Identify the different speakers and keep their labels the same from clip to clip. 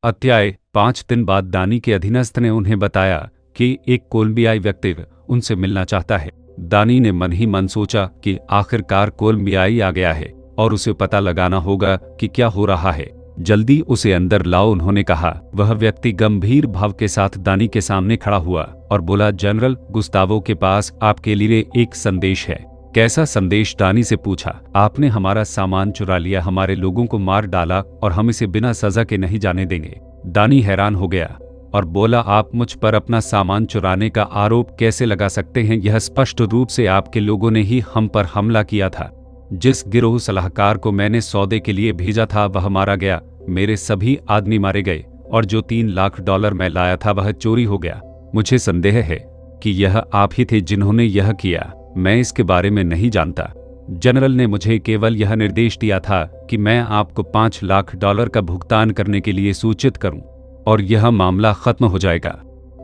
Speaker 1: अध्याय 5 दिन बाद दानी के अधीनस्थ ने उन्हें बताया कि एक कोलंबियाई व्यक्ति उनसे मिलना चाहता है। दानी ने मन ही मन सोचा कि आखिरकार कोलंबियाई आ गया है और उसे पता लगाना होगा कि क्या हो रहा है। जल्दी उसे अंदर लाओ, उन्होंने कहा। वह व्यक्ति गंभीर भाव के साथ दानी के सामने खड़ा हुआ और बोला, जनरल गुस्तावो के पास आपके लिए एक संदेश है। कैसा संदेश? दानी से पूछा। आपने हमारा सामान चुरा लिया, हमारे लोगों को मार डाला और हम इसे बिना सजा के नहीं जाने देंगे। दानी हैरान हो गया और बोला, आप मुझ पर अपना सामान चुराने का आरोप कैसे लगा सकते हैं? यह स्पष्ट रूप से आपके लोगों ने ही हम पर हमला किया था। जिस गिरोह सलाहकार को मैंने सौदे के लिए भेजा था वह मारा गया, मेरे सभी आदमी मारे गए और जो $3 लाख मैं लाया था वह चोरी हो गया। मुझे संदेह है कि यह आप ही थे जिन्होंने यह किया। मैं इसके बारे में नहीं जानता। जनरल ने मुझे केवल यह निर्देश दिया था कि मैं आपको $5 लाख का भुगतान करने के लिए सूचित करूं और यह मामला खत्म हो जाएगा।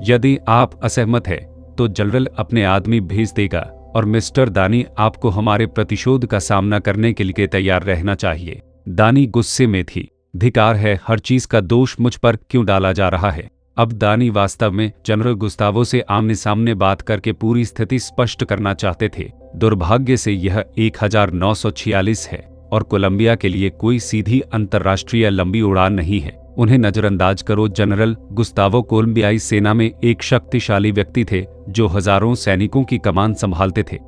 Speaker 1: यदि आप असहमत हैं तो जनरल अपने आदमी भेज देगा और मिस्टर दानी आपको हमारे प्रतिशोध का सामना करने के लिए तैयार रहना चाहिए। दानी गुस्से में थी। धिक्कार है, हर चीज का दोष मुझ पर क्यों डाला जा रहा है? अब दानी वास्तव में जनरल गुस्तावो से आमने सामने बात करके पूरी स्थिति स्पष्ट करना चाहते थे। दुर्भाग्य से यह 1946 है और कोलंबिया के लिए कोई सीधी अंतर्राष्ट्रीय लंबी उड़ान नहीं है। उन्हें नजरअंदाज करो। जनरल गुस्तावो कोलंबियाई सेना में एक शक्तिशाली व्यक्ति थे जो हजारों सैनिकों की कमान संभालते थे।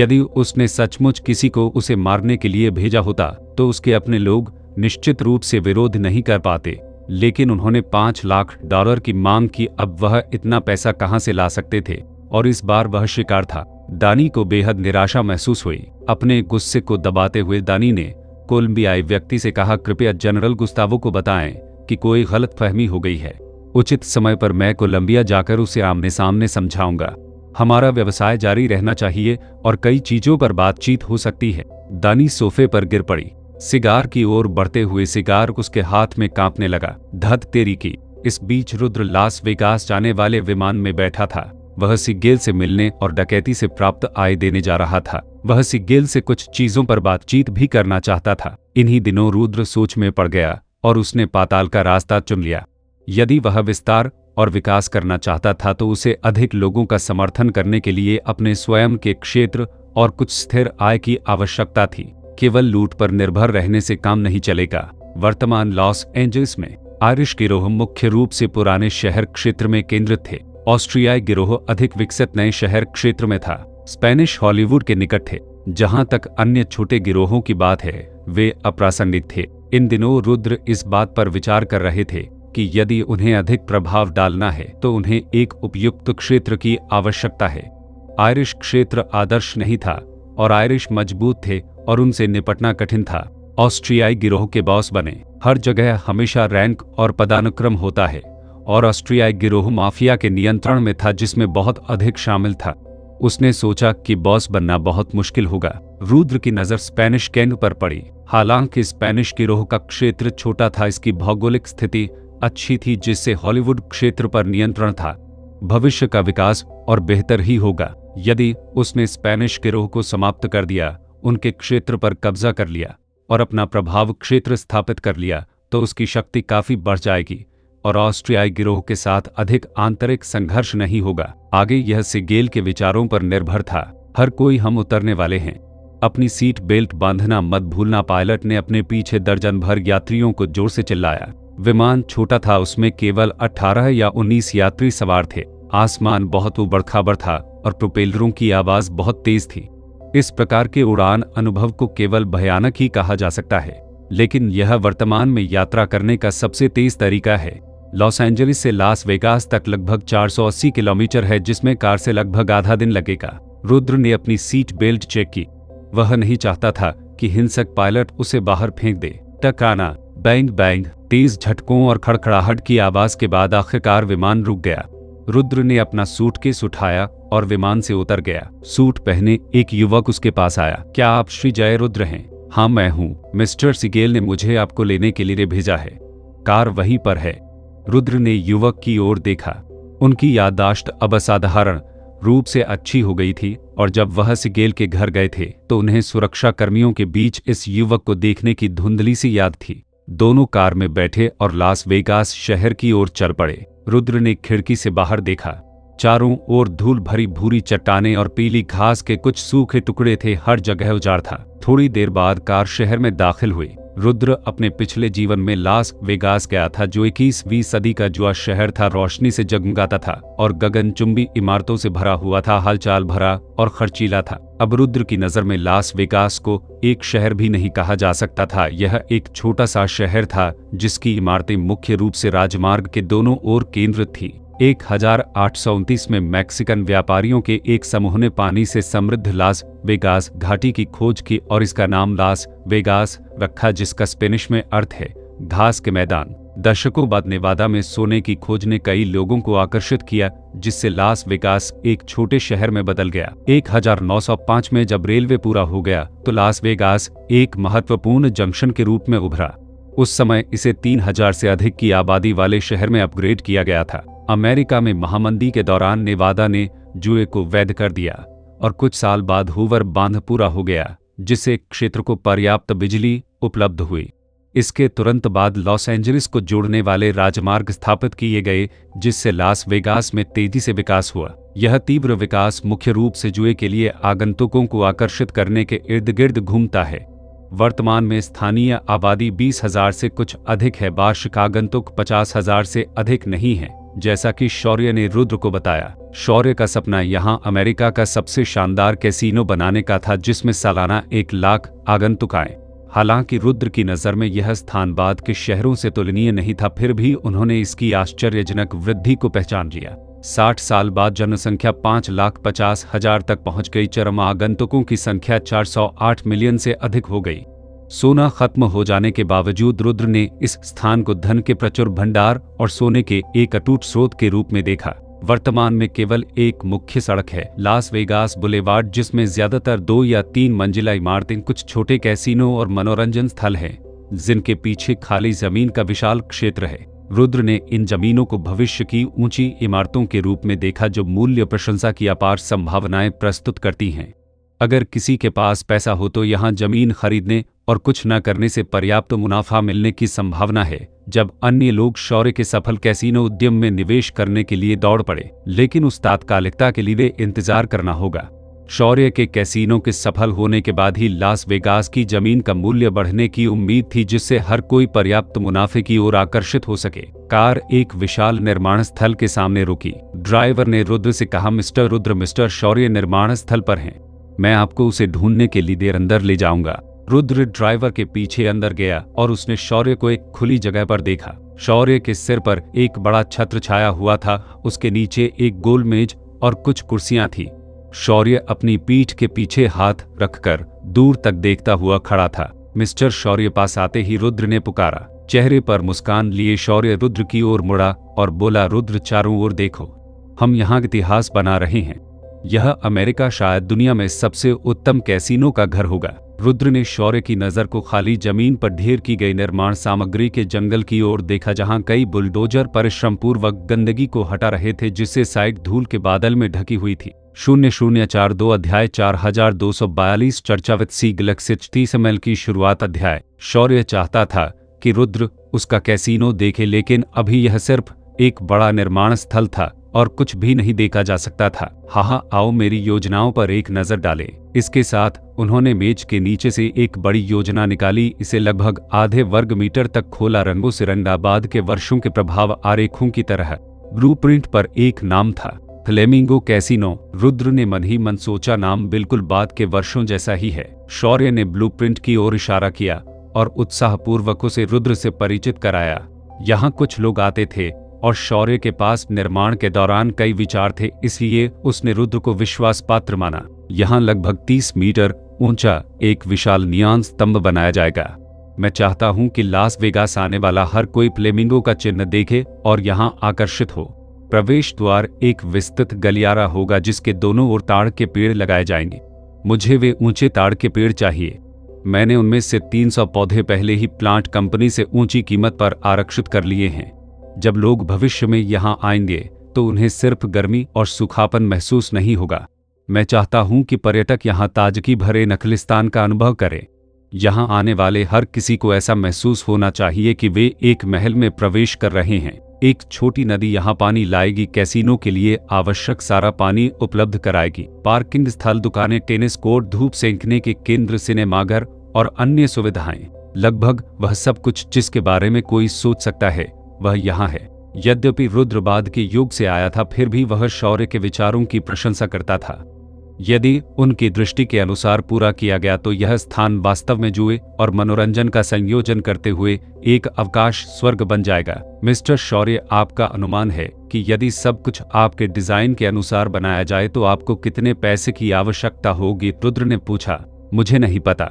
Speaker 1: यदि उसने सचमुच किसी को उसे मारने के लिए भेजा होता तो उसके अपने लोग निश्चित रूप से विरोध नहीं कर पाते, लेकिन उन्होंने $5 लाख की मांग की। अब वह इतना पैसा कहां से ला सकते थे? और इस बार वह शिकार था। दानी को बेहद निराशा महसूस हुई। अपने गुस्से को दबाते हुए दानी ने कोलंबियाई व्यक्ति से कहा, कृपया जनरल गुस्तावो को बताएं कि कोई गलतफहमी हो गई है। उचित समय पर मैं कोलंबिया जाकर उसे आमने सामने समझाऊंगा। हमारा व्यवसाय जारी रहना चाहिए और कई चीजों पर बातचीत हो सकती है। दानी सोफे पर गिर पड़ी। सिगार की ओर बढ़ते हुए सिगार उसके हाथ में कांपने लगा। धत तेरी की। इस बीच रुद्र लास वेगास जाने वाले विमान में बैठा था। वह सिगेल से मिलने और डकैती से प्राप्त आय देने जा रहा था। वह सिगेल से कुछ चीजों पर बातचीत भी करना चाहता था। इन्हीं दिनों रुद्र सोच में पड़ गया और उसने पाताल का रास्ता चुन लिया। यदि वह विस्तार और विकास करना चाहता था तो उसे अधिक लोगों का समर्थन करने के लिए अपने स्वयं के क्षेत्र और कुछ स्थिर आय की आवश्यकता थी। केवल लूट पर निर्भर रहने से काम नहीं चलेगा। वर्तमान लॉस एंजल्स में आयरिश गिरोह मुख्य रूप से पुराने शहर क्षेत्र में केंद्रित थे। ऑस्ट्रियाई गिरोह अधिक विकसित नए शहर क्षेत्र में था। स्पेनिश हॉलीवुड के निकट थे। जहां तक अन्य छोटे गिरोहों की बात है वे अप्रासंगिक थे। इन दिनों रुद्र इस बात पर विचार कर रहे थे कि यदि उन्हें अधिक प्रभाव डालना है तो उन्हें एक उपयुक्त क्षेत्र की आवश्यकता है। आयरिश क्षेत्र आदर्श नहीं था और आयरिश मजबूत थे और उनसे निपटना कठिन था। ऑस्ट्रियाई गिरोह के बॉस बने। हर जगह हमेशा रैंक और पदानुक्रम होता है और ऑस्ट्रियाई गिरोह माफिया के नियंत्रण में था जिसमें बहुत अधिक शामिल था। उसने सोचा कि बॉस बनना बहुत मुश्किल होगा। रुद्र की नजर स्पेनिश गैंग पर पड़ी। हालांकि स्पेनिश गिरोह का क्षेत्र छोटा था, इसकी भौगोलिक स्थिति अच्छी थी जिससे हॉलीवुड क्षेत्र पर नियंत्रण था। भविष्य का विकास और बेहतर ही होगा। यदि उसने स्पेनिश गिरोह को समाप्त कर दिया, उनके क्षेत्र पर कब्जा कर लिया और अपना प्रभाव क्षेत्र स्थापित कर लिया तो उसकी शक्ति काफी बढ़ जाएगी और ऑस्ट्रियाई गिरोह के साथ अधिक आंतरिक संघर्ष नहीं होगा। आगे यह सिगेल के विचारों पर निर्भर था। हर कोई, हम उतरने वाले हैं। अपनी सीट बेल्ट बांधना मत भूलना। पायलट ने अपने पीछे दर्जन भर यात्रियों को जोर से चिल्लाया। विमान छोटा था, उसमें केवल 18 या 19 यात्री सवार थे। आसमान बहुत उबड़-खाबड़ था और प्रोपेलरों की आवाज बहुत तेज थी। इस प्रकार के उड़ान अनुभव को केवल भयानक ही कहा जा सकता है, लेकिन यह वर्तमान में यात्रा करने का सबसे तेज तरीका है। लॉस एंजलिस से लास वेगास तक लगभग 480 किलोमीटर है, जिसमें कार से लगभग आधा दिन लगेगा। रुद्र ने अपनी सीट बेल्ट चेक की। वह नहीं चाहता था कि हिंसक पायलट उसे बाहर फेंक दे। टकराना, बैंग बैंग, तेज झटकों और खड़खड़ाहट की आवाज के बाद आखिरकार विमान रुक गया। रुद्र ने अपना सूटकेस उठाया और विमान से उतर गया। सूट पहने एक युवक उसके पास आया। क्या आप श्री जय रुद्र हैं? हाँ मैं हूँ। मिस्टर सिगेल ने मुझे आपको लेने के लिए भेजा है। कार वहीं पर है। रुद्र ने युवक की ओर देखा। उनकी याददाश्त अब असाधारण रूप से अच्छी हो गई थी और जब वह सिगेल के घर गए थे तो उन्हें सुरक्षा कर्मियों के बीच इस युवक को देखने की धुंधली सी याद थी। दोनों कार में बैठे और लास वेगास शहर की ओर चल पड़े। रुद्र ने खिड़की से बाहर देखा। चारों ओर धूल भरी भूरी चट्टानें और पीली घास के कुछ सूखे टुकड़े थे, हर जगह उजाड़ था। थोड़ी देर बाद कार शहर में दाखिल हुई। रुद्र अपने पिछले जीवन में लास वेगास गया था, जो 21वीं सदी का जुआ शहर था, रोशनी से जगमगाता था और गगनचुंबी इमारतों से भरा हुआ था, हलचल भरा और खर्चीला था। अब रुद्र की नजर में लास वेगास को एक शहर भी नहीं कहा जा सकता था। यह एक छोटा सा शहर था जिसकी इमारतें मुख्य रूप से राजमार्ग के दोनों ओर केंद्रित थी। 1829 में मैक्सिकन व्यापारियों के एक समूह ने पानी से समृद्ध लास वेगास घाटी की खोज की और इसका नाम लास वेगास रखा, जिसका स्पेनिश में अर्थ है घास के मैदान। दशकों बाद नेवादा में सोने की खोज ने कई लोगों को आकर्षित किया, जिससे लास वेगास एक छोटे शहर में बदल गया। 1905 में जब रेलवे पूरा हो गया तो लास वेगास एक महत्वपूर्ण जंक्शन के रूप में उभरा। उस समय इसे 3000 से अधिक की आबादी वाले शहर में अपग्रेड किया गया था। अमेरिका में महामंदी के दौरान नेवादा ने जुए को वैध कर दिया और कुछ साल बाद हूवर बांध पूरा हो गया, जिससे क्षेत्र को पर्याप्त बिजली उपलब्ध हुई। इसके तुरंत बाद लॉस एंजलिस को जोड़ने वाले राजमार्ग स्थापित किए गए, जिससे लास वेगास में तेजी से विकास हुआ। यह तीव्र विकास मुख्य रूप से जुए के लिए आगंतुकों को आकर्षित करने के इर्द गिर्द घूमता है। वर्तमान में स्थानीय आबादी 20,000 से कुछ अधिक है। वार्षिक आगंतुक 50,000 से अधिक नहीं है, जैसा कि शौर्य ने रुद्र को बताया। शौर्य का सपना यहाँ अमेरिका का सबसे शानदार कैसीनो बनाने का था, जिसमें सालाना 1 लाख आगंतुक आए। हालांकि रुद्र की नज़र में यह स्थान बाद के शहरों से तुलनीय नहीं था, फिर भी उन्होंने इसकी आश्चर्यजनक वृद्धि को पहचान लिया। 60 साल बाद जनसंख्या 5,50,000 तक पहुंच गई। चरम आगंतुकों की संख्या 408 मिलियन से अधिक हो गई। सोना खत्म हो जाने के बावजूद रुद्र ने इस स्थान को धन के प्रचुर भंडार और सोने के एक अटूट स्रोत के रूप में देखा। वर्तमान में केवल एक मुख्य सड़क है, लास वेगास बुलेवार्ड, जिसमें ज्यादातर 2 या 3 मंजिला इमारतें, कुछ छोटे कैसीनो और मनोरंजन स्थल हैं, जिनके पीछे खाली जमीन का विशाल क्षेत्र है। रुद्र ने इन जमीनों को भविष्य की ऊंची इमारतों के रूप में देखा, जो मूल्य प्रशंसा की अपार संभावनाएं प्रस्तुत करती हैं। अगर किसी के पास पैसा हो तो यहाँ जमीन खरीदने और कुछ न करने से पर्याप्त मुनाफा मिलने की संभावना है। जब अन्य लोग शौर्य के सफल कैसीनो उद्यम में निवेश करने के लिए दौड़ पड़े, लेकिन उस तात्कालिकता के लिए इंतजार करना होगा। शौर्य के कैसीनो के सफल होने के बाद ही लास वेगास की जमीन का मूल्य बढ़ने की उम्मीद थी, जिससे हर कोई पर्याप्त मुनाफे की ओर आकर्षित हो सके। कार एक विशाल निर्माण स्थल के सामने रुकी। ड्राइवर ने रुद्र से कहा, मिस्टर रुद्र, मिस्टर शौर्य निर्माण स्थल पर हैं। मैं आपको उसे ढूंढने के लिए देर अंदर ले जाऊंगा। रुद्र ड्राइवर के पीछे अंदर गया और उसने शौर्य को एक खुली जगह पर देखा। शौर्य के सिर पर एक बड़ा छत्र छाया हुआ था, उसके नीचे एक गोल मेज और कुछ कुर्सियां थी। शौर्य अपनी पीठ के पीछे हाथ रखकर दूर तक देखता हुआ खड़ा था। मिस्टर शौर्य पास आते ही रुद्र ने पुकारा। चेहरे पर मुस्कान लिए शौर्य रुद्र की ओर मुड़ा और बोला, रुद्र, चारों ओर देखो, हम यहाँ इतिहास बना रहे हैं। यह अमेरिका शायद दुनिया में सबसे उत्तम कैसीनो का घर होगा। रुद्र ने शौर्य की नजर को खाली जमीन पर ढेर की गई निर्माण सामग्री के जंगल की ओर देखा, जहां कई बुलडोजर परिश्रमपूर्वक गंदगी को हटा रहे थे, जिससे साइड धूल के बादल में ढकी हुई थी। 0042 अध्याय 4242 चर्चा विद सी गैलेक्सी 30 ml की शुरुआत। अध्याय। शौर्य चाहता था कि रुद्र उसका कैसीनो देखे, लेकिन अभी यह सिर्फ एक बड़ा निर्माण स्थल था और कुछ भी नहीं देखा जा सकता था। हाँ, आओ मेरी योजनाओं पर एक नजर डालें। इसके साथ उन्होंने मेज के नीचे से एक बड़ी योजना निकाली। इसे लगभग आधे वर्ग मीटर तक खोला। रंगों से रंगा, बाद के वर्षों के प्रभाव आरेखों की तरह। ब्लूप्रिंट पर एक नाम था, फ्लेमिंगो कैसीनो। रुद्र ने मन ही मन सोचा, नाम बिल्कुल बाद के वर्षों जैसा ही है। शौर्य ने ब्लूप्रिंट की ओर इशारा किया और उत्साहपूर्वक उसे रुद्र से परिचित कराया। यहाँ कुछ लोग आते थे और शौर्य के पास निर्माण के दौरान कई विचार थे, इसलिए उसने रुद्र को विश्वास पात्र माना। यहाँ लगभग 30 मीटर ऊंचा एक विशाल नियॉन स्तंभ बनाया जाएगा। मैं चाहता हूँ कि लास वेगास आने वाला हर कोई फ्लेमिंगो का चिन्ह देखे और यहाँ आकर्षित हो। प्रवेश द्वार एक विस्तृत गलियारा होगा, जिसके दोनों ओर ताड़ के पेड़ लगाए जाएंगे। मुझे वे ऊंचे ताड़ के पेड़ चाहिए। मैंने उनमें से 300 पौधे पहले ही प्लांट कंपनी से ऊंची कीमत पर आरक्षित कर लिए हैं। जब लोग भविष्य में यहाँ आएंगे तो उन्हें सिर्फ गर्मी और सूखापन महसूस नहीं होगा। मैं चाहता हूँ कि पर्यटक यहाँ ताजगी भरे नखलिस्तान का अनुभव करें। यहाँ आने वाले हर किसी को ऐसा महसूस होना चाहिए कि वे एक महल में प्रवेश कर रहे हैं। एक छोटी नदी यहाँ पानी लाएगी, कैसीनो के लिए आवश्यक सारा पानी उपलब्ध कराएगी, पार्किंग स्थल, दुकानें, टेनिस कोर्ट, धूप सेंकने के केंद्र, सिनेमाघर और अन्य सुविधाएं। लगभग वह सब कुछ जिसके बारे में कोई सोच सकता है वह यहाँ है। यद्यपि रुद्र बाद के युग से आया था, फिर भी वह शौर्य के विचारों की प्रशंसा करता था। यदि उनकी दृष्टि के अनुसार पूरा किया गया तो यह स्थान वास्तव में जुए और मनोरंजन का संयोजन करते हुए एक अवकाश स्वर्ग बन जाएगा। मिस्टर शौर्य, आपका अनुमान है कि यदि सब कुछ आपके डिजाइन के अनुसार बनाया जाए तो आपको कितने पैसे की आवश्यकता होगी? रुद्र ने पूछा। मुझे नहीं पता,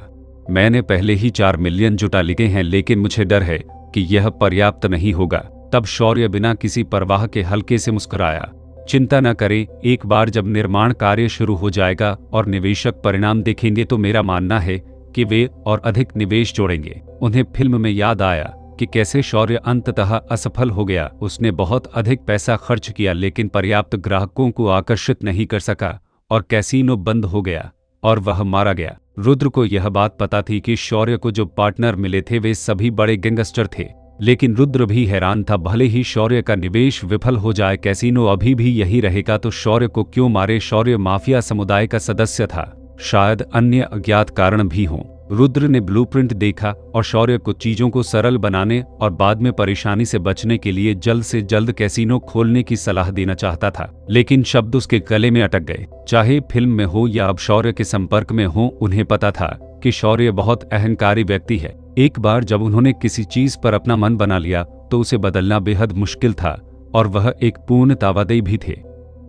Speaker 1: मैंने पहले ही 4 मिलियन जुटा लिए हैं, लेकिन मुझे डर है कि यह पर्याप्त नहीं होगा। तब शौर्य बिना किसी परवाह के हल्के से मुस्कुराया। चिंता न करें, एक बार जब निर्माण कार्य शुरू हो जाएगा और निवेशक परिणाम देखेंगे तो मेरा मानना है कि वे और अधिक निवेश जोड़ेंगे। उन्हें फिल्म में याद आया कि कैसे शौर्य अंततः असफल हो गया। उसने बहुत अधिक पैसा खर्च किया लेकिन पर्याप्त ग्राहकों को आकर्षित नहीं कर सका और कैसीनो बंद हो गया और वह मारा गया। रुद्र को यह बात पता थी कि शौर्य को जो पार्टनर मिले थे वे सभी बड़े गैंगस्टर थे, लेकिन रुद्र भी हैरान था। भले ही शौर्य का निवेश विफल हो जाए, कैसीनो अभी भी यही रहेगा, तो शौर्य को क्यों मारे? शौर्य माफिया समुदाय का सदस्य था, शायद अन्य अज्ञात कारण भी हों। रुद्र ने ब्लूप्रिंट देखा और शौर्य को चीजों को सरल बनाने और बाद में परेशानी से बचने के लिए जल्द से जल्द कैसीनो खोलने की सलाह देना चाहता था, लेकिन शब्द उसके गले में अटक गए। चाहे फिल्म में हो या अब शौर्य के संपर्क में हो, उन्हें पता था कि शौर्य बहुत अहंकारी व्यक्ति है। एक बार जब उन्होंने किसी चीज पर अपना मन बना लिया तो उसे बदलना बेहद मुश्किल था और वह एक पूर्णतावादी भी थे।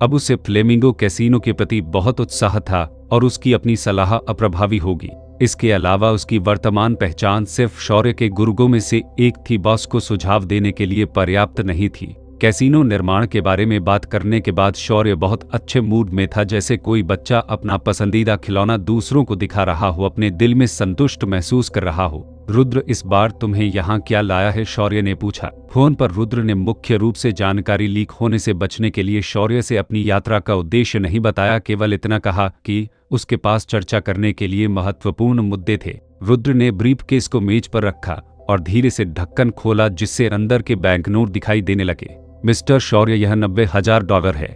Speaker 1: अब उसे फ्लेमिंगो कैसीनो के प्रति बहुत उत्साह था और उसकी अपनी सलाह अप्रभावी होगी। इसके अलावा उसकी वर्तमान पहचान सिर्फ शौर्य के गुर्गों में से एक थी, बॉस को सुझाव देने के लिए पर्याप्त नहीं थी। कैसीनो निर्माण के बारे में बात करने के बाद शौर्य बहुत अच्छे मूड में था, जैसे कोई बच्चा अपना पसंदीदा खिलौना दूसरों को दिखा रहा हो, अपने दिल में संतुष्ट महसूस कर रहा हो। रुद्र, इस बार तुम्हें यहाँ क्या लाया है? शौर्य ने पूछा। फोन पर रुद्र ने मुख्य रूप से जानकारी लीक होने से बचने के लिए शौर्य से अपनी यात्रा का उद्देश्य नहीं बताया, केवल इतना कहा कि उसके पास चर्चा करने के लिए महत्वपूर्ण मुद्दे थे। रुद्र ने ब्रीफकेस को मेज पर रखा और धीरे से ढक्कन खोला, जिससे अंदर के बैंकनोट दिखाई देने लगे। मिस्टर शौर्य, यह $90,000 है।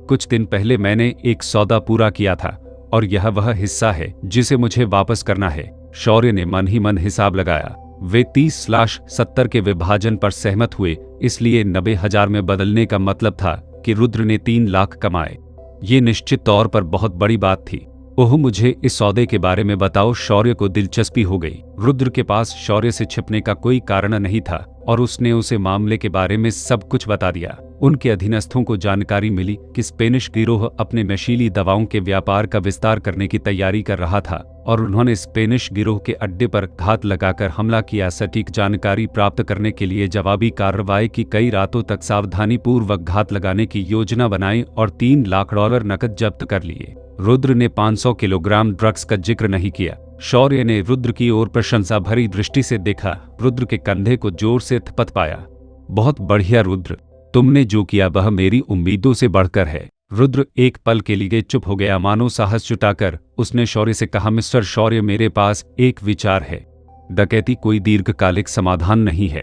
Speaker 1: कुछ दिन पहले मैंने एक सौदा पूरा किया था और यह वह हिस्सा है जिसे मुझे वापस करना है। शौर्य ने मन ही मन हिसाब लगाया। वे 30/70 के विभाजन पर सहमत हुए, इसलिए 90,000 में बदलने का मतलब था कि रुद्र ने 3 लाख कमाए। ये निश्चित तौर पर बहुत बड़ी बात थी। ओह, मुझे इस सौदे के बारे में बताओ। शौर्य को दिलचस्पी हो गई। रुद्र के पास शौर्य से छिपने का कोई कारण नहीं था और उसने उसे मामले के बारे में सब कुछ बता दिया। उनके अधीनस्थों को जानकारी मिली कि स्पेनिश गिरोह अपने नशीली दवाओं के व्यापार का विस्तार करने की तैयारी कर रहा था और उन्होंने स्पेनिश गिरोह के अड्डे पर घात लगाकर हमला किया। सटीक जानकारी प्राप्त करने के लिए जवाबी कार्रवाई की, कई रातों तक सावधानीपूर्वक घात लगाने की योजना बनाई और $3 लाख नकद जब्त कर लिए। रुद्र ने 500 किलोग्राम ड्रग्स का जिक्र नहीं किया। शौर्य ने रुद्र की ओर प्रशंसा भरी दृष्टि से देखा। रुद्र के कंधे को जोर से थपथ पाया। बहुत बढ़िया रुद्र, तुमने जो किया वह मेरी उम्मीदों से बढ़कर है। रुद्र एक पल के लिए चुप हो गया, मानो साहस जुटाकर उसने शौर्य से कहा, मिस्टर शौर्य, मेरे पास एक विचार है। डकैती कोई दीर्घकालिक समाधान नहीं है।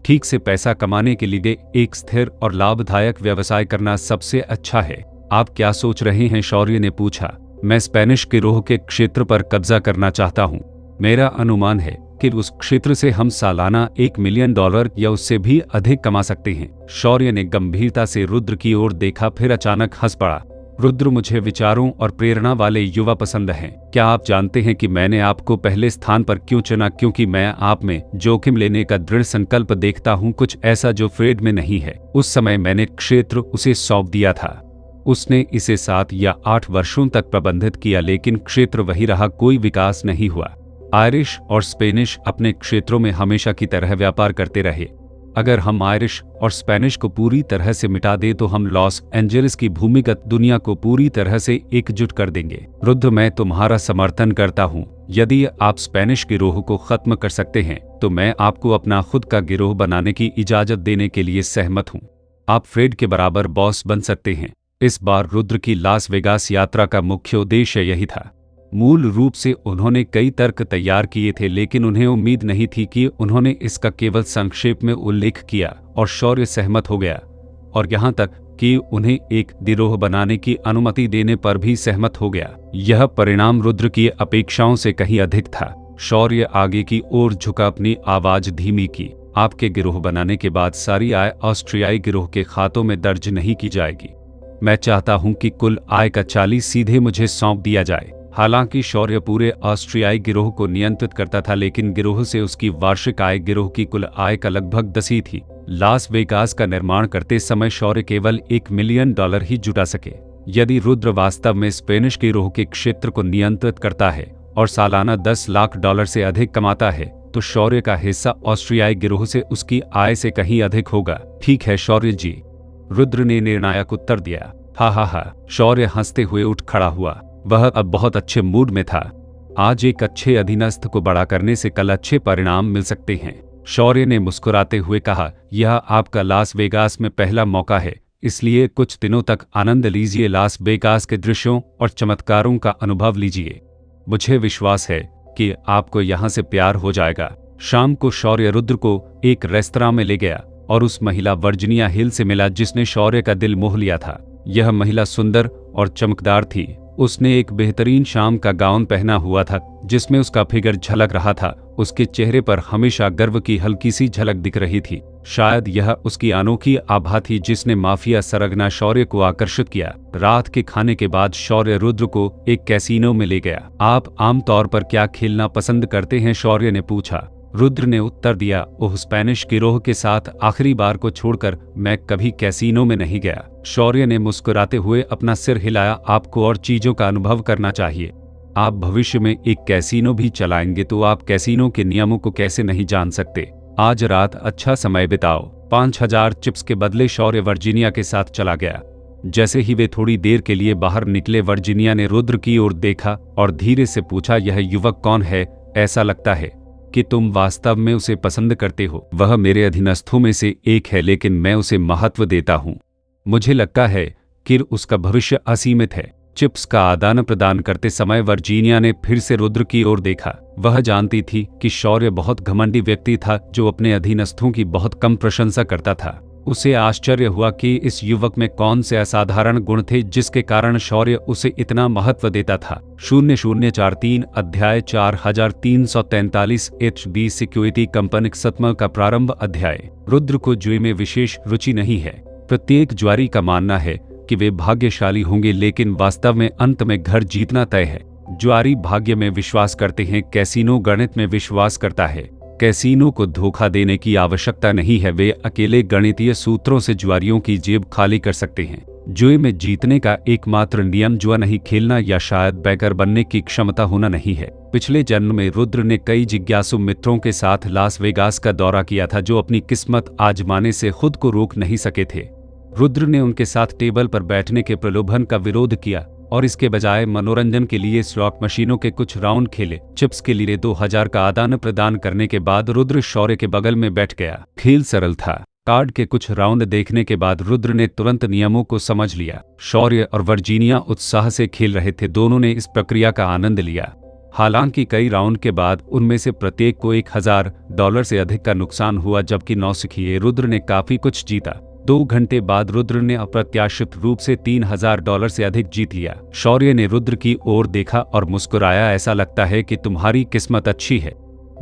Speaker 1: ठीक से पैसा कमाने के लिए एक स्थिर और लाभदायक व्यवसाय करना सबसे अच्छा है। आप क्या सोच रहे हैं? शौर्य ने पूछा। मैं स्पेनिश गिरोह के क्षेत्र पर कब्जा करना चाहता हूँ। मेरा अनुमान है कि उस क्षेत्र से हम सालाना $1 मिलियन या उससे भी अधिक कमा सकते हैं। शौर्य ने गंभीरता से रुद्र की ओर देखा, फिर अचानक हंस पड़ा। रुद्र, मुझे विचारों और प्रेरणा वाले युवा पसंद हैं। क्या आप जानते हैं कि मैंने आपको पहले स्थान पर क्यों चुना? क्योंकि मैं आप में जोखिम लेने का दृढ़ संकल्प देखता हूँ, कुछ ऐसा जो फ्रेड में नहीं है। उस समय मैंने क्षेत्र उसे सौंप दिया था। उसने इसे 7 या 8 वर्षों तक प्रबंधित किया, लेकिन क्षेत्र वही रहा, कोई विकास नहीं हुआ। आयरिश और स्पेनिश अपने क्षेत्रों में हमेशा की तरह व्यापार करते रहे। अगर हम आयरिश और स्पेनिश को पूरी तरह से मिटा दें तो हम लॉस एंजेलिस की भूमिगत दुनिया को पूरी तरह से एकजुट कर देंगे। रुद्र, मैं तुम्हारा समर्थन करता हूँ। यदि आप स्पेनिश गिरोह को खत्म कर सकते हैं तो मैं आपको अपना खुद का गिरोह बनाने की इजाजत देने के लिए सहमत हूँ। आप फ्रेड के बराबर बॉस बन सकते हैं। इस बार रुद्र की लास वेगास यात्रा का मुख्य उद्देश्य यही था। मूल रूप से उन्होंने कई तर्क तैयार किए थे, लेकिन उन्हें उम्मीद नहीं थी कि उन्होंने इसका केवल संक्षेप में उल्लेख किया और शौर्य सहमत हो गया, और यहाँ तक कि उन्हें एक गिरोह बनाने की अनुमति देने पर भी सहमत हो गया। यह परिणाम रुद्र की अपेक्षाओं से कहीं अधिक था। शौर्य आगे की ओर झुका, अपनी आवाज धीमी की। आपके गिरोह बनाने के बाद सारी आय ऑस्ट्रियाई गिरोह के खातों में दर्ज नहीं की जाएगी। मैं चाहता हूं कि कुल आय का 40 सीधे मुझे सौंप दिया जाए। हालांकि शौर्य पूरे ऑस्ट्रियाई गिरोह को नियंत्रित करता था, लेकिन गिरोह से उसकी वार्षिक आय गिरोह की कुल आय का लगभग 10 ही थी। लास वेगास का निर्माण करते समय शौर्य केवल $1 मिलियन ही जुटा सके। यदि रुद्र वास्तव में स्पेनिश गिरोह के क्षेत्र को नियंत्रित करता है और सालाना $10 लाख से अधिक कमाता है, तो शौर्य का हिस्सा ऑस्ट्रियाई गिरोह से उसकी आय से कहीं अधिक होगा। ठीक है शौर्य जी, रुद्र ने निर्णायक उत्तर दिया। हा हा हा, शौर्य हंसते हुए उठ खड़ा हुआ। वह अब बहुत अच्छे मूड में था। आज एक अच्छे अधीनस्थ को बड़ा करने से कल अच्छे परिणाम मिल सकते हैं। शौर्य ने मुस्कुराते हुए कहा, यह आपका लास वेगास में पहला मौका है, इसलिए कुछ दिनों तक आनंद लीजिए, लास वेगास के दृश्यों और चमत्कारों का अनुभव लीजिए। मुझे विश्वास है कि आपको यहाँ से प्यार हो जाएगा। शाम को शौर्य रुद्र को एक रेस्तरां में ले गया और उस महिला वर्जीनिया हिल से मिला जिसने शौर्य का दिल मोह लिया था। यह महिला सुंदर और चमकदार थी। उसने एक बेहतरीन शाम का गाउन पहना हुआ था जिसमें उसका फिगर झलक रहा था। उसके चेहरे पर हमेशा गर्व की हल्की सी झलक दिख रही थी। शायद यह उसकी अनोखी आभा थी जिसने माफिया सरगना शौर्य को आकर्षित किया। रात के खाने के बाद शौर्य रुद्र को एक कैसीनो में ले गया। आप आमतौर पर क्या खेलना पसंद करते हैं? शौर्य ने पूछा। रुद्र ने उत्तर दिया, ओह, स्पेनिश गिरोह के साथ आखिरी बार को छोड़कर मैं कभी कैसीनो में नहीं गया। शौर्य ने मुस्कुराते हुए अपना सिर हिलाया। आपको और चीजों का अनुभव करना चाहिए। आप भविष्य में एक कैसीनो भी चलाएंगे तो आप कैसीनो के नियमों को कैसे नहीं जान सकते। आज रात अच्छा समय बिताओ। 5000 चिप्स के बदले शौर्य वर्जीनिया के साथ चला गया। जैसे ही वे थोड़ी देर के लिए बाहर निकले, वर्जीनिया ने रुद्र की ओर देखा और धीरे से पूछा, यह युवक कौन है? ऐसा लगता है कि तुम वास्तव में उसे पसंद करते हो। वह मेरे अधीनस्थों में से एक है, लेकिन मैं उसे महत्व देता हूँ। मुझे लगता है कि उसका भविष्य असीमित है। चिप्स का आदान प्रदान करते समय वर्जीनिया ने फिर से रुद्र की ओर देखा। वह जानती थी कि शौर्य बहुत घमंडी व्यक्ति था जो अपने अधीनस्थों की बहुत कम प्रशंसा करता था। उसे आश्चर्य हुआ कि इस युवक में कौन से असाधारण गुण थे जिसके कारण शौर्य उसे इतना महत्व देता था। 0043 अध्याय 4343 HD सिक्योरिटी कंपनी सतमा का प्रारंभ अध्याय। रुद्र को जुए में विशेष रुचि नहीं है। प्रत्येक जुआरी का मानना है कि वे भाग्यशाली होंगे, लेकिन वास्तव में अंत में घर जीतना तय है। जुआरी भाग्य में विश्वास करते हैं, कैसीनो गणित में विश्वास करता है। कैसीनो को धोखा देने की आवश्यकता नहीं है। वे अकेले गणितीय सूत्रों से जुआरियों की जेब खाली कर सकते हैं। जुए में जीतने का एकमात्र नियम जुआ नहीं खेलना या शायद बैकर बनने की क्षमता होना नहीं है। पिछले जन्म में रुद्र ने कई जिज्ञासु मित्रों के साथ लास वेगास का दौरा किया था जो अपनी किस्मत आजमाने से खुद को रोक नहीं सके थे। रुद्र ने उनके साथ टेबल पर बैठने के प्रलोभन का विरोध किया और इसके बजाय मनोरंजन के लिए स्लॉट मशीनों के कुछ राउंड खेले। चिप्स के लिए 2000 का आदान प्रदान करने के बाद रुद्र शौर्य के बगल में बैठ गया। खेल सरल था। कार्ड के कुछ राउंड देखने के बाद रुद्र ने तुरंत नियमों को समझ लिया। शौर्य और वर्जीनिया उत्साह से खेल रहे थे। दोनों ने इस प्रक्रिया का आनंद लिया। हालांकि कई राउंड के बाद उनमें से प्रत्येक को $1000 से अधिक का नुकसान हुआ, जबकि नौसिखिए रुद्र ने काफी कुछ जीता। 2 घंटे बाद रुद्र ने अप्रत्याशित रूप से $3000 से अधिक जीत लिया। शौर्य ने रुद्र की ओर देखा और मुस्कुराया। ऐसा लगता है कि तुम्हारी किस्मत अच्छी है।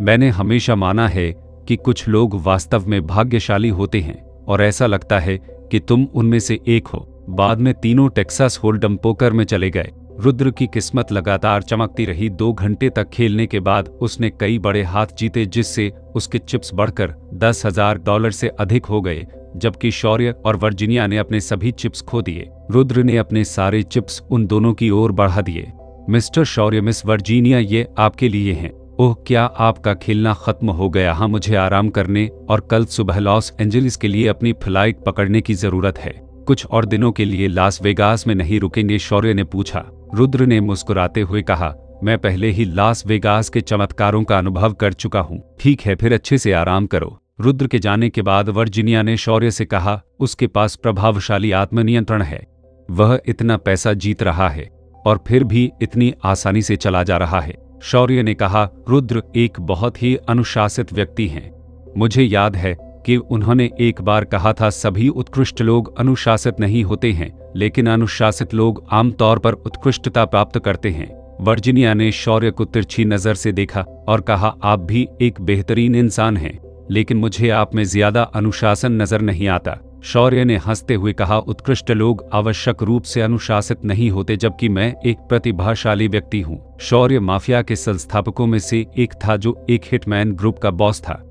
Speaker 1: मैंने हमेशा माना है कि कुछ लोग वास्तव में भाग्यशाली होते हैं और ऐसा लगता है कि तुम उनमें से एक हो। बाद में तीनों टेक्सास होल्डम पोकर में चले गए। रुद्र की किस्मत लगातार चमकती रही। 2 घंटे तक खेलने के बाद उसने कई बड़े हाथ जीते, जिससे उसके चिप्स बढ़कर $10,000 से अधिक हो गए, जबकि शौर्य और वर्जीनिया ने अपने सभी चिप्स खो दिए। रुद्र ने अपने सारे चिप्स उन दोनों की ओर बढ़ा दिए। मिस्टर शौर्य, मिस वर्जीनिया, ये आपके लिए हैं। ओह, क्या आपका खेलना खत्म हो गया? हाँ, मुझे आराम करने और कल सुबह लॉस एंजलिस के लिए अपनी फ्लाइट पकड़ने की जरूरत है। कुछ और दिनों के लिए लास वेगास में नहीं रुकेंगे? शौर्य ने पूछा। रुद्र ने मुस्कुराते हुए कहा, मैं पहले ही लास वेगास के चमत्कारों का अनुभव कर चुका हूँ। ठीक है, फिर अच्छे से आराम करो। रुद्र के जाने के बाद वर्जीनिया ने शौर्य से कहा, उसके पास प्रभावशाली आत्मनियंत्रण है। वह इतना पैसा जीत रहा है और फिर भी इतनी आसानी से चला जा रहा है। शौर्य ने कहा, रुद्र एक बहुत ही अनुशासित व्यक्ति हैं। मुझे याद है कि उन्होंने एक बार कहा था, सभी उत्कृष्ट लोग अनुशासित नहीं होते हैं, लेकिन अनुशासित लोग आमतौर पर उत्कृष्टता प्राप्त करते हैं। वर्जीनिया ने शौर्य को तिरछी नजर से देखा और कहा, आप भी एक बेहतरीन इंसान हैं, लेकिन मुझे आप में ज्यादा अनुशासन नजर नहीं आता। शौर्य ने हंसते हुए कहा, उत्कृष्ट लोग आवश्यक रूप से अनुशासित नहीं होते, जबकि मैं एक प्रतिभाशाली व्यक्ति हूँ। शौर्य माफिया के संस्थापकों में से एक था जो एक हिटमैन ग्रुप का बॉस था।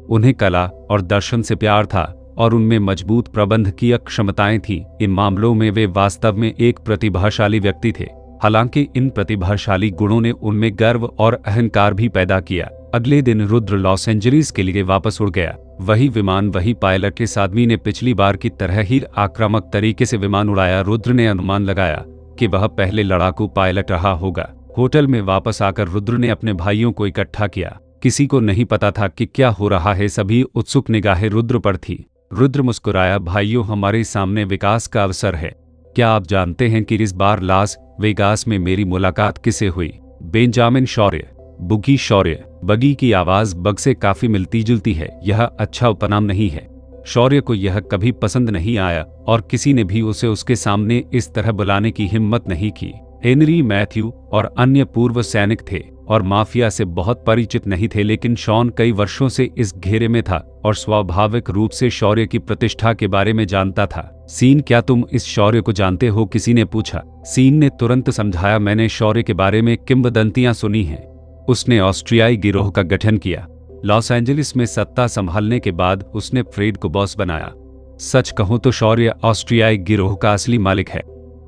Speaker 1: उन्हें कला और दर्शन से प्यार था और उनमें मजबूत प्रबंधकीय क्षमताएं थीं। इन मामलों में वे वास्तव में एक प्रतिभाशाली व्यक्ति थे। हालांकि इन प्रतिभाशाली गुणों ने उनमें गर्व और अहंकार भी पैदा किया। अगले दिन रुद्र लॉस एंजलिस के लिए वापस उड़ गया। वही विमान, वही पायलट। इस आदमी ने पिछली बार की तरह ही आक्रामक तरीके से विमान उड़ाया। रुद्र ने अनुमान लगाया कि वह पहले लड़ाकू पायलट रहा होगा। होटल में वापस आकर रुद्र ने अपने भाइयों को इकट्ठा किया। किसी को नहीं पता था कि क्या हो रहा है। सभी उत्सुक निगाहें रुद्र पर थी। रुद्र मुस्कुराया, भाइयों, हमारे सामने विकास का अवसर है। क्या आप जानते हैं कि इस बार लास वेगास में मेरी मुलाकात किससे हुई? बेंजामिन शौर्य। बुगी शौर्य। बगी की आवाज बग से काफी मिलती जुलती है। यह अच्छा उपनाम नहीं है। शौर्य को यह कभी पसंद नहीं आया और किसी ने भी उसे उसके सामने इस तरह बुलाने की हिम्मत नहीं की। हेनरी, मैथ्यू और अन्य पूर्व सैनिक थे और माफिया से बहुत परिचित नहीं थे, लेकिन शॉन कई वर्षों से इस घेरे में था और स्वाभाविक रूप से शौर्य की प्रतिष्ठा के बारे में जानता था। सीन, क्या तुम इस शौर्य को जानते हो? किसी ने पूछा। सीन ने तुरंत समझाया, मैंने शौर्य के बारे में किंवदंतियां सुनी हैं। उसने ऑस्ट्रियाई गिरोह का गठन किया। लॉस एंजलिस में सत्ता संभालने के बाद उसने फ्रेड को बॉस बनाया। सच कहूं तो शौर्य ऑस्ट्रियाई गिरोह का असली मालिक है।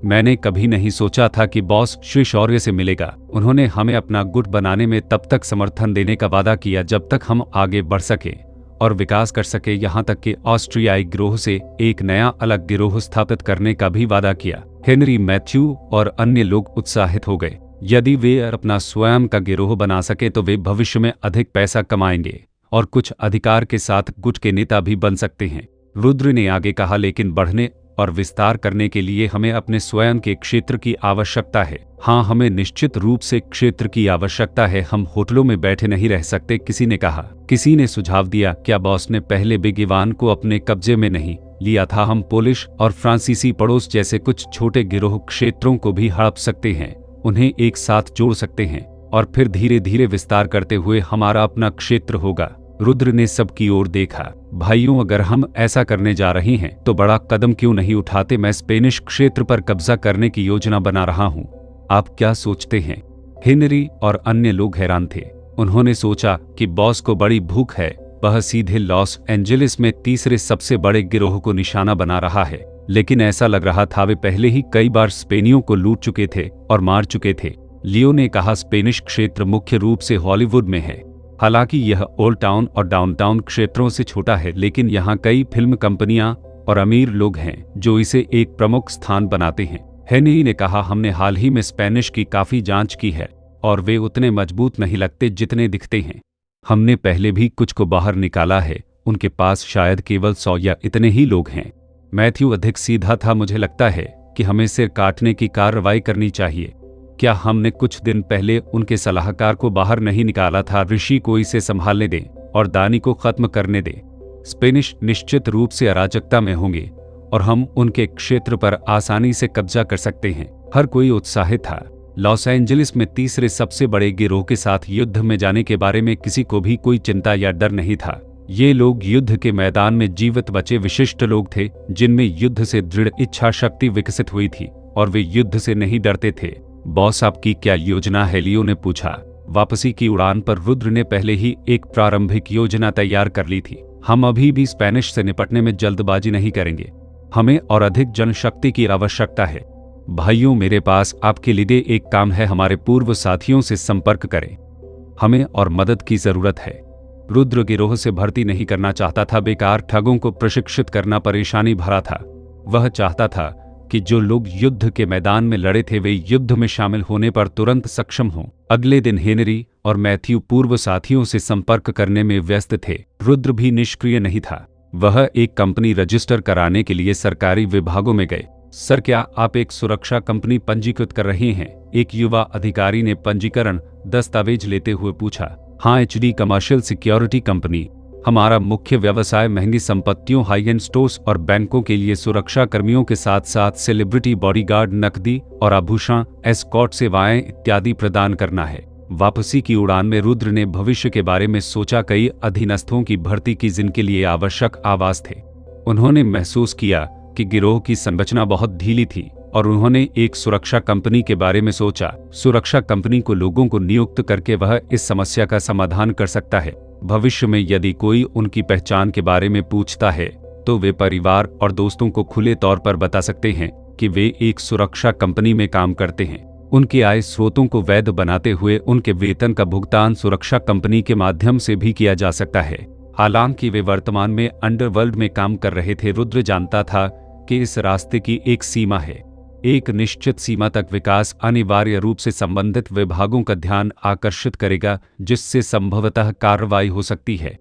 Speaker 1: मैंने कभी नहीं सोचा था कि बॉस श्री शौर्य से मिलेगा। उन्होंने हमें अपना गुट बनाने में तब तक समर्थन देने का वादा किया जब तक हम आगे बढ़ सके और विकास कर सके, यहाँ तक कि ऑस्ट्रियाई गिरोह से एक नया अलग गिरोह स्थापित करने का भी वादा किया। हेनरी, मैथ्यू और अन्य लोग उत्साहित हो गए। यदि वे अपना स्वयं का गिरोह बना सके तो वे भविष्य में अधिक पैसा कमाएंगे और कुछ अधिकार के साथ गुट के नेता भी बन सकते हैं। रुद्र ने आगे कहा, लेकिन बढ़ने और विस्तार करने के लिए हमें अपने स्वयं के क्षेत्र की आवश्यकता है। हाँ, हमें निश्चित रूप से क्षेत्र की आवश्यकता है। हम होटलों में बैठे नहीं रह सकते। किसी ने कहा। किसी ने सुझाव दिया, क्या बॉस ने पहले बिग इवान को अपने कब्जे में नहीं लिया था? हम पोलिश और फ्रांसीसी पड़ोस जैसे कुछ छोटे गिरोह क्षेत्रों को भी हड़प सकते हैं, उन्हें एक साथ जोड़ सकते हैं और फिर धीरे धीरे विस्तार करते हुए हमारा अपना क्षेत्र होगा। रुद्र ने सबकी ओर देखा। भाइयों, अगर हम ऐसा करने जा रहे हैं तो बड़ा कदम क्यों नहीं उठाते? मैं स्पेनिश क्षेत्र पर कब्जा करने की योजना बना रहा हूं। आप क्या सोचते हैं? हेनरी और अन्य लोग हैरान थे। उन्होंने सोचा कि बॉस को बड़ी भूख है। वह सीधे लॉस एंजलिस में तीसरे सबसे बड़े गिरोह को निशाना बना रहा है। लेकिन ऐसा लग रहा था वे पहले ही कई बार स्पेनियों को लूट चुके थे और मार चुके थे। लियो ने कहा, स्पेनिश क्षेत्र मुख्य रूप से हॉलीवुड में है। हालांकि यह ओल्ड टाउन और डाउनटाउन क्षेत्रों से छोटा है, लेकिन यहाँ कई फिल्म कंपनियां और अमीर लोग हैं जो इसे एक प्रमुख स्थान बनाते हैं। हेनरी ने कहा, हमने हाल ही में स्पेनिश की काफी जांच की है और वे उतने मजबूत नहीं लगते जितने दिखते हैं। हमने पहले भी कुछ को बाहर निकाला है। उनके पास शायद केवल 100 या इतने ही लोग हैं। मैथ्यू अधिक सीधा था। मुझे लगता है कि हमें सिर काटने की कार्रवाई करनी चाहिए। क्या हमने कुछ दिन पहले उनके सलाहकार को बाहर नहीं निकाला था? ऋषि को इसे संभालने दें और दानी को खत्म करने दें। स्पेनिश निश्चित रूप से अराजकता में होंगे और हम उनके क्षेत्र पर आसानी से कब्जा कर सकते हैं। हर कोई उत्साहित था। लॉस एंजलिस में तीसरे सबसे बड़े गिरोह के साथ युद्ध में जाने के बारे में किसी को भी कोई चिंता या डर नहीं था। ये लोग युद्ध के मैदान में जीवित बचे विशिष्ट लोग थे जिनमें युद्ध से दृढ़ इच्छा शक्ति विकसित हुई थी और वे युद्ध से नहीं डरते थे। बॉस, आपकी क्या योजना है? लियो ने पूछा। वापसी की उड़ान पर रुद्र ने पहले ही एक प्रारंभिक योजना तैयार कर ली थी। हम अभी भी स्पेनिश से निपटने में जल्दबाजी नहीं करेंगे। हमें और अधिक जनशक्ति की आवश्यकता है। भाइयों, मेरे पास आपके लिए एक काम है। हमारे पूर्व साथियों से संपर्क करें। हमें और मदद की जरूरत है। रुद्र गिरोह से भर्ती नहीं करना चाहता था। बेकार ठगों को प्रशिक्षित करना परेशानी भरा था। वह चाहता था कि जो लोग युद्ध के मैदान में लड़े थे वे युद्ध में शामिल होने पर तुरंत सक्षम हों। अगले दिन हेनरी और मैथ्यू पूर्व साथियों से संपर्क करने में व्यस्त थे। रुद्र भी निष्क्रिय नहीं था। वह एक कंपनी रजिस्टर कराने के लिए सरकारी विभागों में गए। सर, क्या आप एक सुरक्षा कंपनी पंजीकृत कर रहे हैं? एक युवा अधिकारी ने पंजीकरण दस्तावेज लेते हुए पूछा। हाँ, एचडी कमर्शियल सिक्योरिटी कंपनी। हमारा मुख्य व्यवसाय महंगी संपत्तियों, हाई एंड स्टोर्स और बैंकों के लिए सुरक्षा कर्मियों के साथ साथ सेलिब्रिटी बॉडीगार्ड, नकदी और आभूषण, एस्कॉर्ट सेवाएं इत्यादि प्रदान करना है। वापसी की उड़ान में रुद्र ने भविष्य के बारे में सोचा, कई अधीनस्थों की भर्ती की जिनके लिए आवश्यक आवास थे। उन्होंने महसूस किया कि गिरोह की संरचना बहुत ढीली थी और उन्होंने एक सुरक्षा कंपनी के बारे में सोचा। सुरक्षा कंपनी को लोगों को नियुक्त करके वह इस समस्या का समाधान कर सकता है। भविष्य में यदि कोई उनकी पहचान के बारे में पूछता है तो वे परिवार और दोस्तों को खुले तौर पर बता सकते हैं कि वे एक सुरक्षा कंपनी में काम करते हैं। उनके आय स्रोतों को वैध बनाते हुए उनके वेतन का भुगतान सुरक्षा कंपनी के माध्यम से भी किया जा सकता है। हालांकि वे वर्तमान में अंडरवर्ल्ड में काम कर रहे थे, रुद्र जानता था कि इस रास्ते की एक सीमा है। एक निश्चित सीमा तक विकास अनिवार्य रूप से संबंधित विभागों का ध्यान आकर्षित करेगा, जिससे संभवतः कार्रवाई हो सकती है।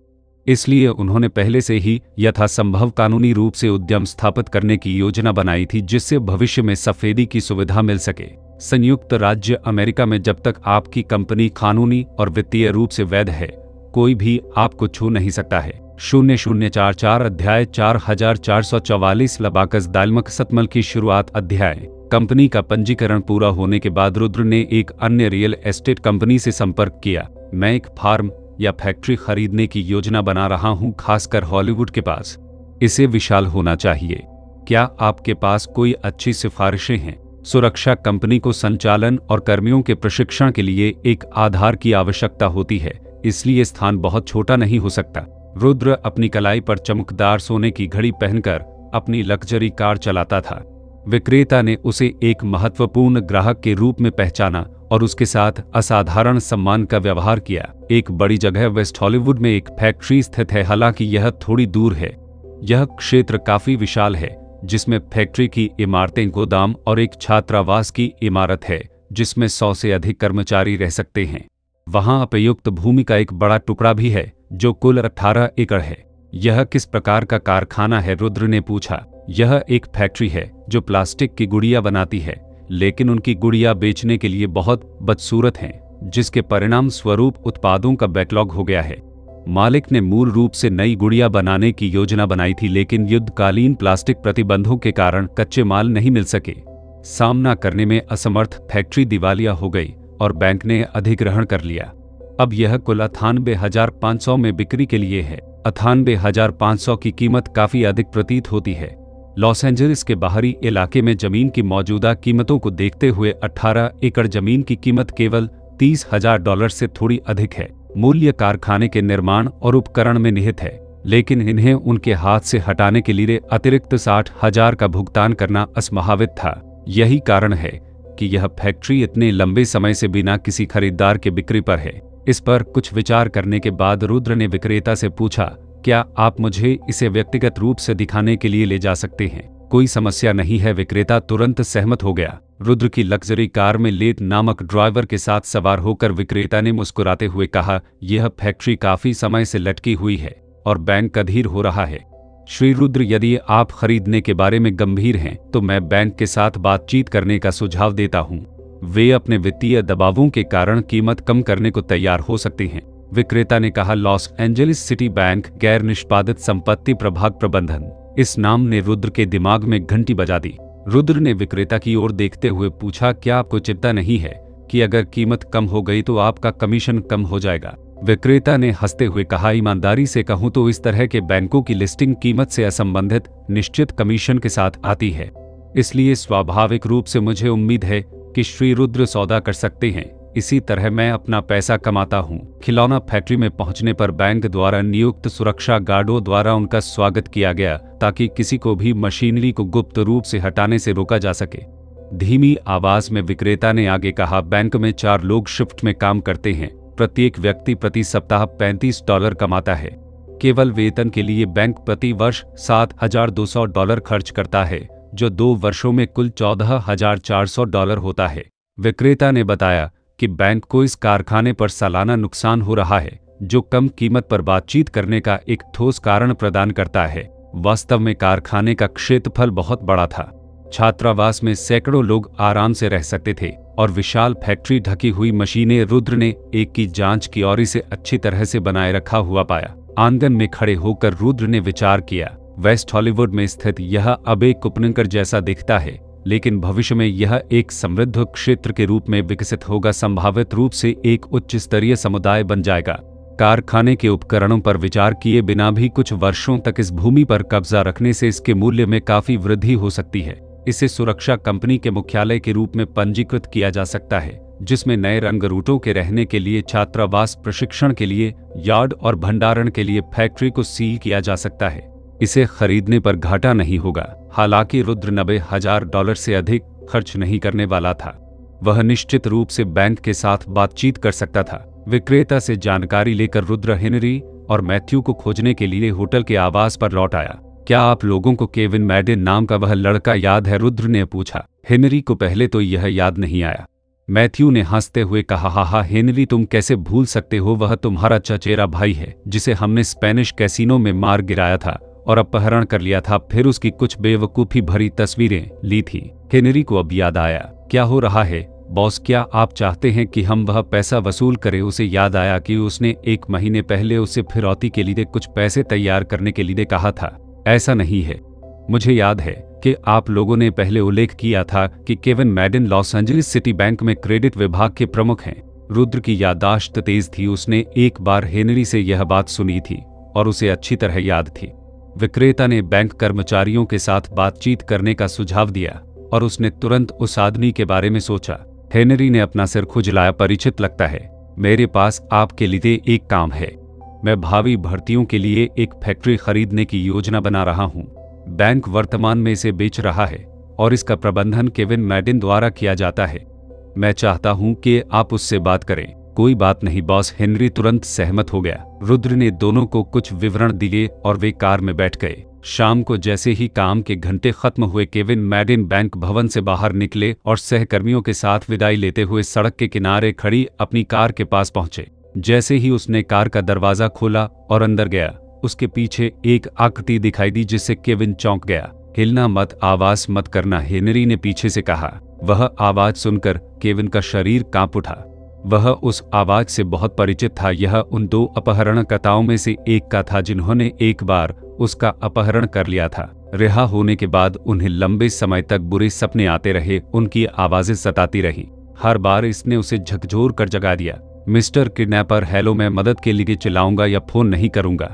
Speaker 1: इसलिए उन्होंने पहले से ही यथासंभव कानूनी रूप से उद्यम स्थापित करने की योजना बनाई थी, जिससे भविष्य में सफेदी की सुविधा मिल सके। संयुक्त राज्य अमेरिका में जब तक आपकी कंपनी कानूनी और वित्तीय रूप से वैध है, कोई भी आपको छू नहीं सकता है। 0044 अध्याय 4444 लबाकस दालमक सतमल की शुरुआत। अध्याय। कंपनी का पंजीकरण पूरा होने के बाद रुद्र ने एक अन्य रियल एस्टेट कंपनी से संपर्क किया। मैं एक फार्म या फैक्ट्री खरीदने की योजना बना रहा हूं, खासकर हॉलीवुड के पास। इसे विशाल होना चाहिए। क्या आपके पास कोई अच्छी सिफारिशें हैं? सुरक्षा कंपनी को संचालन और कर्मियों के प्रशिक्षण के लिए एक आधार की आवश्यकता होती है, इसलिए स्थान बहुत छोटा नहीं हो सकता। रुद्र अपनी कलाई पर चमकदार सोने की घड़ी पहनकर अपनी लग्जरी कार चलाता था। विक्रेता ने उसे एक महत्वपूर्ण ग्राहक के रूप में पहचाना और उसके साथ असाधारण सम्मान का व्यवहार किया। एक बड़ी जगह वेस्ट हॉलीवुड में एक फैक्ट्री स्थित है, हालांकि यह थोड़ी दूर है। यह क्षेत्र काफी विशाल है, जिसमें फैक्ट्री की इमारतें, गोदाम और एक छात्रावास की इमारत है, जिसमें 100 से अधिक कर्मचारी रह सकते हैं। वहां उपयुक्त भूमि का एक बड़ा टुकड़ा भी है, जो कुल 18 एकड़ है। यह किस प्रकार का कारखाना है? रुद्र ने पूछा। यह एक फैक्ट्री है जो प्लास्टिक की गुड़िया बनाती है, लेकिन उनकी गुड़िया बेचने के लिए बहुत बदसूरत हैं, जिसके परिणाम स्वरूप उत्पादों का बैकलॉग हो गया है। मालिक ने मूल रूप से नई गुड़िया बनाने की योजना बनाई थी, लेकिन युद्धकालीन प्लास्टिक प्रतिबंधों के कारण कच्चे माल नहीं मिल सके। सामना करने में असमर्थ फैक्ट्री दिवालिया हो गई और बैंक ने अधिग्रहण कर लिया। अब यह कुल 98,500 में बिक्री के लिए है। 98,500 की कीमत काफी अधिक प्रतीत होती है। लॉस एंजलिस के बाहरी इलाके में जमीन की मौजूदा कीमतों को देखते हुए 18 एकड़ जमीन की कीमत केवल $30,000 से थोड़ी अधिक है। मूल्य कारखाने के निर्माण और उपकरण में निहित है, लेकिन इन्हें उनके हाथ से हटाने के लिए अतिरिक्त 60,000 का भुगतान करना असंभावित था। यही कारण है कि यह फैक्ट्री इतने लंबे समय से बिना किसी खरीदार के बिक्री पर है। इस पर कुछ विचार करने के बाद रुद्र ने विक्रेता से पूछा, क्या आप मुझे इसे व्यक्तिगत रूप से दिखाने के लिए ले जा सकते हैं? कोई समस्या नहीं है, विक्रेता तुरंत सहमत हो गया। रुद्र की लग्जरी कार में लेट नामक ड्राइवर के साथ सवार होकर विक्रेता ने मुस्कुराते हुए कहा, यह फैक्ट्री काफी समय से लटकी हुई है और बैंक अधीर हो रहा है। श्री रुद्र, यदि आप खरीदने के बारे में गंभीर हैं तो मैं बैंक के साथ बातचीत करने का सुझाव देता हूं। वे अपने वित्तीय दबावों के कारण कीमत कम करने को तैयार हो सकते हैं। विक्रेता ने कहा। लॉस एंजलिस सिटी बैंक गैर निष्पादित संपत्ति प्रभाग प्रबंधन। इस नाम ने रुद्र के दिमाग में घंटी बजा दी। रुद्र ने विक्रेता की ओर देखते हुए पूछा, क्या आपको चिंता नहीं है कि अगर कीमत कम हो गई तो आपका कमीशन कम हो जाएगा? विक्रेता ने हंसते हुए कहा, ईमानदारी से कहूं तो इस तरह के बैंकों की लिस्टिंग कीमत से असंबंधित निश्चित कमीशन के साथ आती है, इसलिए स्वाभाविक रूप से मुझे उम्मीद है कि श्री रुद्र सौदा कर सकते हैं। इसी तरह मैं अपना पैसा कमाता हूं। खिलौना फैक्ट्री में पहुंचने पर बैंक द्वारा नियुक्त सुरक्षा गार्डों द्वारा उनका स्वागत किया गया, ताकि किसी को भी मशीनरी को गुप्त रूप से हटाने से रोका जा सके। धीमी आवाज में विक्रेता ने आगे कहा, बैंक में 4 लोग शिफ्ट में काम करते हैं। प्रत्येक व्यक्ति प्रति सप्ताह $35 कमाता है। केवल वेतन के लिए बैंक प्रति वर्ष $7,200 खर्च करता है, जो 2 वर्षों में कुल $14,400 होता है। विक्रेता ने बताया कि बैंक को इस कारखाने पर सालाना नुकसान हो रहा है, जो कम कीमत पर बातचीत करने का एक ठोस कारण प्रदान करता है। वास्तव में कारखाने का क्षेत्रफल बहुत बड़ा था। छात्रावास में सैकड़ों लोग आराम से रह सकते थे और विशाल फैक्ट्री ढकी हुई मशीनें रुद्र ने एक की जांच की और इसे अच्छी तरह से बनाए रखा हुआ पाया। आंगन में खड़े होकर रुद्र ने विचार किया, वेस्ट हॉलीवुड में स्थित यह अब एक उपनगर जैसा दिखता है, लेकिन भविष्य में यह एक समृद्ध क्षेत्र के रूप में विकसित होगा, संभावित रूप से एक उच्च स्तरीय समुदाय बन जाएगा। कारखाने के उपकरणों पर विचार किए बिना भी कुछ वर्षों तक इस भूमि पर कब्जा रखने से इसके मूल्य में काफी वृद्धि हो सकती है। इसे सुरक्षा कंपनी के मुख्यालय के रूप में पंजीकृत किया जा सकता है, जिसमें नए रंगरूटों के रहने के लिए छात्रावास, प्रशिक्षण के लिए यार्ड और भंडारण के लिए फैक्ट्री को सील किया जा सकता है। इसे खरीदने पर घाटा नहीं होगा। हालांकि रुद्र $90,000 से अधिक खर्च नहीं करने वाला था। वह निश्चित रूप से बैंक के साथ बातचीत कर सकता था। विक्रेता से जानकारी लेकर रुद्र हेनरी और मैथ्यू को खोजने के लिए होटल के आवास पर लौट आया। क्या आप लोगों को केविन मैडिन नाम का वह लड़का याद है? रुद्र ने पूछा। हेनरी को पहले तो यह याद नहीं आया। मैथ्यू ने हंसते हुए कहा, हा हेनरी, तुम कैसे भूल सकते हो? वह तुम्हारा चचेरा भाई है जिसे हमने स्पेनिश कैसीनो में मार गिराया था और अपहरण कर लिया था, फिर उसकी कुछ बेवकूफ़ी भरी तस्वीरें ली थी। हेनरी को अब याद आया। क्या हो रहा है बॉस? क्या आप चाहते हैं कि हम वह पैसा वसूल करें? उसे याद आया कि उसने 1 महीने पहले उसे फिरौती के लिए कुछ पैसे तैयार करने के लिए कहा था। ऐसा नहीं है। मुझे याद है कि आप लोगों ने पहले उल्लेख किया था कि Kevin Madden Los Angeles city bank में क्रेडिट विभाग के प्रमुख हैं। रुद्र की याददाश्त तेज थी। उसने एक बार हेनरी से यह बात सुनी थी और उसे अच्छी तरह याद थी। विक्रेता ने बैंक कर्मचारियों के साथ बातचीत करने का सुझाव दिया और उसने तुरंत उस आदमी के बारे में सोचा। हेनरी ने अपना सिर खुजलाया। परिचित लगता है। मेरे पास आपके लिए एक काम है। मैं भावी भर्तियों के लिए एक फैक्ट्री खरीदने की योजना बना रहा हूँ। बैंक वर्तमान में इसे बेच रहा है और इसका प्रबंधन केविन मैडिन द्वारा किया जाता है। मैं चाहता हूँ कि आप उससे बात करें। कोई बात नहीं बॉस। हेनरी तुरंत सहमत हो गया। रुद्र ने दोनों को कुछ विवरण दिए और वे कार में बैठ गए। शाम को जैसे ही काम के घंटे खत्म हुए, केविन मैडिन बैंक भवन से बाहर निकले और सहकर्मियों के साथ विदाई लेते हुए सड़क के किनारे खड़ी अपनी कार के पास पहुंचे। जैसे ही उसने कार का दरवाजा खोला और अंदर गया, उसके पीछे एक आकृति दिखाई दी जिससे केविन चौंक गया। हिलना मत, आवाज मत करना, हेनरी ने पीछे से कहा। वह आवाज सुनकर केविन का शरीर कांप उठा। वह उस आवाज से बहुत परिचित था। यह उन 2 अपहरणकर्ताओं में से एक का था जिन्होंने एक बार उसका अपहरण कर लिया था। रिहा होने के बाद उन्हें लंबे समय तक बुरे सपने आते रहे। उनकी आवाजें सताती रही। हर बार इसने उसे झकझोर कर जगा दिया। मिस्टर किडनैपर, हेलो, मैं मदद के लिए चिल्लाऊंगा या फोन नहीं करूंगा।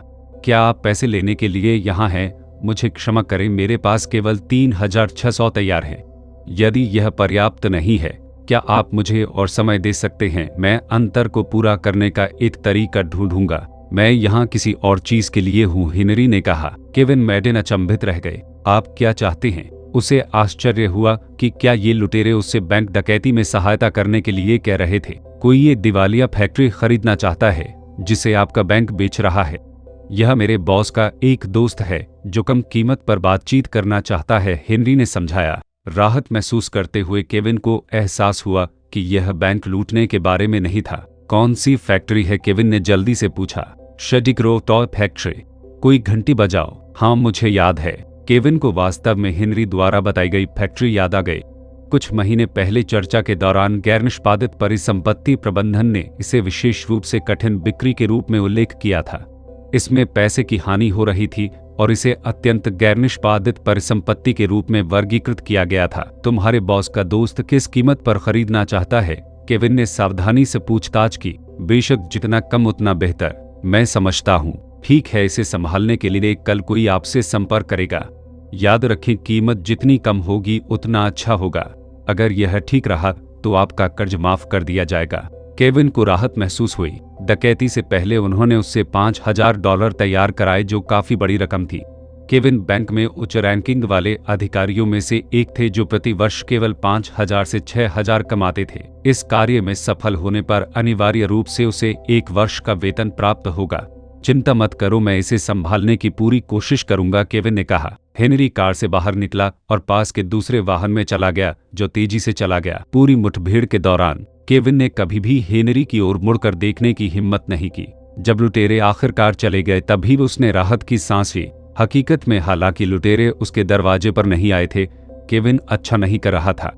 Speaker 1: क्या आप पैसे लेने के लिए यहाँ हैं? मुझे क्षमा करें, मेरे पास केवल 3,600 तैयार है। यदि यह पर्याप्त नहीं है, क्या आप मुझे और समय दे सकते हैं? मैं अंतर को पूरा करने का एक तरीका ढूंढूंगा। मैं यहाँ किसी और चीज के लिए हूँ, हेनरी ने कहा। केविन मैडिन अचंभित रह गए। आप क्या चाहते हैं? उसे आश्चर्य हुआ कि क्या ये लुटेरे उससे बैंक डकैती में सहायता करने के लिए कह रहे थे। कोई ये दिवालिया फैक्ट्री खरीदना चाहता है जिसे आपका बैंक बेच रहा है। यह मेरे बॉस का एक दोस्त है जो कम कीमत पर बातचीत करना चाहता है, हेनरी ने समझाया। राहत महसूस करते हुए केविन को एहसास हुआ कि यह बैंक लूटने के बारे में नहीं था। कौन सी फैक्ट्री है? केविन ने जल्दी से पूछा। Shady Grove toy factory. कोई घंटी बजाओ। हाँ, मुझे याद है। केविन को वास्तव में हेनरी द्वारा बताई गई फैक्ट्री याद आ गई। कुछ महीने पहले चर्चा के दौरान गैर निष्पादित परिसंपत्ति प्रबंधन ने इसे विशेष रूप से कठिन बिक्री के रूप में उल्लेख किया था। इसमें पैसे की हानि हो रही थी और इसे अत्यंत गैर निष्पादित परिसंपत्ति के रूप में वर्गीकृत किया गया था। तुम्हारे बॉस का दोस्त किस कीमत पर खरीदना चाहता है? केविन ने सावधानी से पूछताछ की। बेशक जितना कम उतना बेहतर। मैं समझता हूँ। ठीक है, इसे संभालने के लिए कल कोई आपसे संपर्क करेगा। याद रखें, कीमत जितनी कम होगी उतना अच्छा होगा। अगर यह ठीक रहा तो आपका कर्ज माफ कर दिया जाएगा। केविन को राहत महसूस हुई। डकैती से पहले उन्होंने उससे $5,000 तैयार कराए, जो काफी बड़ी रकम थी। केविन बैंक में उच्च रैंकिंग वाले अधिकारियों में से एक थे जो प्रति वर्ष केवल 5,000 से 6,000 कमाते थे। इस कार्य में सफल होने पर अनिवार्य रूप से उसे 1 वर्ष का वेतन प्राप्त होगा। चिंता मत करो, मैं इसे संभालने की पूरी कोशिश करूंगा, केविन ने कहा। हेनरी कार से बाहर निकला और पास के दूसरे वाहन में चला गया जो तेजी से चला गया। पूरी मुठभेड़ के दौरान केविन ने कभी भी हेनरी की ओर मुड़कर देखने की हिम्मत नहीं की। जब लुटेरे आखिरकार चले गए तभी उसने राहत की सांस ली। हकीकत में हालांकि लुटेरे उसके दरवाजे पर नहीं आए थे, केविन अच्छा नहीं कर रहा था।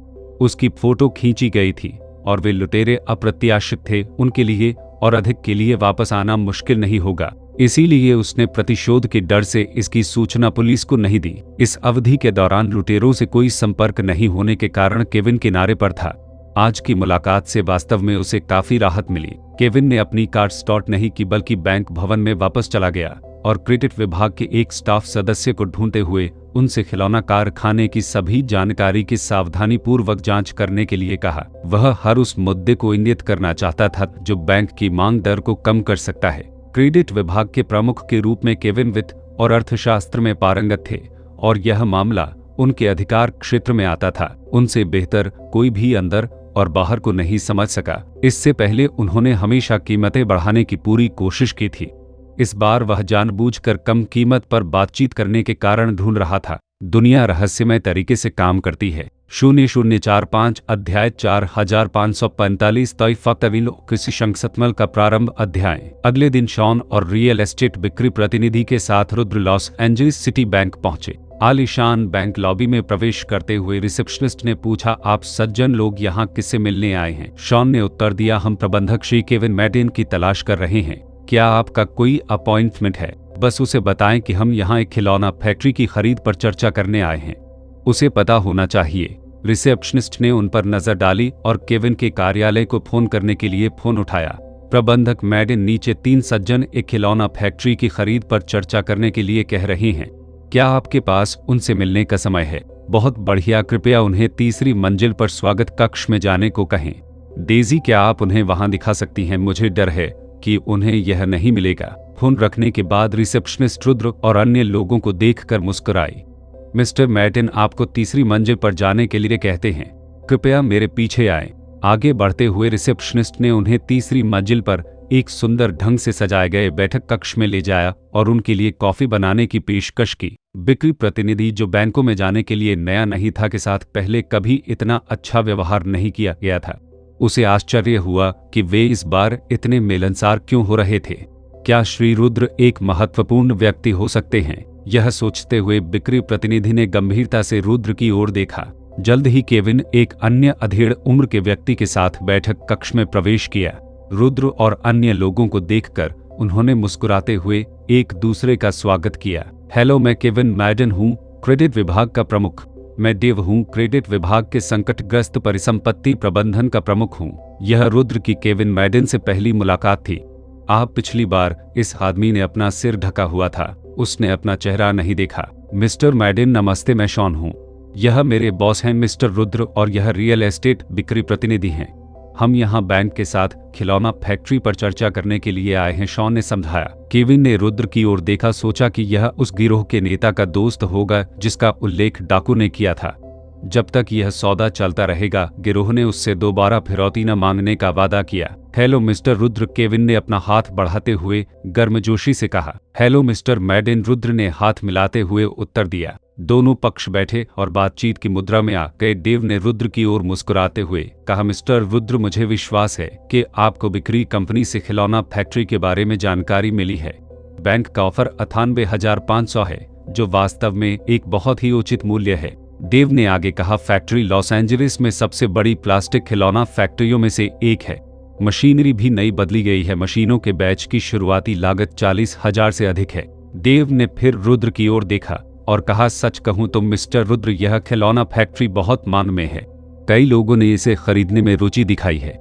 Speaker 1: उसकी फोटो खींची गई थी और वे लुटेरे अप्रत्याशित थे, उनके लिए और अधिक के लिए वापस आना मुश्किल नहीं होगा। इसीलिए उसने प्रतिशोध के डर से इसकी सूचना पुलिस को नहीं दी। इस अवधि के दौरान लुटेरों से कोई संपर्क नहीं होने के कारण केविन किनारे पर था। आज की मुलाकात से वास्तव में उसे काफी राहत मिली। केविन ने अपनी कार स्टार्ट नहीं की बल्कि बैंक भवन में वापस चला गया और क्रेडिट विभाग के एक स्टाफ सदस्य को ढूंढते हुए उनसे खिलौना कारखाने की सभी जानकारी की सावधानी पूर्वक जांच करने के लिए कहा। वह हर उस मुद्दे को इंगित करना चाहता था जो बैंक की मांग दर को कम कर सकता है। क्रेडिट विभाग के प्रमुख के रूप में केविन वित्त और अर्थशास्त्र में पारंगत थे और यह मामला उनके अधिकार क्षेत्र में आता था। उनसे बेहतर कोई भी अंदर और बाहर को नहीं समझ सका। इससे पहले उन्होंने हमेशा कीमतें बढ़ाने की पूरी कोशिश की थी। इस बार वह जानबूझकर कम कीमत पर बातचीत करने के कारण ढूंढ रहा था। दुनिया रहस्यमय तरीके से काम करती है। 0045 अध्याय 4545 तोइफा तवीलो किसी शंखसतमल का प्रारंभ अध्याय। अगले दिन शॉन और रियल एस्टेट बिक्री प्रतिनिधि के साथ Rudra Los Angeles city bank पहुंचे। आलीशान बैंक लॉबी में प्रवेश करते हुए रिसेप्शनिस्ट ने पूछा, आप सज्जन लोग यहाँ किससे मिलने आए हैं? शॉन ने उत्तर दिया, हम प्रबंधक श्री केविन मैडेन की तलाश कर रहे हैं। क्या आपका कोई अपॉइंटमेंट है? बस उसे बताएं कि हम यहाँ एक खिलौना फैक्ट्री की खरीद पर चर्चा करने आए हैं। उसे पता होना चाहिए। रिसेप्शनिस्ट ने उन पर नजर डाली और केविन के कार्यालय को फोन करने के लिए फोन उठाया। प्रबंधक मैडेन नीचे 3 सज्जन एक खिलौना फैक्ट्री की खरीद पर चर्चा करने के लिए कह रहे हैं। क्या आपके पास उनसे मिलने का समय है? बहुत बढ़िया, कृपया उन्हें तीसरी मंजिल पर स्वागत कक्ष में जाने को कहें। डेजी, क्या आप उन्हें वहां दिखा सकती हैं? मुझे डर है कि उन्हें यह नहीं मिलेगा। फोन रखने के बाद रिसेप्शनिस्ट रुद्र और अन्य लोगों को देखकर मुस्कुराई। मिस्टर मैडेन आपको तीसरी मंजिल पर जाने के लिए कहते हैं, कृपया मेरे पीछे आएं। आगे बढ़ते हुए रिसेप्शनिस्ट ने उन्हें तीसरी मंजिल पर एक सुंदर ढंग से सजाए गए बैठक कक्ष में ले जाया और उनके लिए कॉफी बनाने की पेशकश की। बिक्री प्रतिनिधि, जो बैंकों में जाने के लिए नया नहीं था, के साथ पहले कभी इतना अच्छा व्यवहार नहीं किया गया था। उसे आश्चर्य हुआ कि वे इस बार इतने मिलनसार क्यों हो रहे थे। क्या श्री रुद्र एक महत्वपूर्ण व्यक्ति हो सकते हैं? यह सोचते हुए बिक्री प्रतिनिधि ने गंभीरता से रुद्र की ओर देखा। जल्द ही केविन एक अन्य अधेड़ उम्र के व्यक्ति के साथ बैठक कक्ष में प्रवेश किया। रुद्र और अन्य लोगों को देखकर उन्होंने मुस्कुराते हुए एक दूसरे का स्वागत किया। हेलो, मैं केविन मैडेन हूँ, क्रेडिट विभाग का प्रमुख। मैं डेव हूँ, क्रेडिट विभाग के संकटग्रस्त परिसंपत्ति प्रबंधन का प्रमुख हूँ। यह रुद्र की केविन मैडेन से पहली मुलाकात थी। आप पिछली बार इस आदमी ने अपना सिर ढका हुआ था, उसने अपना चेहरा नहीं देखा। मिस्टर मैडेन नमस्ते, मैं शॉन हूँ। यह मेरे बॉस हैं मिस्टर रुद्र और यह रियल एस्टेट बिक्री प्रतिनिधि हैं। हम यहाँ बैंक के साथ खिलौना फैक्ट्री पर चर्चा करने के लिए आए हैं, शॉन ने समझाया। केविन ने रुद्र की ओर देखा, सोचा कि यह उस गिरोह के नेता का दोस्त होगा जिसका उल्लेख डाकू ने किया था। जब तक यह सौदा चलता रहेगा, गिरोह ने उससे दोबारा फिरौती न मांगने का वादा किया। हेलो मिस्टर रुद्र, केविन ने अपना हाथ बढ़ाते हुए गर्मजोशी से कहा। हेलो मिस्टर मैडेन, रुद्र ने हाथ मिलाते हुए उत्तर दिया। दोनों पक्ष बैठे और बातचीत की मुद्रा में आ गए। डेव ने रुद्र की ओर मुस्कुराते हुए कहा, मिस्टर रुद्र, मुझे विश्वास है कि आपको बिक्री कंपनी से खिलौना फैक्ट्री के बारे में जानकारी मिली है। बैंक का ऑफर 98,500 है, जो वास्तव में एक बहुत ही उचित मूल्य है। डेव ने आगे कहा, फैक्ट्री लॉस एंजलिस में सबसे बड़ी प्लास्टिक खिलौना फैक्ट्रियों में से एक है। मशीनरी भी नई बदली गई है। मशीनों के बैच की शुरुआती लागत 40,000 से अधिक है। डेव ने फिर रुद्र की ओर देखा और कहा, सच कहूं तो मिस्टर रुद्र, यह खिलौना फैक्ट्री बहुत मांग में है। कई लोगों ने इसे खरीदने में रुचि दिखाई है।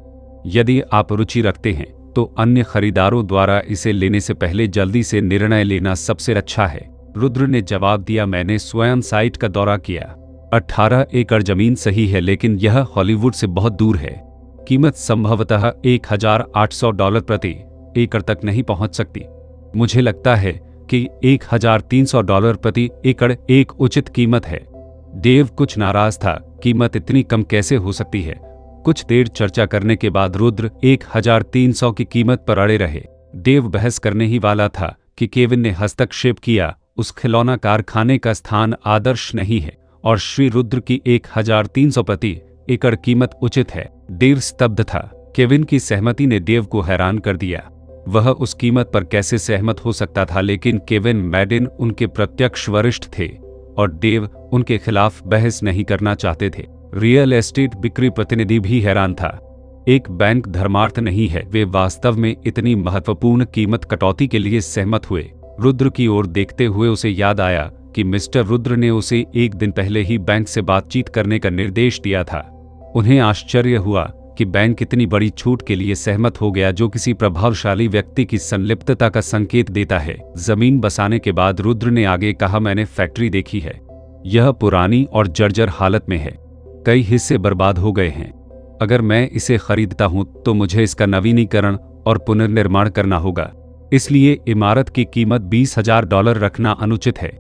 Speaker 1: यदि आप रुचि रखते हैं तो अन्य खरीदारों द्वारा इसे लेने से पहले जल्दी से निर्णय लेना सबसे अच्छा है। रुद्र ने जवाब दिया, मैंने स्वयं साइट का दौरा किया। 18 एकड़ जमीन सही है, लेकिन यह हॉलीवुड से बहुत दूर है। कीमत संभवतः $1,800 प्रति एकड़ तक नहीं पहुंच सकती। मुझे लगता है कि $1,300 प्रति एकड़ एक उचित कीमत है। डेव कुछ नाराज था, कीमत इतनी कम कैसे हो सकती है। कुछ देर चर्चा करने के बाद रुद्र 1,300 की कीमत पर अड़े रहे। डेव बहस करने ही वाला था कि केविन ने हस्तक्षेप किया। उस खिलौना कारखाने का स्थान आदर्श नहीं है और श्री रुद्र की 1,300 प्रति एकड़ कीमत उचित है। डेव स्तब्ध था। केविन की सहमति ने डेव को हैरान कर दिया। वह उस कीमत पर कैसे सहमत हो सकता था, लेकिन केविन मैडेन उनके प्रत्यक्ष वरिष्ठ थे और डेव उनके खिलाफ बहस नहीं करना चाहते थे। रियल एस्टेट बिक्री प्रतिनिधि भी हैरान था। एक बैंक धर्मार्थ नहीं है, वे वास्तव में इतनी महत्वपूर्ण कीमत कटौती के लिए सहमत हुए। रुद्र की ओर देखते हुए उसे याद आया कि मिस्टर रुद्र ने उसे एक दिन पहले ही बैंक से बातचीत करने का निर्देश दिया था। उन्हें आश्चर्य हुआ कि बैंक इतनी बड़ी छूट के लिए सहमत हो गया, जो किसी प्रभावशाली व्यक्ति की संलिप्तता का संकेत देता है। जमीन बसाने के बाद रुद्र ने आगे कहा, मैंने फैक्ट्री देखी है। यह पुरानी और जर्जर हालत में है, कई हिस्से बर्बाद हो गए हैं। अगर मैं इसे खरीदता हूं तो मुझे इसका नवीनीकरण और पुनर्निर्माण करना होगा, इसलिए इमारत की कीमत $20,000 रखना अनुचित है।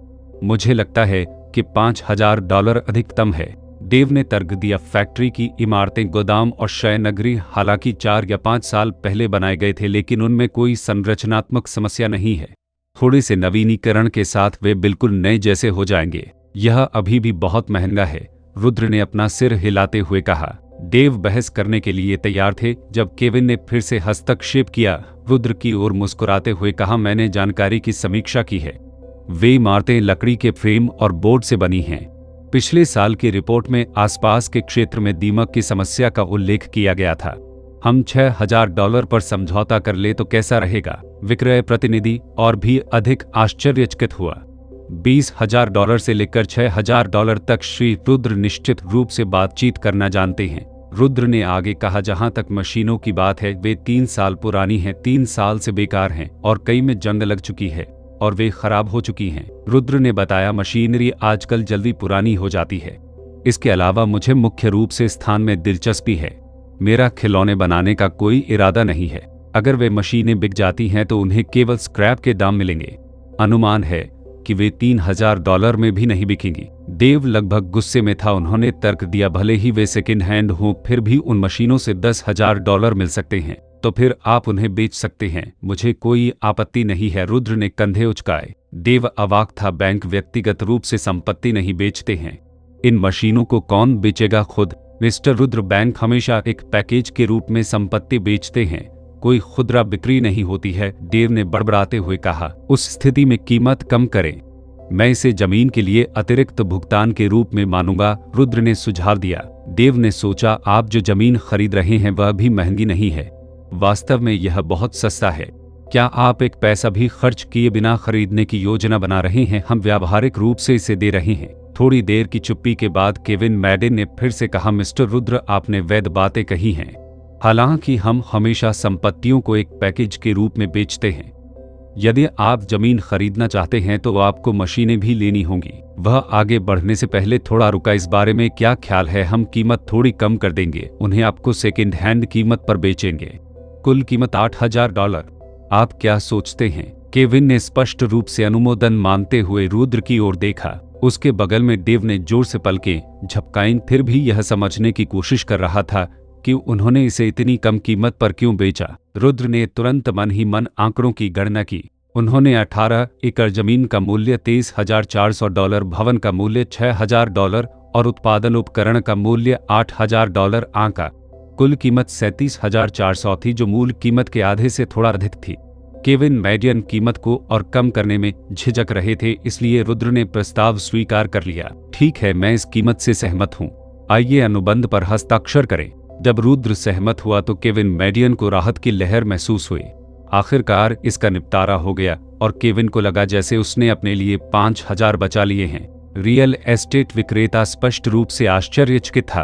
Speaker 1: मुझे लगता है कि $5,000 अधिकतम है। देव ने तर्क दिया, फैक्ट्री की इमारतें, गोदाम और शयनगृह हालांकि 4 या 5 साल पहले बनाए गए थे, लेकिन उनमें कोई संरचनात्मक समस्या नहीं है। थोड़े से नवीनीकरण के साथ वे बिल्कुल नए जैसे हो जाएंगे। यह अभी भी बहुत महंगा है, रुद्र ने अपना सिर हिलाते हुए कहा। डेव बहस करने के लिए तैयार थे जब केविन ने फिर से हस्तक्षेप किया। रुद्र की ओर मुस्कुराते हुए कहा, मैंने जानकारी की समीक्षा की है। वे इमारतें लकड़ी के फ्रेम और बोर्ड से बनी हैं। पिछले साल की रिपोर्ट में आसपास के क्षेत्र में दीमक की समस्या का उल्लेख किया गया था। हम $6,000 पर समझौता कर ले तो कैसा रहेगा? विक्रय प्रतिनिधि और भी अधिक आश्चर्यचकित हुआ। $20,000 से लेकर $6,000 तक श्री रुद्र निश्चित रूप से बातचीत करना जानते हैं। रुद्र ने आगे कहा, जहां तक मशीनों की बात है, वे 3 साल पुरानी हैं, 3 साल से बेकार हैं और कई में जंग लग चुकी है और वे खराब हो चुकी हैं। रुद्र ने बताया, मशीनरी आजकल जल्दी पुरानी हो जाती है। इसके अलावा मुझे मुख्य रूप से स्थान में दिलचस्पी है। मेरा खिलौने बनाने का कोई इरादा नहीं है। अगर वे मशीनें बिक जाती हैं तो उन्हें केवल स्क्रैप के दाम मिलेंगे। अनुमान है कि वे $3,000 में भी नहीं बिकेंगी। देव लगभग गुस्से में था। उन्होंने तर्क दिया, भले ही वे सेकेंड हैंड हों, फिर भी उन मशीनों से $10,000 मिल सकते हैं, तो फिर आप उन्हें बेच सकते हैं। मुझे कोई आपत्ति नहीं है। रुद्र ने कंधे उचकाए। देव अवाक था। बैंक व्यक्तिगत रूप से संपत्ति नहीं बेचते हैं। इन मशीनों को कौन बेचेगा? खुद मिस्टर रुद्र। बैंक हमेशा एक पैकेज के रूप में संपत्ति बेचते हैं, कोई खुदरा बिक्री नहीं होती है, देव ने बड़बड़ाते हुए कहा। उस स्थिति में कीमत कम करें। मैं इसे जमीन के लिए अतिरिक्त भुगतान के रूप में मानूंगा, रुद्र ने सुझाव दिया। देव ने सोचा, आप जो जमीन खरीद रहे हैं वह भी महंगी नहीं है। वास्तव में यह बहुत सस्ता है। क्या आप एक पैसा भी खर्च किए बिना खरीदने की योजना बना रहे हैं? हम व्यावहारिक रूप से इसे दे रहे हैं। थोड़ी देर की चुप्पी के बाद केविन मैडेन ने फिर से कहा, मिस्टर रुद्र, आपने वैध बातें कही हैं। हालांकि हम हमेशा संपत्तियों को एक पैकेज के रूप में बेचते हैं। यदि आप जमीन खरीदना चाहते हैं तो आपको मशीनें भी लेनी होंगी। वह आगे बढ़ने से पहले थोड़ा रुका। इस बारे में क्या ख्याल है? हम कीमत थोड़ी कम कर देंगे, उन्हें आपको सेकेंड हैंड कीमत पर बेचेंगे। कुल कीमत $8,000। आप क्या सोचते हैं? केविन ने स्पष्ट रूप से अनुमोदन मानते हुए रुद्र की ओर देखा। उसके बगल में डेव ने जोर से पलकें झपकाईं, फिर भी यह समझने की कोशिश कर रहा था कि उन्होंने इसे इतनी कम कीमत पर क्यों बेचा। रुद्र ने तुरंत मन ही मन आंकड़ों की गणना की। उन्होंने 18 एकड़ जमीन का मूल्य $23,400, भवन का मूल्य $6,000 और उत्पादन उपकरण का मूल्य $8,000 आंका। कुल कीमत $37,400 थी, जो मूल कीमत के आधे से थोड़ा अधिक थी। केविन मैडियन कीमत को और कम करने में झिझक रहे थे, इसलिए रुद्र ने प्रस्ताव स्वीकार कर लिया। ठीक है, मैं इस कीमत से सहमत हूँ। आइए अनुबंध पर हस्ताक्षर करें। जब रुद्र सहमत हुआ तो केविन मैडियन को राहत की लहर महसूस हुई। आखिरकार इसका निपटारा हो गया और केविन को लगा जैसे उसने अपने लिए 5,000 बचा लिए हैं। रियल एस्टेट विक्रेता स्पष्ट रूप से आश्चर्यचकित था।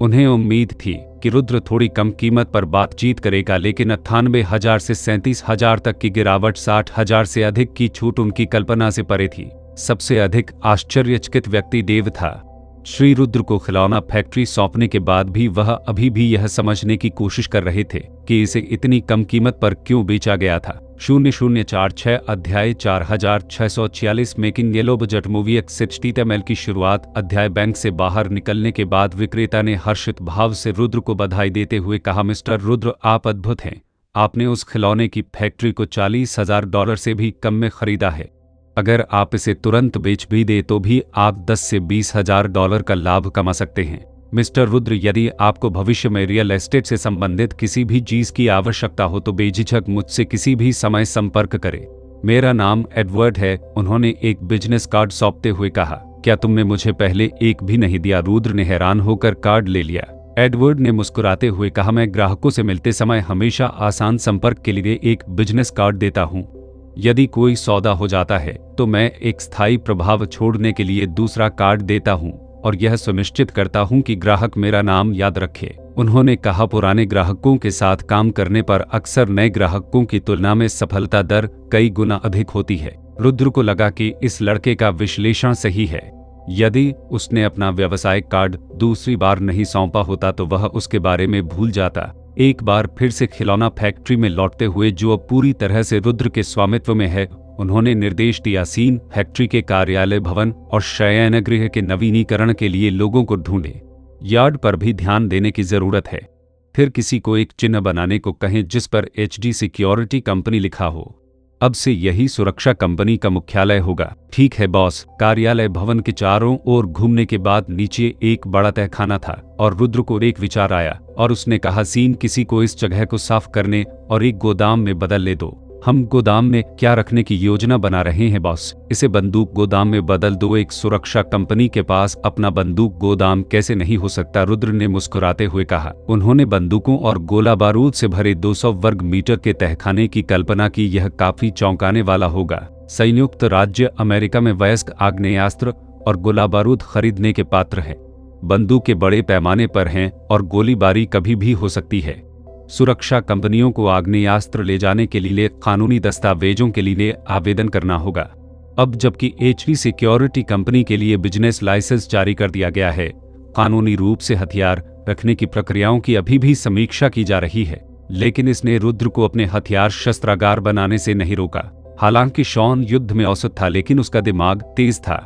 Speaker 1: उन्हें उम्मीद थी कि रुद्र थोड़ी कम कीमत पर बातचीत करेगा, लेकिन 98,000 से 37,000 तक की गिरावट, 60,000 से अधिक की छूट उनकी कल्पना से परे थी। सबसे अधिक आश्चर्यचकित व्यक्ति देव था। श्री रुद्र को खिलौना फैक्ट्री सौंपने के बाद भी वह अभी भी यह समझने की कोशिश कर रहे थे कि इसे इतनी कम कीमत पर क्यों बेचा गया था। 0046 अध्याय 4646 making yellow budget movie exit ML की शुरुआत। अध्याय बैंक से बाहर निकलने के बाद विक्रेता ने हर्षित भाव से रुद्र को बधाई देते हुए कहा, मिस्टर रुद्र, आप अद्भुत हैं। आपने उस खिलौने की फैक्ट्री को $40,000 से भी कम में खरीदा है। अगर आप इसे तुरंत बेच भी दे तो भी आप $10,000 से $20,000 का लाभ कमा सकते हैं। मिस्टर रुद्र, यदि आपको भविष्य में रियल एस्टेट से संबंधित किसी भी चीज की आवश्यकता हो तो बेझिझक मुझसे किसी भी समय संपर्क करें। मेरा नाम एडवर्ड है, उन्होंने एक बिजनेस कार्ड सौंपते हुए कहा। क्या तुमने मुझे पहले एक भी नहीं दिया? रुद्र ने हैरान होकर कार्ड ले लिया। एडवर्ड ने मुस्कुराते हुए कहा, मैं ग्राहकों से मिलते समय हमेशा आसान संपर्क के लिए एक बिजनेस कार्ड देता हूँ। यदि कोई सौदा हो जाता है तो मैं एक स्थायी प्रभाव छोड़ने के लिए दूसरा कार्ड देता हूँ और यह सुनिश्चित करता हूँ कि ग्राहक मेरा नाम याद रखे। उन्होंने कहा, पुराने ग्राहकों के साथ काम करने पर अक्सर नए ग्राहकों की तुलना में सफलता दर कई गुना अधिक होती है। रुद्र को लगा कि इस लड़के का विश्लेषण सही है। यदि उसने अपना व्यवसाय कार्ड दूसरी बार नहीं सौंपा होता तो वह उसके बारे में भूल जाता। एक बार फिर से खिलौना फैक्ट्री में लौटते हुए, जो अब पूरी तरह से रुद्र के स्वामित्व में है, उन्होंने निर्देश दिया, सीन फैक्ट्री के कार्यालय भवन और शयनगृह के नवीनीकरण के लिए लोगों को ढूंढे। यार्ड पर भी ध्यान देने की जरूरत है। फिर किसी को एक चिन्ह बनाने को कहें जिस पर HD सिक्योरिटी कंपनी लिखा हो। अब से यही सुरक्षा कंपनी का मुख्यालय होगा। ठीक है बॉस। कार्यालय भवन के चारों ओर घूमने के बाद नीचे एक बड़ा तहखाना था और रुद्र को एक विचार आया और उसने कहा, सीन किसी को इस जगह को साफ करने और एक गोदाम में बदल ले दो। हम गोदाम में क्या रखने की योजना बना रहे हैं बॉस? इसे बंदूक गोदाम में बदल दो। एक सुरक्षा कंपनी के पास अपना बंदूक गोदाम कैसे नहीं हो सकता? रुद्र ने मुस्कुराते हुए कहा। उन्होंने बंदूकों और गोला बारूद से भरे 200 वर्ग मीटर के तहखाने की कल्पना की। यह काफी चौंकाने वाला होगा। संयुक्त राज्य अमेरिका में वयस्क आग्नेयास्त्र और गोला बारूद खरीदने के पात्र है। बंदूकें बड़े पैमाने पर हैं और गोलीबारी कभी भी हो सकती है। सुरक्षा कंपनियों को आग्नेयास्त्र ले जाने के लिए कानूनी दस्तावेजों के लिए आवेदन करना होगा। अब जबकि HD सिक्योरिटी कंपनी के लिए बिजनेस लाइसेंस जारी कर दिया गया है, कानूनी रूप से हथियार रखने की प्रक्रियाओं की अभी भी समीक्षा की जा रही है। लेकिन इसने रुद्र को अपने हथियार शस्त्रागार बनाने से नहीं रोका। हालांकि शॉन युद्ध में औसत था, लेकिन उसका दिमाग तेज था।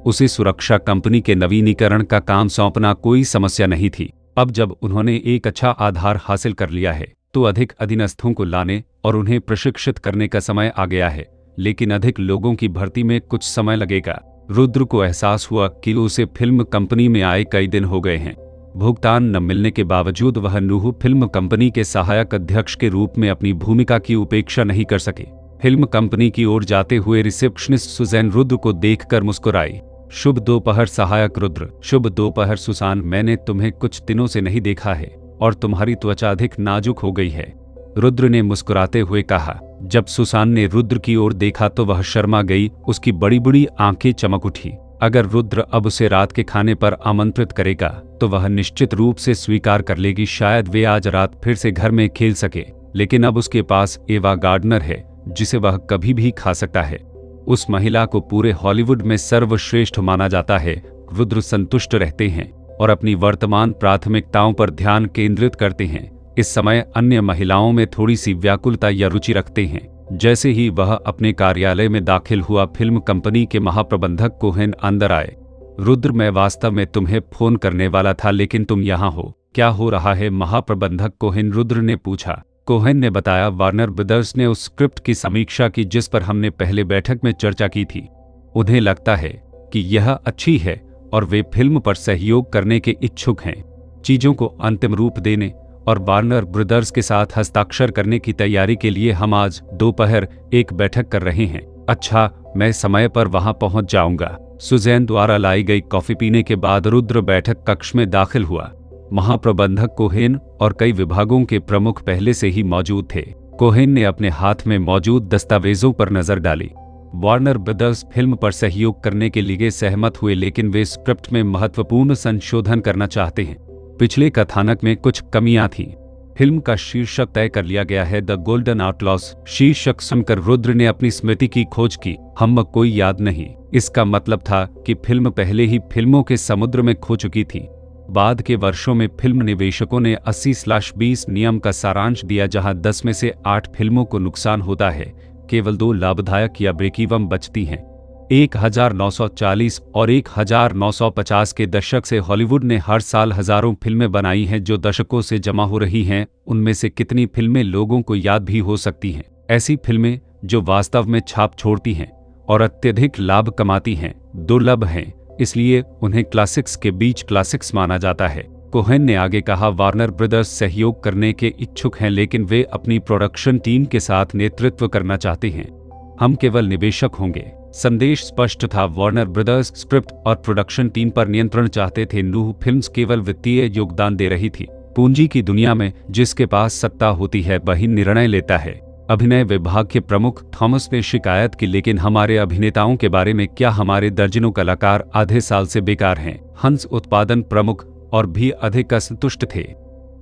Speaker 1: उसे सुरक्षा कंपनी के नवीनीकरण का काम सौंपना कोई समस्या नहीं थी। अब जब उन्होंने एक अच्छा आधार हासिल कर लिया है तो अधिक अधीनस्थों को लाने और उन्हें प्रशिक्षित करने का समय आ गया है। लेकिन अधिक लोगों की भर्ती में कुछ समय लगेगा। रुद्र को एहसास हुआ कि उसे फिल्म कंपनी में आए कई दिन हो गए हैं। भुगतान न मिलने के बावजूद वह नूह फिल्म कंपनी के सहायक अध्यक्ष के रूप में अपनी भूमिका की उपेक्षा नहीं कर सके। फिल्म कंपनी की ओर जाते हुए रिसेप्शनिस्ट सुजैन रुद्र को देखकर मुस्कुराई। शुभ दोपहर सहायक रुद्र। शुभ दोपहर सुसान। मैंने तुम्हें कुछ दिनों से नहीं देखा है और तुम्हारी त्वचा अधिक नाजुक हो गई है, रुद्र ने मुस्कुराते हुए कहा। जब सुसान ने रुद्र की ओर देखा तो वह शर्मा गई। उसकी बड़ी बड़ी आंखें चमक उठी। अगर रुद्र अब उसे रात के खाने पर आमंत्रित करेगा तो वह निश्चित रूप से स्वीकार कर लेगी। शायद वे आज रात फिर से घर में खेल सके, लेकिन अब उसके पास एवा गार्डनर है जिसे वह कभी भी खा सकता है। उस महिला को पूरे हॉलीवुड में सर्वश्रेष्ठ माना जाता है। रुद्र संतुष्ट रहते हैं और अपनी वर्तमान प्राथमिकताओं पर ध्यान केंद्रित करते हैं। इस समय अन्य महिलाओं में थोड़ी सी व्याकुलता या रुचि रखते हैं। जैसे ही वह अपने कार्यालय में दाखिल हुआ, फिल्म कंपनी के महाप्रबंधक कोहेन अंदर आए। रुद्र, मैं वास्तव में तुम्हें फोन करने वाला था, लेकिन तुम यहाँ हो। क्या हो रहा है महाप्रबंधक कोहेन? रुद्र ने पूछा। कोहेन ने बताया, वार्नर ब्रदर्स ने उस स्क्रिप्ट की समीक्षा की जिस पर हमने पहले बैठक में चर्चा की थी। उन्हें लगता है कि यह अच्छी है और वे फिल्म पर सहयोग करने के इच्छुक हैं। चीजों को अंतिम रूप देने और वार्नर ब्रदर्स के साथ हस्ताक्षर करने की तैयारी के लिए हम आज दोपहर एक बैठक कर रहे हैं। अच्छा, मैं समय पर वहां पहुंच जाऊंगा। सुजैन द्वारा लाई गई कॉफी पीने के बाद रुद्र बैठक कक्ष में दाखिल हुआ। महाप्रबंधक कोहेन और कई विभागों के प्रमुख पहले से ही मौजूद थे। कोहेन ने अपने हाथ में मौजूद दस्तावेजों पर नजर डाली। वार्नर ब्रदर्स फिल्म पर सहयोग करने के लिए सहमत हुए, लेकिन वे स्क्रिप्ट में महत्वपूर्ण संशोधन करना चाहते हैं। पिछले कथानक में कुछ कमियां थीं। फिल्म का शीर्षक तय कर लिया गया है, द गोल्डन आउटलॉज। शीर्षक सुनकर रुद्र ने अपनी स्मृति की खोज की। हम कोई याद नहीं। इसका मतलब था कि फिल्म पहले ही फिल्मों के समुद्र में खो चुकी थी। बाद के वर्षों में फिल्म निवेशकों ने 80/20 नियम का सारांश दिया, जहां 10 में से 8 फिल्मों को नुकसान होता है, केवल 2 लाभदायक या ब्रेक इवन बचती हैं। 1940 और 1950 के दशक से हॉलीवुड ने हर साल हजारों फिल्में बनाई हैं जो दशकों से जमा हो रही हैं। उनमें से कितनी फिल्में लोगों को याद भी हो सकती हैं? ऐसी फिल्में जो वास्तव में छाप छोड़ती हैं और अत्यधिक लाभ कमाती हैं दुर्लभ हैं, इसलिए उन्हें क्लासिक्स के बीच क्लासिक्स माना जाता है। कोहेन ने आगे कहा, वार्नर ब्रदर्स सहयोग करने के इच्छुक हैं, लेकिन वे अपनी प्रोडक्शन टीम के साथ नेतृत्व करना चाहते हैं। हम केवल निवेशक होंगे। संदेश स्पष्ट था, वार्नर ब्रदर्स स्क्रिप्ट और प्रोडक्शन टीम पर नियंत्रण चाहते थे। नूह फिल्म्स केवल वित्तीय योगदान दे रही थी। पूंजी की दुनिया में जिसके पास सत्ता होती है वही निर्णय लेता है। अभिनय विभाग के प्रमुख थॉमस ने शिकायत की, लेकिन हमारे अभिनेताओं के बारे में क्या? हमारे दर्जनों कलाकार आधे साल से बेकार हैं। हंस उत्पादन प्रमुख और भी अधिक असंतुष्ट थे।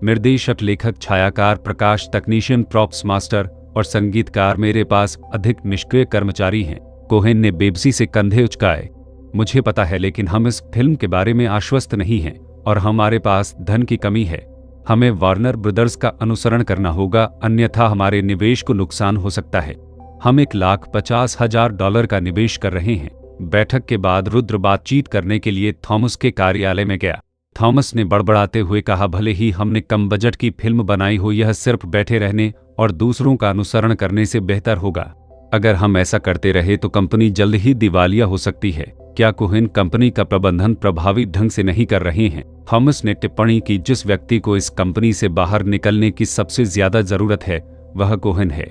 Speaker 1: निर्देशक, लेखक, छायाकार, प्रकाश, तकनीशियन, प्रॉप्स मास्टर और संगीतकार, मेरे पास अधिक निष्क्रिय कर्मचारी हैं। कोहेन ने बेबसी से कंधे उचकाए। मुझे पता है, लेकिन हम इस फिल्म के बारे में आश्वस्त नहीं हैं और हमारे पास धन की कमी है। हमें वार्नर ब्रदर्स का अनुसरण करना होगा, अन्यथा हमारे निवेश को नुकसान हो सकता है। हम $1,50,000 का निवेश कर रहे हैं। बैठक के बाद रुद्र बातचीत करने के लिए थॉमस के कार्यालय में गया। थॉमस ने बड़बड़ाते हुए कहा, भले ही हमने कम बजट की फिल्म बनाई हो, यह सिर्फ बैठे रहने और दूसरों का अनुसरण करने से बेहतर होगा। अगर हम ऐसा करते रहे तो कंपनी जल्द ही दिवालिया हो सकती है। क्या कोहेन कंपनी का प्रबंधन प्रभावी ढंग से नहीं कर रहे हैं? थॉमस ने टिप्पणी की, जिस व्यक्ति को इस कंपनी से बाहर निकलने की सबसे ज्यादा जरूरत है वह कोहेन है।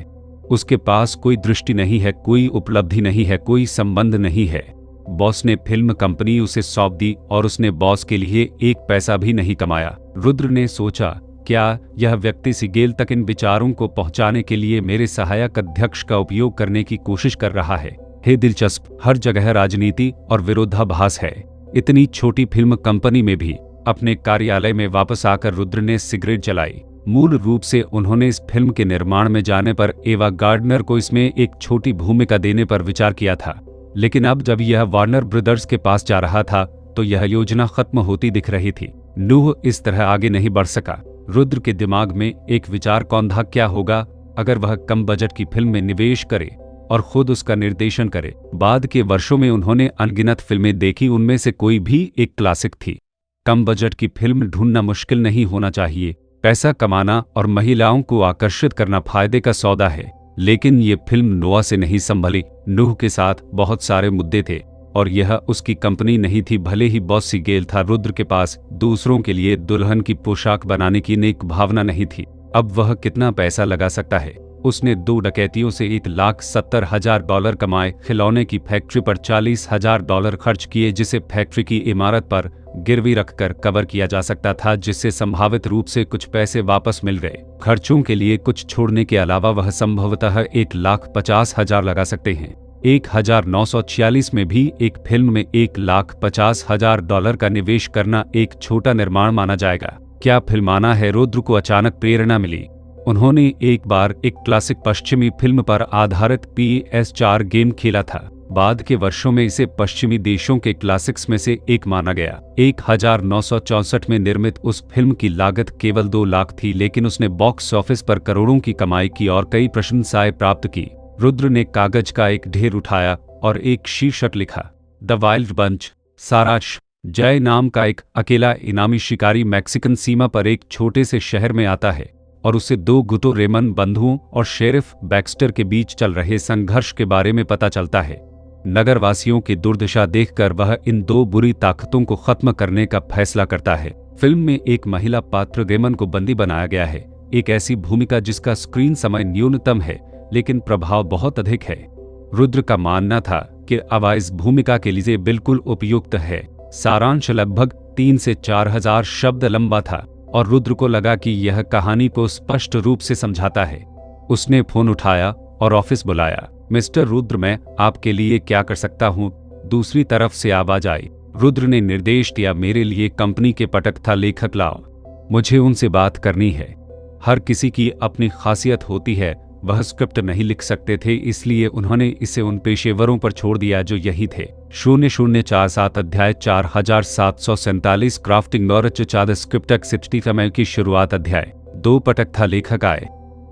Speaker 1: उसके पास कोई दृष्टि नहीं है, कोई उपलब्धि नहीं है, कोई संबंध नहीं है। बॉस ने फिल्म कंपनी उसे सौंप दी और उसने बॉस के लिए एक पैसा भी नहीं कमाया। रुद्र ने सोचा, क्या यह व्यक्ति सिगेल तक इन विचारों को पहुंचाने के लिए मेरे सहायक अध्यक्ष का उपयोग करने की कोशिश कर रहा है? हे दिलचस्प, हर जगह राजनीति और विरोधाभास है। इतनी छोटी फिल्म कंपनी में भी। अपने कार्यालय में वापस आकर रुद्र ने सिगरेट जलाई। मूल रूप से उन्होंने इस फिल्म के निर्माण में जाने पर एवा गार्डनर को इसमें एक छोटी भूमिका देने पर विचार किया था, लेकिन अब जब यह वार्नर ब्रदर्स के पास जा रहा था तो यह योजना खत्म होती दिख रही थी। नूह इस तरह आगे नहीं बढ़ सका। रुद्र के दिमाग में एक विचार कौंधा, क्या होगा अगर वह कम बजट की फिल्म में निवेश करे और खुद उसका निर्देशन करे। बाद के वर्षों में उन्होंने अनगिनत फिल्में देखी, उनमें से कोई भी एक क्लासिक थी। कम बजट की फिल्म ढूंढना मुश्किल नहीं होना चाहिए। पैसा कमाना और महिलाओं को आकर्षित करना फायदे का सौदा है। लेकिन ये फिल्म नोआ से नहीं संभली। नूह के साथ बहुत सारे मुद्दे थे और यह उसकी कंपनी नहीं थी। भले ही बॉस सिगेल था, रुद्र के पास दूसरों के लिए दुल्हन की पोशाक बनाने की नेक भावना नहीं थी। अब वह कितना पैसा लगा सकता है? उसने 2 डकैतियों से $1,70,000 कमाए, खिलौने की फैक्ट्री पर $40,000 खर्च किए, जिसे फैक्ट्री की इमारत पर गिरवी रखकर कवर किया जा सकता था, जिससे संभावित रूप से कुछ पैसे वापस मिल गए। खर्चों के लिए कुछ छोड़ने के अलावा वह संभवतः $1,50,000 लगा सकते हैं। 1946 में भी एक फिल्म में $1,50,000 का निवेश करना एक छोटा निर्माण माना जाएगा। क्या फिल्माना है? रुद्र को अचानक प्रेरणा मिली। उन्होंने एक बार एक क्लासिक पश्चिमी फिल्म पर आधारित PS4 गेम खेला था। बाद के वर्षों में इसे पश्चिमी देशों के क्लासिक्स में से एक माना गया। 1964 में निर्मित उस फिल्म की लागत केवल 2 लाख थी, लेकिन उसने बॉक्स ऑफिस पर करोड़ों की कमाई की और कई प्रशंसाएं प्राप्त की। रुद्र ने कागज का एक ढेर उठाया और एक शीर्षक लिखा, द वाइल्ड बंच। सारांश, जय नाम का एक अकेला इनामी शिकारी मैक्सिकन सीमा पर एक छोटे से शहर में आता है और उसे 2 गुतो रेमन बंधुओं और शेरिफ बैक्स्टर के बीच चल रहे संघर्ष के बारे में पता चलता है। नगरवासियों की दुर्दशा देखकर वह इन 2 बुरी ताकतों को खत्म करने का फैसला करता है। फिल्म में एक महिला पात्र रेमन को बंदी बनाया गया है, एक ऐसी भूमिका जिसका स्क्रीन समय न्यूनतम है लेकिन प्रभाव बहुत अधिक है। रुद्र का मानना था कि अवा इस भूमिका के लिए बिल्कुल उपयुक्त है। सारांश लगभग 3 से 4 हजार शब्द लंबा था और रुद्र को लगा कि यह कहानी को स्पष्ट रूप से समझाता है। उसने फोन उठाया और ऑफिस बुलाया। मिस्टर रुद्र, मैं आपके लिए क्या कर सकता हूँ? दूसरी तरफ से आवाज आई। रुद्र ने निर्देश दिया, मेरे लिए कंपनी के पटकथा लेखक लाओ, मुझे उनसे बात करनी है। हर किसी की अपनी खासियत होती है। वह स्क्रिप्ट नहीं लिख सकते थे, इसलिए उन्होंने इसे उन पेशेवरों पर छोड़ दिया जो यही थे। 0047 अध्याय 4747 क्राफ्टिंग नॉरच चाद स्क्रिप्टक 60 की शुरुआत। अध्याय 2 पटकथा लेखक आए।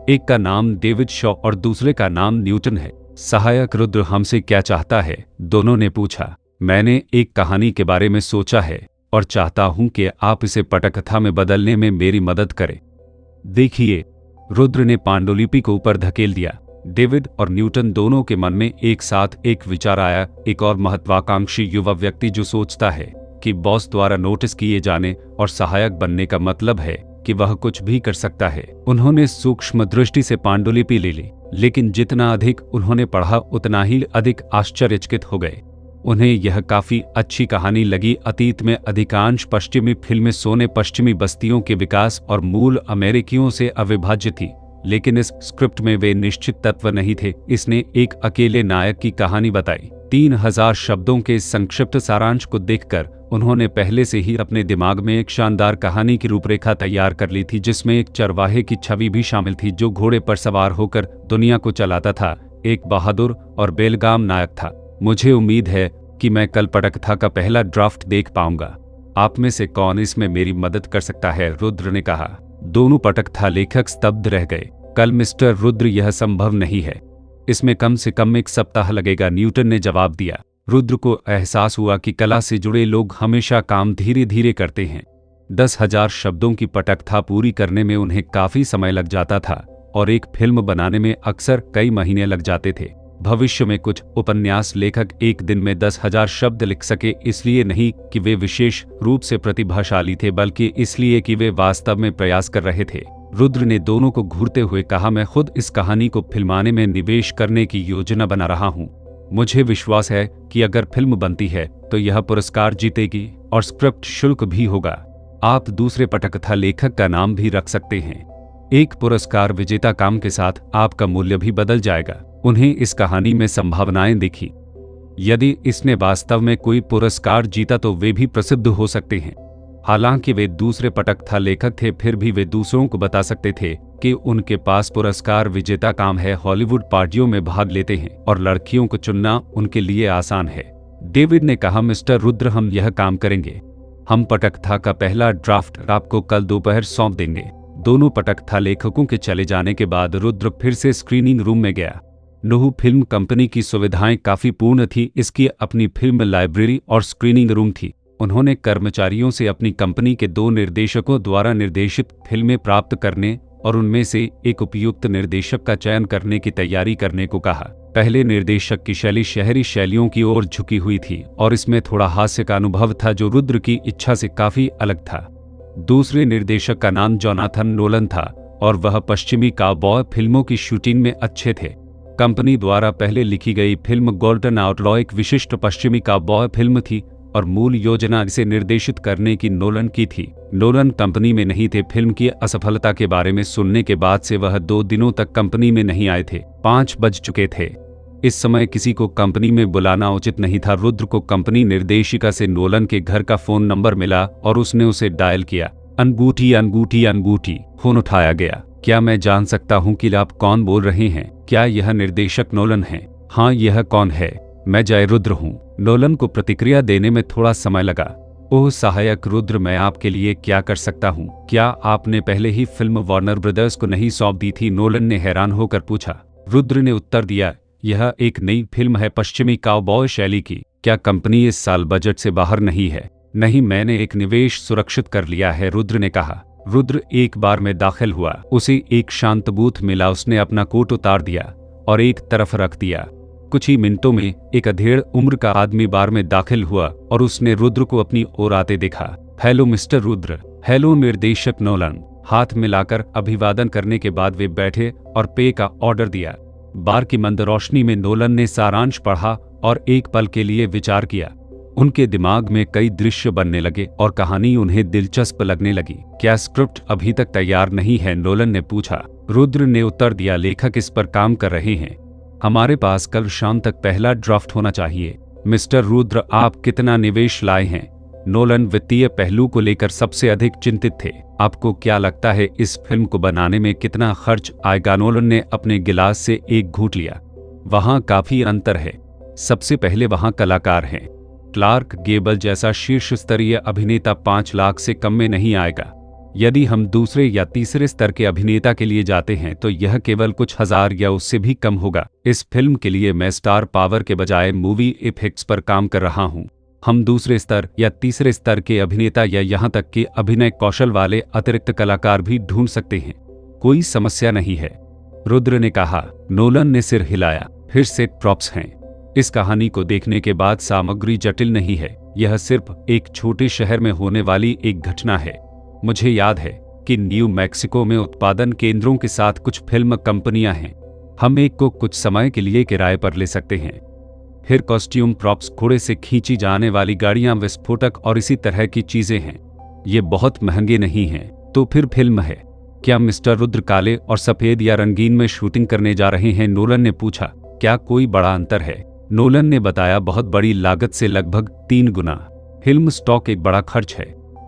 Speaker 1: एक का नाम डेविड शॉ और दूसरे का नाम न्यूटन है। सहायक, रुद्र हमसे क्या चाहता है? दोनों ने पूछा। मैंने एक कहानी के बारे में सोचा है और चाहता हूं कि आप इसे पटकथा में बदलने में मेरी मदद करें। देखिए, रुद्र ने पांडुलिपि को ऊपर धकेल दिया। डेविड और न्यूटन दोनों के मन में एक साथ एक विचार आया, एक और महत्वाकांक्षी युवा व्यक्ति जो सोचता है कि बॉस द्वारा नोटिस किए जाने और सहायक बनने का मतलब है कि वह कुछ भी कर सकता है। उन्होंने सूक्ष्म दृष्टि से पांडुलिपि ले ली। लेकिन जितना अधिक उन्होंने पढ़ा उतना ही अधिक आश्चर्यचकित हो गए। उन्हें यह काफी अच्छी कहानी लगी। अतीत में अधिकांश पश्चिमी फिल्में सोने पश्चिमी बस्तियों के विकास और मूल अमेरिकियों से अविभाज्य थी, लेकिन इस स्क्रिप्ट में वे निश्चित तत्व नहीं थे। इसने एक अकेले नायक की कहानी बताई। 3000 शब्दों के इस संक्षिप्त सारांश को देखकर उन्होंने पहले से ही अपने दिमाग में एक शानदार कहानी की रूपरेखा तैयार कर ली थी, जिसमें एक चरवाहे की छवि भी शामिल थी जो घोड़े पर सवार होकर दुनिया को चलाता था। एक बहादुर और बेलगाम नायक था। मुझे उम्मीद है कि मैं कल पटकथा का पहला ड्राफ्ट देख पाऊंगा। आप में से कौन इसमें मेरी मदद कर सकता है? रुद्र ने कहा। दोनों पटकथा लेखक स्तब्ध रह गए। कल मिस्टर रुद्र, यह संभव नहीं है। इसमें कम से कम 1 सप्ताह लगेगा, न्यूटन ने जवाब दिया। रुद्र को एहसास हुआ कि कला से जुड़े लोग हमेशा काम धीरे धीरे करते हैं। 10,000 शब्दों की पटकथा पूरी करने में उन्हें काफी समय लग जाता था और एक फिल्म बनाने में अक्सर कई महीने लग जाते थे। भविष्य में कुछ उपन्यास लेखक एक दिन में 10,000 शब्द लिख सके, इसलिए नहीं कि वे विशेष रूप से प्रतिभाशाली थे, बल्कि इसलिए कि वे वास्तव में प्रयास कर रहे थे। रुद्र ने दोनों को घूरते हुए कहा, मैं खुद इस कहानी को फिल्माने में निवेश करने की योजना बना रहा हूँ। मुझे विश्वास है कि अगर फिल्म बनती है तो यह पुरस्कार जीतेगी और स्क्रिप्ट शुल्क भी होगा। आप दूसरे पटकथा लेखक का नाम भी रख सकते हैं। एक पुरस्कार विजेता काम के साथ आपका मूल्य भी बदल जाएगा। उन्हें इस कहानी में संभावनाएं दिखी। यदि इसने वास्तव में कोई पुरस्कार जीता तो वे भी प्रसिद्ध हो सकते हैं। हालांकि वे दूसरे पटकथा लेखक थे, फिर भी वे दूसरों को बता सकते थे कि उनके पास पुरस्कार विजेता काम है। हॉलीवुड पार्टियों में भाग लेते हैं और लड़कियों को चुनना उनके लिए आसान है। डेविड ने कहा, मिस्टर रुद्र, हम यह काम करेंगे। हम पटकथा का पहला ड्राफ्ट आपको कल दोपहर सौंप देंगे। दोनों पटकथा लेखकों के चले जाने के बाद रुद्र फिर से स्क्रीनिंग रूम में गया। नूह फिल्म कंपनी की सुविधाएं काफी पूर्ण थी। इसकी अपनी फिल्म लाइब्रेरी और स्क्रीनिंग रूम थी। उन्होंने कर्मचारियों से अपनी कंपनी के 2 निर्देशकों द्वारा निर्देशित फिल्में प्राप्त करने और उनमें से एक उपयुक्त निर्देशक का चयन करने की तैयारी करने को कहा। पहले निर्देशक की शैली शहरी शैलियों की ओर झुकी हुई थी और इसमें थोड़ा हास्य का अनुभव था, जो रुद्र की इच्छा से काफी अलग था। दूसरे निर्देशक का नाम जोनाथन नोलन था और वह पश्चिमी काउबॉय फिल्मों की शूटिंग में अच्छे थे। कंपनी द्वारा पहले लिखी गई फिल्म गोल्डन आउटलॉ एक विशिष्ट पश्चिमी काउबॉय फिल्म थी और मूल योजना इसे निर्देशित करने की नोलन की थी। नोलन कंपनी में नहीं थे। फिल्म की असफलता के बारे में सुनने के बाद से वह 2 दिनों तक कंपनी में नहीं आए थे। 5 बज चुके थे। इस समय किसी को कंपनी में बुलाना उचित नहीं था। रुद्र को कंपनी निर्देशिका से नोलन के घर का फोन नंबर मिला और उसने उसे डायल किया। अनगूठी अनगूठी अनगूठी। फोन उठाया गया। क्या मैं जान सकता हूँ कि आप कौन बोल रहे हैं? क्या यह निर्देशक नोलन है? हाँ, यह कौन है? मैं जय रुद्र हूँ। नोलन को प्रतिक्रिया देने में थोड़ा समय लगा। ओह सहायक रुद्र, मैं आपके लिए क्या कर सकता हूँ? क्या आपने पहले ही फिल्म वार्नर ब्रदर्स को नहीं सौंप दी थी? नोलन ने हैरान होकर पूछा। रुद्र ने उत्तर दिया, यह एक नई फिल्म है पश्चिमी काउबॉय शैली की। क्या कंपनी इस साल बजट से बाहर नहीं है? नहीं, मैंने एक निवेश सुरक्षित कर लिया है, रुद्र ने कहा। रुद्र एक बार में दाखिल हुआ। उसे एक शांत बूथ मिला। उसने अपना कोट उतार दिया और एक तरफ रख दिया। कुछ ही मिनटों में एक अधेड़ उम्र का आदमी बार में दाखिल हुआ और उसने रुद्र को अपनी ओर आते देखा। Hello mister Rudra. हेलो निर्देशक नोलन। हाथ मिलाकर अभिवादन करने के बाद वे बैठे और पेय का ऑर्डर दिया। बार की मंद रोशनी में नोलन ने सारांश पढ़ा और एक पल के लिए विचार किया। उनके दिमाग में कई दृश्य बनने लगे और कहानी उन्हें दिलचस्प लगने लगी। क्या स्क्रिप्ट अभी तक तैयार नहीं है? नोलन ने पूछा। रुद्र ने उत्तर दिया, लेखक इस पर काम कर रहे हैं। हमारे पास कल शाम तक पहला ड्राफ्ट होना चाहिए। मिस्टर रुद्र, आप कितना निवेश लाए हैं? नोलन वित्तीय पहलू को लेकर सबसे अधिक चिंतित थे। आपको क्या लगता है इस फिल्म को बनाने में कितना खर्च आएगा? नोलन ने अपने गिलास से एक घूंट लिया। वहां काफी अंतर है। सबसे पहले वहां कलाकार हैं। क्लार्क गेबल जैसा शीर्ष स्तरीय अभिनेता 5 लाख से कम में नहीं आएगा। यदि हम दूसरे या तीसरे स्तर के अभिनेता के लिए जाते हैं तो यह केवल कुछ हजार या उससे भी कम होगा। इस फिल्म के लिए मैं स्टार पावर के बजाय मूवी इफेक्ट्स पर काम कर रहा हूं। हम दूसरे स्तर या तीसरे स्तर के अभिनेता या यहां तक कि अभिनय कौशल वाले अतिरिक्त कलाकार भी ढूंढ सकते हैं। कोई समस्या नहीं है, रुद्र ने कहा। नोलन ने सिर हिलाया। फिर से प्रॉप्स हैं। इस कहानी को देखने के बाद सामग्री जटिल नहीं है। यह सिर्फ एक छोटे शहर में होने वाली एक घटना है। मुझे याद है कि न्यू मैक्सिको में उत्पादन केंद्रों के साथ कुछ फिल्म कंपनियां हैं। हम एक को कुछ समय के लिए किराए पर ले सकते हैं। फिर कॉस्ट्यूम प्रॉप्स, घोड़े से खींची जाने वाली गाड़ियां, विस्फोटक और इसी तरह की चीजें हैं। ये बहुत महंगे नहीं हैं। तो फिर फिल्म है। क्या मिस्टर रुद्र काले और सफेद या रंगीन में शूटिंग करने जा रहे हैं? नोलन ने पूछा। क्या कोई बड़ा अंतर है? नोलन ने बताया, बहुत बड़ी लागत से लगभग 3 गुना। फिल्म स्टॉक एक बड़ा खर्च है।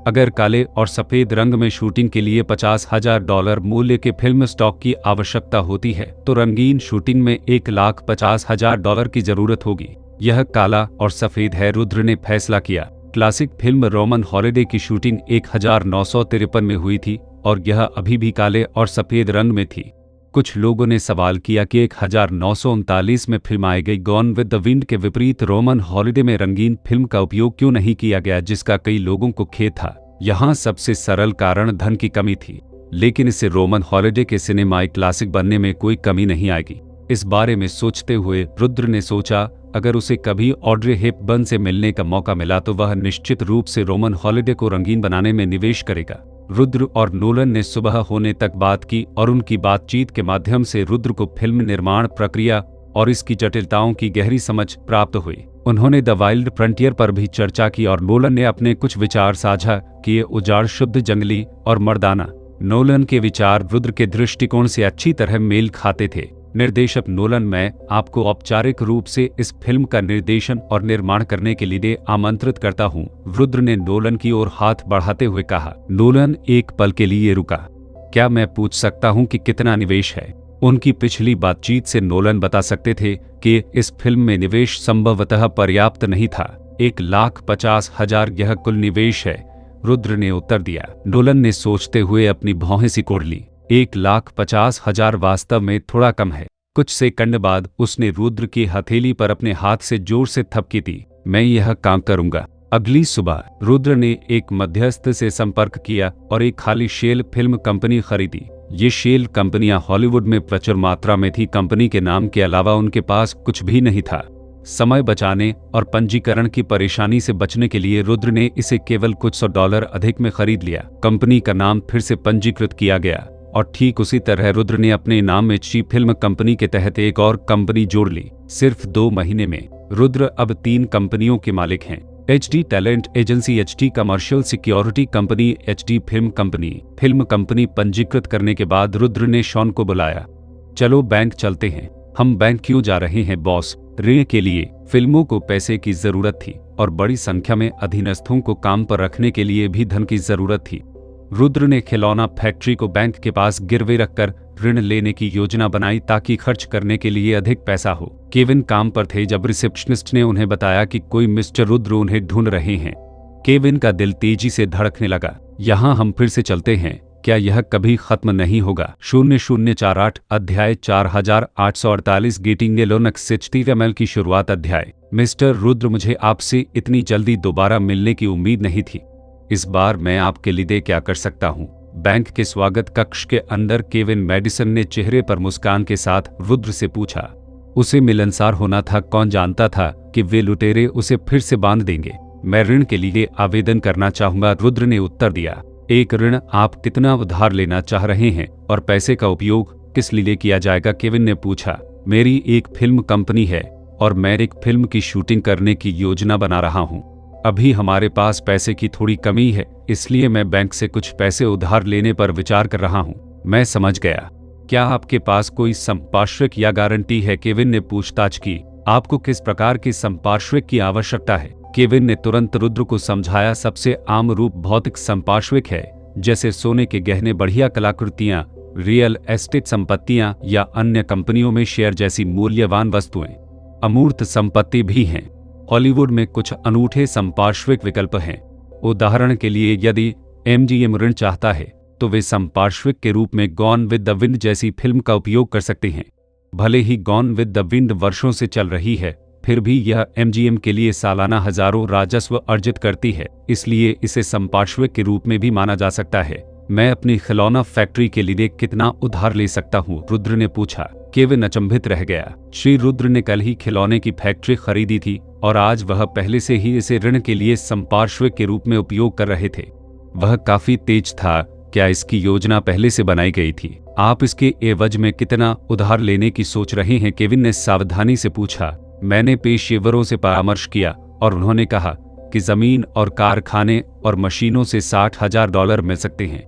Speaker 1: अगर काले और सफेद रंग में शूटिंग के लिए $50,000 मूल्य के फिल्म स्टॉक की आवश्यकता होती है, तो रंगीन शूटिंग में $1,50,000 की जरूरत होगी। यह काला और सफेद है, रुद्र ने फैसला किया। क्लासिक फिल्म रोमन हॉलिडे की शूटिंग 1953 में हुई थी और यह अभी भी काले और सफेद रंग में थी। कुछ लोगों ने सवाल किया कि 1939 में फिल्माई गई गॉन विद द विंड के विपरीत रोमन हॉलिडे में रंगीन फिल्म का उपयोग क्यों नहीं किया गया, जिसका कई लोगों को खेद था। यहाँ सबसे सरल कारण धन की कमी थी, लेकिन इससे रोमन हॉलिडे के सिनेमाई क्लासिक बनने में कोई कमी नहीं आएगी। इस बारे में सोचते हुए रुद्र ने सोचा, अगर उसे कभी ऑड्रे हेपबर्न से मिलने का मौका मिला तो वह निश्चित रूप से रोमन हॉलिडे को रंगीन बनाने में निवेश करेगा। रुद्र और नोलन ने सुबह होने तक बात की और उनकी बातचीत के माध्यम से रुद्र को फिल्म निर्माण प्रक्रिया और इसकी जटिलताओं की गहरी समझ प्राप्त हुई। उन्होंने द वाइल्ड फ्रंटियर पर भी चर्चा की और नोलन ने अपने कुछ विचार साझा किए, उजाड़, शुद्ध, जंगली और मर्दाना। नोलन के विचार रुद्र के दृष्टिकोण से अच्छी तरह मेल खाते थे। निर्देशक नोलन, मैं आपको औपचारिक रूप से इस फिल्म का निर्देशन और निर्माण करने के लिए आमंत्रित करता हूं, रुद्र ने नोलन की ओर हाथ बढ़ाते हुए कहा। नोलन एक पल के लिए रुका। क्या मैं पूछ सकता हूं कि कितना निवेश है? उनकी पिछली बातचीत से नोलन बता सकते थे कि इस फिल्म में निवेश संभवतः पर्याप्त नहीं था। 1,50,000 यह कुल निवेश है, रुद्र ने उत्तर दिया। नोलन ने सोचते हुए अपनी भौहें सिकोड़ ली। 1,50,000 वास्तव में थोड़ा कम है। कुछ सेकंड बाद उसने रुद्र की हथेली पर अपने हाथ से जोर से थपकी दी। मैं यह काम करूंगा। अगली सुबह रुद्र ने एक मध्यस्थ से संपर्क किया और एक खाली शेल फिल्म कंपनी खरीदी। ये शेल कंपनियां हॉलीवुड में प्रचुर मात्रा में थी। कंपनी के नाम के अलावा उनके पास कुछ भी नहीं था। समय बचाने और पंजीकरण की परेशानी से बचने के लिए रुद्र ने इसे केवल कुछ $100 अधिक में खरीद लिया। कंपनी का नाम फिर से पंजीकृत किया गया और ठीक उसी तरह रुद्र ने अपने नाम में ची फिल्म कंपनी के तहत एक और कंपनी जोड़ ली। सिर्फ 2 महीने में रुद्र अब 3 कंपनियों के मालिक हैं। HD talent agency, HD commercial security company, HD film company. पंजीकृत करने के बाद रुद्र ने शॉन को बुलाया। चलो बैंक चलते हैं। हम बैंक क्यों जा रहे हैं बॉस? ऋण के लिए। फिल्मों को पैसे की जरूरत थी और बड़ी संख्या में अधीनस्थों को काम पर रखने के लिए भी धन की जरूरत थी। रुद्र ने खिलौना फैक्ट्री को बैंक के पास गिरवे रखकर ऋण लेने की योजना बनाई ताकि खर्च करने के लिए अधिक पैसा हो। केविन काम पर थे जब रिसेप्शनिस्ट ने उन्हें बताया कि कोई मिस्टर रुद्र उन्हें ढूंढ रहे हैं। केविन का दिल तेजी से धड़कने लगा। यहाँ हम फिर से चलते हैं, क्या यह कभी खत्म नहीं होगा? 0048 अध्याय 4848 गेटिंग ए लिनक्स HTML की शुरुआत। अध्याय। मिस्टर रुद्र, मुझे आपसे इतनी जल्दी दोबारा मिलने की उम्मीद नहीं थी। इस बार मैं आपके लिए क्या कर सकता हूँ? बैंक के स्वागत कक्ष के अंदर केविन मेडिसन ने चेहरे पर मुस्कान के साथ रुद्र से पूछा। उसे मिलनसार होना था। कौन जानता था कि वे लुटेरे उसे फिर से बांध देंगे। मैं ऋण के लिए आवेदन करना चाहूंगा, रुद्र ने उत्तर दिया। एक ऋण? आप कितना उधार लेना चाह रहे हैं और पैसे का उपयोग किस लिए किया जाएगा? केविन ने पूछा। मेरी एक फिल्म कंपनी है और मैं एक फिल्म की शूटिंग करने की योजना बना रहा हूँ। अभी हमारे पास पैसे की थोड़ी कमी है, इसलिए मैं बैंक से कुछ पैसे उधार लेने पर विचार कर रहा हूँ। मैं समझ गया। क्या आपके पास कोई संपार्श्विक या गारंटी है? केविन ने पूछताछ की। आपको किस प्रकार की संपार्श्विक की आवश्यकता है? केविन ने तुरंत रुद्र को समझाया। सबसे आम रूप भौतिक संपार्श्विक है, जैसे सोने के गहने, बढ़िया कलाकृतियां, रियल एस्टेट संपत्तियां या अन्य कंपनियों में शेयर जैसी मूल्यवान वस्तुएं। अमूर्त संपत्ति भी हैं। हॉलीवुड में कुछ अनूठे संपार्श्विक विकल्प हैं। उदाहरण के लिए, यदि MGM ऋण चाहता है तो वे संपार्श्विक के रूप में गॉन विद द विंड जैसी फिल्म का उपयोग कर सकते हैं। भले he gone with the wind वर्षों से चल रही है, फिर भी यह MGM के लिए सालाना हजारों राजस्व अर्जित करती है, इसलिए इसे संपार्श्विक के रूप में भी माना जा सकता है। मैं अपनी खिलौना फैक्ट्री के लिए कितना उधार ले सकता हूँ? रुद्र ने पूछा। केविन अचंभित रह गया। श्री रुद्र ने कल ही खिलौने की फैक्ट्री खरीदी थी और आज वह पहले से ही इसे ऋण के लिए संपार्श्विक के रूप में उपयोग कर रहे थे। वह काफी तेज था। क्या इसकी योजना पहले से बनाई गई थी? आप इसके एवज में कितना उधार लेने की सोच रहे हैं? केविन ने सावधानी से पूछा। मैंने पेशेवरों से परामर्श किया और उन्होंने कहा कि जमीन और कारखाने और मशीनों से $60,000 मिल सकते हैं।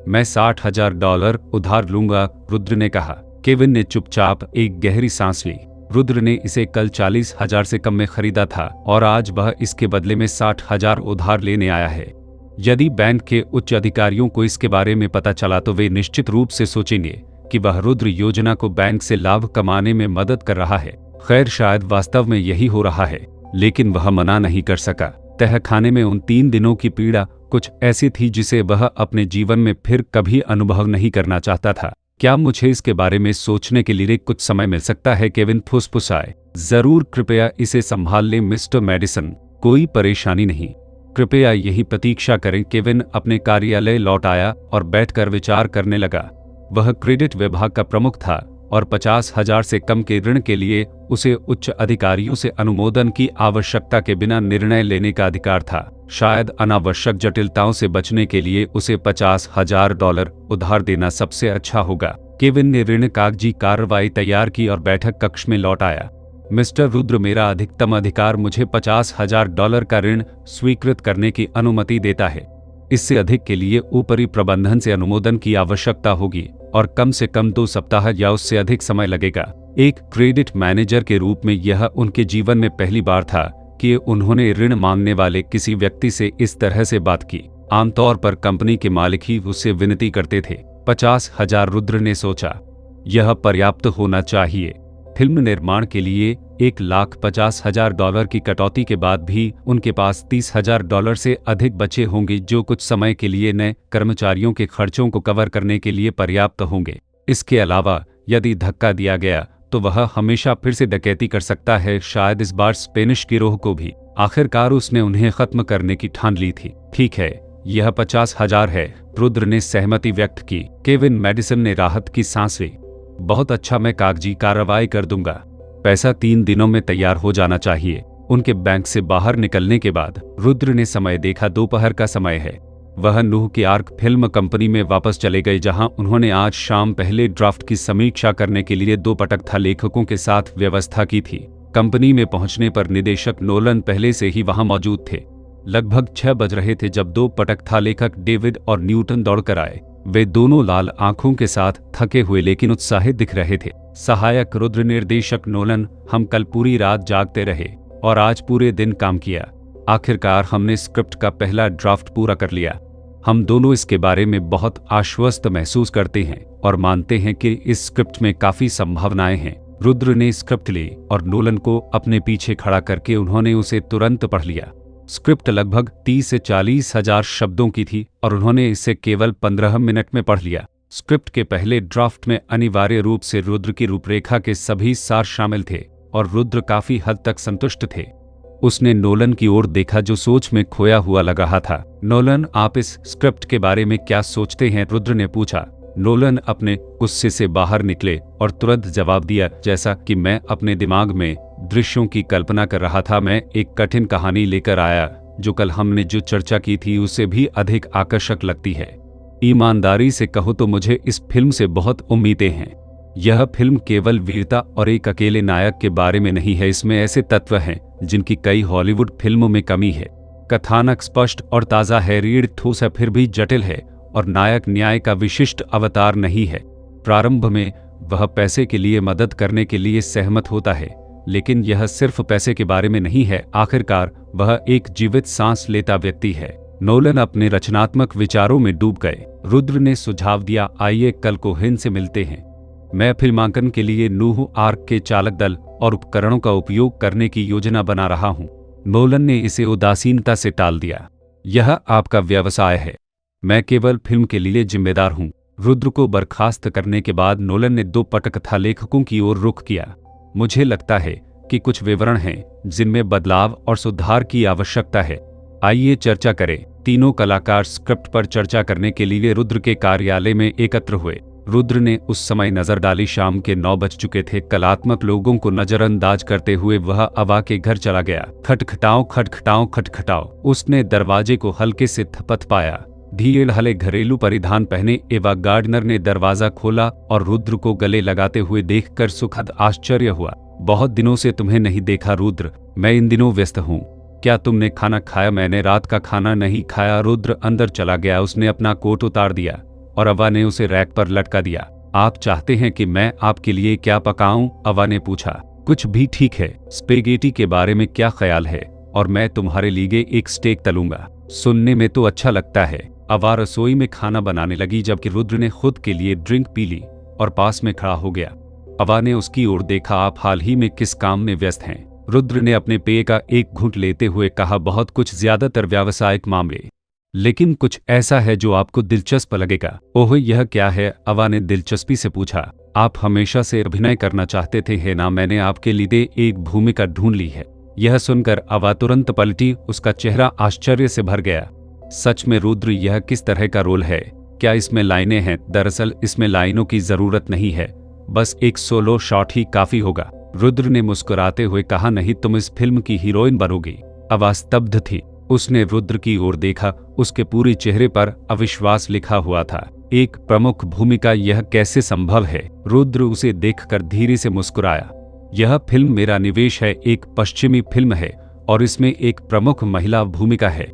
Speaker 1: मैं $60,000 उधार लूंगा, रुद्र ने कहा। केविन ने चुपचाप एक गहरी सांस ली। रुद्र ने इसे कल 40,000 से कम में खरीदा था और आज वह इसके बदले में 60,000 उधार लेने आया है। यदि बैंक के उच्च अधिकारियों को इसके बारे में पता चला तो वे निश्चित रूप से सोचेंगे कि वह रुद्र योजना को बैंक से लाभ कमाने में मदद कर रहा है। खैर, शायद वास्तव में यही हो रहा है, लेकिन वह मना नहीं कर सका। तहखाने में उन 3 दिनों की पीड़ा कुछ ऐसी थी जिसे वह अपने जीवन में फिर कभी अनुभव नहीं करना चाहता था। क्या मुझे इसके बारे में सोचने के लिए कुछ समय मिल सकता है? केविन फुसफुसाए। जरूर, कृपया इसे संभाल लें मिस्टर मेडिसन, कोई परेशानी नहीं, कृपया यही प्रतीक्षा करें। केविन अपने कार्यालय लौट आया और बैठकर विचार करने लगा। वह क्रेडिट विभाग का प्रमुख था और 50,000 से कम के ऋण के लिए उसे उच्च अधिकारियों से अनुमोदन की आवश्यकता के बिना निर्णय लेने का अधिकार था। शायद अनावश्यक जटिलताओं से बचने के लिए उसे $50,000 उधार देना सबसे अच्छा होगा। केविन ने ऋण कागजी कार्रवाई तैयार की और बैठक कक्ष में लौट आया। मिस्टर रुद्र, मेरा अधिकतम अधिकार मुझे $50,000 का ऋण स्वीकृत करने की अनुमति देता है। इससे अधिक के लिए ऊपरी प्रबंधन से अनुमोदन की आवश्यकता होगी और कम से कम 2 सप्ताह या उससे अधिक समय लगेगा। एक क्रेडिट मैनेजर के रूप में यह उनके जीवन में पहली बार था कि उन्होंने ऋण मांगने वाले किसी व्यक्ति से इस तरह से बात की। आमतौर पर कंपनी के मालिक ही उससे विनती करते थे। 50,000, रुद्र ने सोचा, यह पर्याप्त होना चाहिए। फिल्म निर्माण के लिए $1,50,000 की कटौती के बाद भी उनके पास $30,000 से अधिक बचे होंगे, जो कुछ समय के लिए नए कर्मचारियों के खर्चों को कवर करने के लिए पर्याप्त होंगे। इसके अलावा यदि धक्का दिया गया तो वह हमेशा फिर से डकैती कर सकता है, शायद इस बार स्पेनिश गिरोह को भी। आखिरकार उसने उन्हें खत्म करने की ठान ली थी। ठीक है, यह 50,000 है, रुद्र ने सहमति व्यक्त की। केविन मेडिसन ने राहत की सांस ली। बहुत अच्छा, मैं कागजी कार्रवाई कर दूंगा। पैसा 3 दिनों में तैयार हो जाना चाहिए। उनके बैंक से बाहर निकलने के बाद रुद्र ने समय देखा। दोपहर का समय है। वह नूह की आर्क फिल्म कंपनी में वापस चले गए, जहां उन्होंने आज शाम पहले ड्राफ्ट की समीक्षा करने के लिए 2 पटकथा लेखकों के साथ व्यवस्था की थी। कंपनी में पहुंचने पर निदेशक नोलन पहले से ही वहां मौजूद थे। लगभग 6 बज रहे थे जब 2 पटकथा लेखक डेविड और न्यूटन दौड़कर आए। वे दोनों लाल आंखों के साथ थके हुए लेकिन उत्साहित दिख रहे थे। सहायक रुद्र, निर्देशक नोलन, हम कल पूरी रात जागते रहे और आज पूरे दिन काम किया। आखिरकार हमने स्क्रिप्ट का पहला ड्राफ्ट पूरा कर लिया। हम दोनों इसके बारे में बहुत आश्वस्त महसूस करते हैं और मानते हैं कि इस स्क्रिप्ट में काफी संभावनाएं हैं। रुद्र ने स्क्रिप्ट ली और नोलन को अपने पीछे खड़ा करके उन्होंने उसे तुरंत पढ़ लिया। स्क्रिप्ट लगभग 30 से 40,000 शब्दों की थी और उन्होंने इसे केवल 15 मिनट में पढ़ लिया। स्क्रिप्ट के पहले ड्राफ्ट में अनिवार्य रूप से रुद्र की रूपरेखा के सभी सार शामिल थे और रुद्र काफी हद तक संतुष्ट थे। उसने नोलन की ओर देखा जो सोच में खोया हुआ लग रहा था। नोलन, आप इस स्क्रिप्ट के बारे में क्या सोचते हैं? रुद्र ने पूछा। नोलन अपने गुस्से से बाहर निकले और तुरंत जवाब दिया, जैसा कि मैं अपने दिमाग में दृश्यों की कल्पना कर रहा था। मैं एक कठिन कहानी लेकर आया जो कल हमने जो चर्चा की थी उससे भी अधिक आकर्षक लगती है। ईमानदारी से कहो तो मुझे इस फिल्म से बहुत उम्मीदें हैं। यह फिल्म केवल वीरता और एक अकेले नायक के बारे में नहीं है। इसमें ऐसे तत्व हैं जिनकी कई हॉलीवुड फिल्मों में कमी है। कथानक स्पष्ट और ताज़ा है, रीढ़ ठोस है फिर भी जटिल है और नायक न्याय का विशिष्ट अवतार नहीं है। प्रारंभ में वह पैसे के लिए मदद करने के लिए सहमत होता है, लेकिन यह सिर्फ पैसे के बारे में नहीं है। आखिरकार वह एक जीवित सांस लेता व्यक्ति है। नोलन अपने रचनात्मक विचारों में डूब गए। रुद्र ने सुझाव दिया, आइए कल कोहेन से मिलते हैं। मैं फिल्मांकन के लिए नूह आर्क के चालक दल और उपकरणों का उपयोग करने की योजना बना रहा हूं। नोलन ने इसे उदासीनता से टाल दिया। यह आपका व्यवसाय है, मैं केवल फिल्म के लिए जिम्मेदार हूं। रुद्र को बर्खास्त करने के बाद नोलन ने 2 पटकथा लेखकों की ओर रुख किया। मुझे लगता है कि कुछ विवरण हैं जिनमें बदलाव और सुधार की आवश्यकता है। आइए चर्चा करें। तीनों कलाकार स्क्रिप्ट पर चर्चा करने के लिए रुद्र के कार्यालय में एकत्र हुए। रुद्र ने उस समय नजर डाली, शाम के 9 बज चुके थे। कलात्मक लोगों को नजरअंदाज करते हुए वह अवा के घर चला गया। खटखटाओ खटखटाओ खटखटाओ। उसने दरवाजे को हल्के से थपथ पाया। धीरे ढले घरेलू परिधान पहने एवा गार्डनर ने दरवाजा खोला और रुद्र को गले लगाते हुए देखकर सुखद आश्चर्य हुआ। बहुत दिनों से तुम्हें नहीं देखा रुद्र, मैं इन दिनों व्यस्त हूँ। क्या तुमने खाना खाया? मैंने रात का खाना नहीं खाया। रुद्र अंदर चला गया। उसने अपना कोट उतार दिया और अवा ने उसे रैक पर लटका दिया। आप चाहते हैं कि मैं आपके लिए क्या पकाऊं? अवा ने पूछा। कुछ भी ठीक है। स्पेगेटी के बारे में क्या ख्याल है? और मैं तुम्हारे लिए एक स्टेक तलूंगा। सुनने में तो अच्छा लगता है। अवा रसोई में खाना बनाने लगी जबकि रुद्र ने खुद के लिए ड्रिंक पी ली और पास में खड़ा हो गया। अवा ने उसकी ओर देखा। आप हाल ही में किस काम में व्यस्त हैं? रुद्र ने अपने पेय का एक घूंट लेते हुए कहा, बहुत कुछ, ज्यादातर व्यावसायिक मामले, लेकिन कुछ ऐसा है जो आपको दिलचस्प लगेगा। ओह, यह क्या है? अवा ने दिलचस्पी से पूछा। आप हमेशा से अभिनय करना चाहते थे, है ना? मैंने आपके लिए एक भूमिका ढूंढ ली है। यह सुनकर अवा तुरंत पलटी। उसका चेहरा आश्चर्य से भर गया। सच में रुद्र, यह किस तरह का रोल है? क्या इसमें लाइनें हैं? दरअसल इसमें लाइनों की जरूरत नहीं है, बस एक सोलो शॉट ही काफी होगा। रुद्र ने मुस्कुराते हुए कहा, नहीं, तुम इस फिल्म की हीरोइन बनोगी। अवा स्तब्ध थी। उसने रुद्र की ओर देखा। उसके पूरे चेहरे पर अविश्वास लिखा हुआ था। एक प्रमुख भूमिका, यह कैसे संभव है? रुद्र उसे देखकर धीरे से मुस्कुराया। यह फिल्म मेरा निवेश है। एक पश्चिमी फिल्म है और इसमें एक प्रमुख महिला भूमिका है।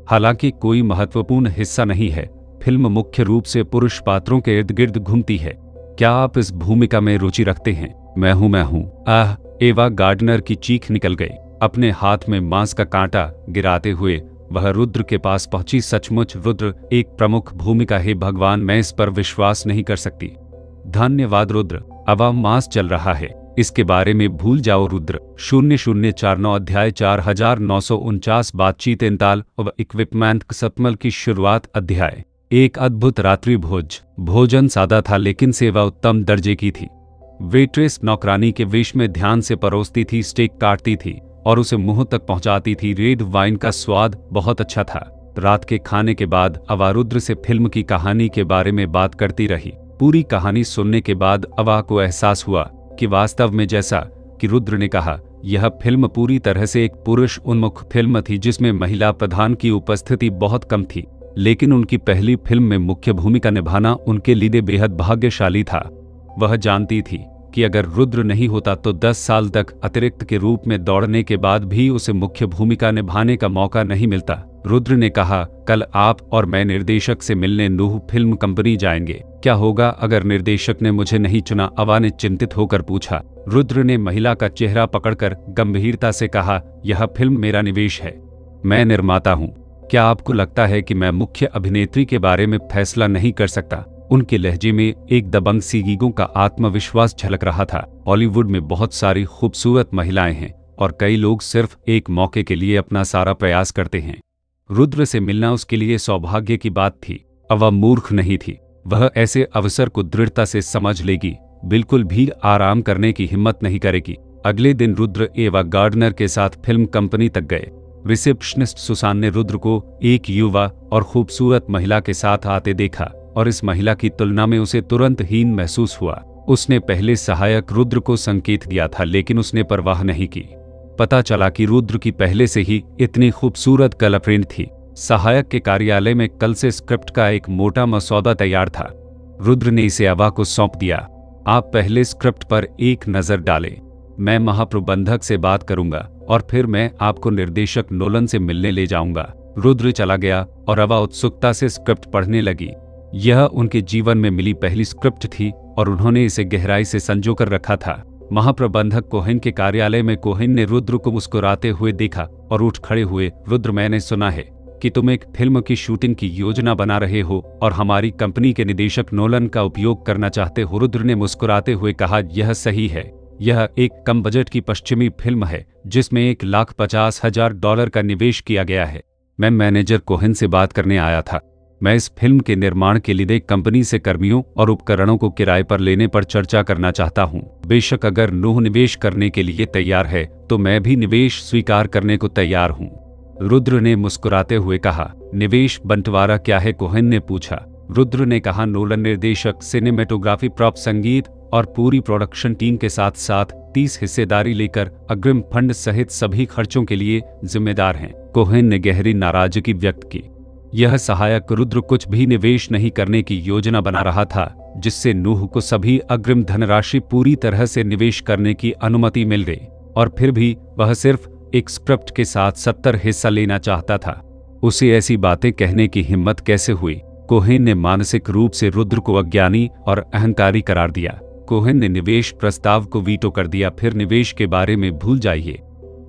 Speaker 1: हालांकि कोई महत्वपूर्ण हिस्सा नहीं है। फिल्म मुख्य रूप से पुरुष पात्रों के इर्द गिर्द घूमती है। क्या आप इस भूमिका में रुचि रखते हैं? मैं हूं। आह! एवा गार्डनर की चीख निकल गई। अपने हाथ में मांस का कांटा गिराते हुए वह रुद्र के पास पहुंची। सचमुच रुद्र, एक प्रमुख भूमिका है। भगवान, मैं इस पर विश्वास नहीं कर सकती। धन्यवाद रुद्र। अवा, मांस चल रहा है, इसके बारे में भूल जाओ रुद्र। 0049 अध्याय 4949 बातचीत इंताल और इक्विपमेंट सतमल की शुरुआत। अध्याय। एक अद्भुत रात्रि भोज। भोजन सादा था लेकिन सेवा उत्तम दर्जे की थी। वेट्रेस नौकरानी के वेश में ध्यान से परोसती थी, स्टेक काटती थी और उसे मुंह तक पहुंचाती थी। रेड वाइन का स्वाद बहुत अच्छा था। रात के खाने के बाद अवा रुद्र से फिल्म की कहानी के बारे में बात करती रही। पूरी कहानी सुनने के बाद अवा को एहसास हुआ कि वास्तव में, जैसा कि रुद्र ने कहा, यह फिल्म पूरी तरह से एक पुरुष उन्मुख फिल्म थी जिसमें महिला प्रधान की उपस्थिति बहुत कम थी। लेकिन उनकी पहली फिल्म में मुख्य भूमिका निभाना उनके लिए बेहद भाग्यशाली था। वह जानती थी कि अगर रुद्र नहीं होता तो 10 साल तक अतिरिक्त के रूप में दौड़ने के बाद भी उसे मुख्य भूमिका निभाने का मौका नहीं मिलता। रुद्र ने कहा, कल आप और मैं निर्देशक से मिलने नूह फिल्म कंपनी जाएंगे। क्या होगा अगर निर्देशक ने मुझे नहीं चुना? अवा ने चिंतित होकर पूछा। रुद्र ने महिला का चेहरा पकड़कर गंभीरता से कहा, यह फिल्म मेरा निवेश है। मैं निर्माता हूँ। क्या आपको लगता है कि मैं मुख्य अभिनेत्री के बारे में फैसला नहीं कर सकता? उनके लहजे में एक दबंग सी गीगों का आत्मविश्वास झलक रहा था। हॉलीवुड में बहुत सारी खूबसूरत महिलाएं हैं और कई लोग सिर्फ एक मौके के लिए अपना सारा प्रयास करते हैं। रुद्र से मिलना उसके लिए सौभाग्य की बात थी। अवा मूर्ख नहीं थी। वह ऐसे अवसर को दृढ़ता से समझ लेगी, बिल्कुल भी आराम करने की हिम्मत नहीं करेगी। अगले दिन रुद्र एवा गार्डनर के साथ फिल्म कंपनी तक गए। रिसेप्शनिस्ट सुसान ने रुद्र को एक युवा और खूबसूरत महिला के साथ आते देखा और इस महिला की तुलना में उसे तुरंत हीन महसूस हुआ। उसने पहले सहायक रुद्र को संकेत दिया था लेकिन उसने परवाह नहीं की। पता चला कि रुद्र की पहले से ही इतनी खूबसूरत गर्लफ्रेंड थी। सहायक के कार्यालय में कल से स्क्रिप्ट का एक मोटा मसौदा तैयार था। रुद्र ने इसे अवा को सौंप दिया। आप पहले स्क्रिप्ट पर एक नजर डालें, मैं महाप्रबंधक से बात करूंगा और फिर मैं आपको निर्देशक नोलन से मिलने ले जाऊंगा। रुद्र चला गया और अवा उत्सुकता से स्क्रिप्ट पढ़ने लगी। यह उनके जीवन में मिली पहली स्क्रिप्ट थी और उन्होंने इसे गहराई से संजो कर रखा था। महाप्रबंधक कोहेन के कार्यालय में कोहेन ने रुद्र को मुस्कुराते हुए देखा और उठ खड़े हुए। रुद्र, मैंने सुना है कि तुम एक फिल्म की शूटिंग की योजना बना रहे हो और हमारी कंपनी के निदेशक नोलन का उपयोग करना चाहते हो। रुद्र ने मुस्कुराते हुए कहा, यह सही है। यह एक कम बजट की पश्चिमी फिल्म है जिसमें $1,50,000 का निवेश किया गया है। मैं मैनेजर कोहेन से बात करने आया था। मैं इस फिल्म के निर्माण के लिए कंपनी से कर्मियों और उपकरणों को किराए पर लेने पर चर्चा करना चाहता हूं। बेशक अगर नूह निवेश करने के लिए तैयार है तो मैं भी निवेश स्वीकार करने को तैयार हूं। रुद्र ने मुस्कुराते हुए कहा, निवेश बंटवारा क्या है? कोहेन ने पूछा। रुद्र ने कहा, नोलन निर्देशक, सिनेमेटोग्राफी, प्रॉप, संगीत और पूरी प्रोडक्शन टीम के साथ साथ 30 हिस्सेदारी लेकर अग्रिम फंड सहित सभी खर्चों के लिए जिम्मेदार हैं। कोहेन ने गहरी नाराजगी व्यक्त की। यह सहायक रुद्र कुछ भी निवेश नहीं करने की योजना बना रहा था, जिससे नूह को सभी अग्रिम धनराशि पूरी तरह से निवेश करने की अनुमति मिल गई, और फिर भी वह सिर्फ एक स्क्रिप्ट के साथ 70 हिस्सा लेना चाहता था। उसे ऐसी बातें कहने की हिम्मत कैसे हुई? कोहेन ने मानसिक रूप से रुद्र को अज्ञानी और अहंकारी करार दिया। कोहेन ने निवेश प्रस्ताव को वीटो कर दिया। फिर निवेश के बारे में भूल जाइए।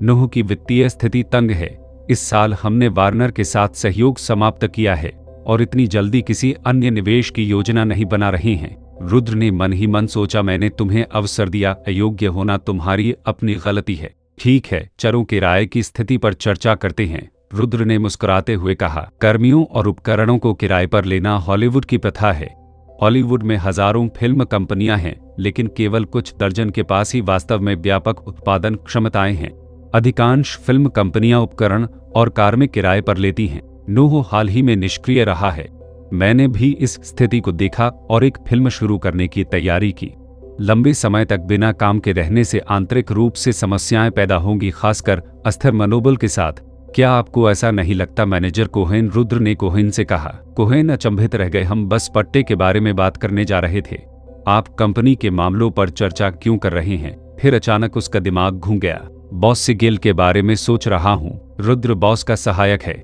Speaker 1: नूह की वित्तीय स्थिति तंग है। इस साल हमने वार्नर के साथ सहयोग समाप्त किया है और इतनी जल्दी किसी अन्य निवेश की योजना नहीं बना रहे हैं। रुद्र ने मन ही मन सोचा, मैंने तुम्हें अवसर दिया, अयोग्य होना तुम्हारी अपनी गलती है। ठीक है, चरों किराए की स्थिति पर चर्चा करते हैं, रुद्र ने मुस्कुराते हुए कहा। कर्मियों और उपकरणों को किराए पर लेना हॉलीवुड की प्रथा है। हॉलीवुड में हजारों फिल्म कंपनियां हैं, लेकिन केवल कुछ दर्जन के पास ही वास्तव में व्यापक उत्पादन क्षमताएं हैं। अधिकांश फिल्म कंपनियां उपकरण और कार्मिक किराए पर लेती हैं। नूह हाल ही में निष्क्रिय रहा है। मैंने भी इस स्थिति को देखा और एक फिल्म शुरू करने की तैयारी की। लंबे समय तक बिना काम के रहने से आंतरिक रूप से समस्याएं पैदा होंगी, खासकर अस्थिर मनोबल के साथ। क्या आपको ऐसा नहीं लगता? मैनेजर कोहेन, रुद्र ने कोहेन से कहा। कोहेन अचंभित रह गए। हम बस पट्टे के बारे में बात करने जा रहे थे। आप कंपनी के मामलों पर चर्चा क्यों कर रहे हैं? फिर अचानक उसका दिमाग घूम गया। बॉस सिगेल के बारे में सोच रहा हूं। रुद्र बॉस का सहायक है।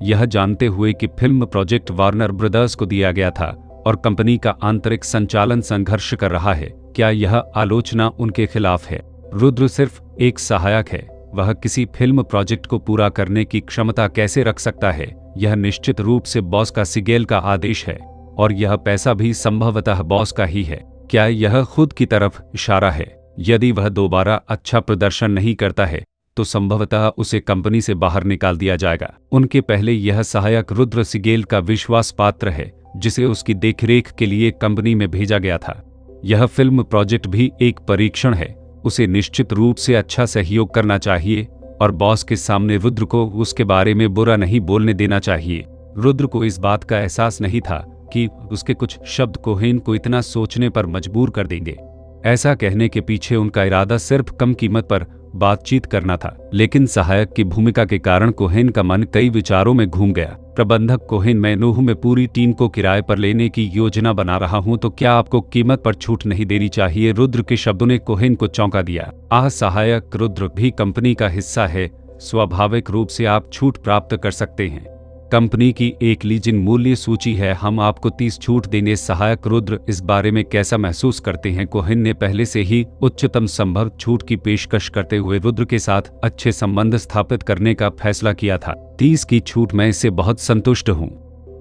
Speaker 1: यह जानते हुए कि फिल्म प्रोजेक्ट वार्नर ब्रदर्स को दिया गया था और कंपनी का आंतरिक संचालन संघर्ष कर रहा है, क्या यह आलोचना उनके खिलाफ है? रुद्र सिर्फ एक सहायक है। वह किसी फिल्म प्रोजेक्ट को पूरा करने की क्षमता कैसे रख सकता है? यह निश्चित रूप से बॉस का सिगेल का आदेश है, और यह पैसा भी संभवतः बॉस का ही है। क्या यह खुद की तरफ इशारा है? यदि वह दोबारा अच्छा प्रदर्शन नहीं करता है तो संभवतः उसे कंपनी से बाहर निकाल दिया जाएगा। उनके पहले यह सहायक रुद्र सिगेल का विश्वास पात्र है, जिसे उसकी देखरेख के लिए कंपनी में भेजा गया था। यह फिल्म प्रोजेक्ट भी एक परीक्षण है। उसे निश्चित रूप से अच्छा सहयोग करना चाहिए और बॉस के सामने रुद्र को उसके बारे में बुरा नहीं बोलने देना चाहिए। रुद्र को इस बात का एहसास नहीं था कि उसके कुछ शब्द कोहेन को इतना सोचने पर मजबूर कर देंगे। ऐसा कहने के पीछे उनका इरादा सिर्फ कम कीमत पर बातचीत करना था, लेकिन सहायक की भूमिका के कारण कोहेन का मन कई विचारों में घूम गया। प्रबंधक कोहेन, मैं नूह में पूरी टीम को किराए पर लेने की योजना बना रहा हूं, तो क्या आपको कीमत पर छूट नहीं देनी चाहिए? रुद्र के शब्दों ने कोहेन को चौंका दिया। सहायक, रुद्र भी कंपनी का हिस्सा है। स्वाभाविक रूप से आप छूट प्राप्त कर सकते हैं। कंपनी की एक लीजिंग मूल्य सूची है, हम आपको 30 छूट देंगे। सहायक, रुद्र इस बारे में कैसा महसूस करते हैं? कोहेन ने पहले से ही उच्चतम संभव छूट की पेशकश करते हुए रुद्र के साथ अच्छे संबंध स्थापित करने का फैसला किया था। 30 की छूट, मैं इससे बहुत संतुष्ट हूं।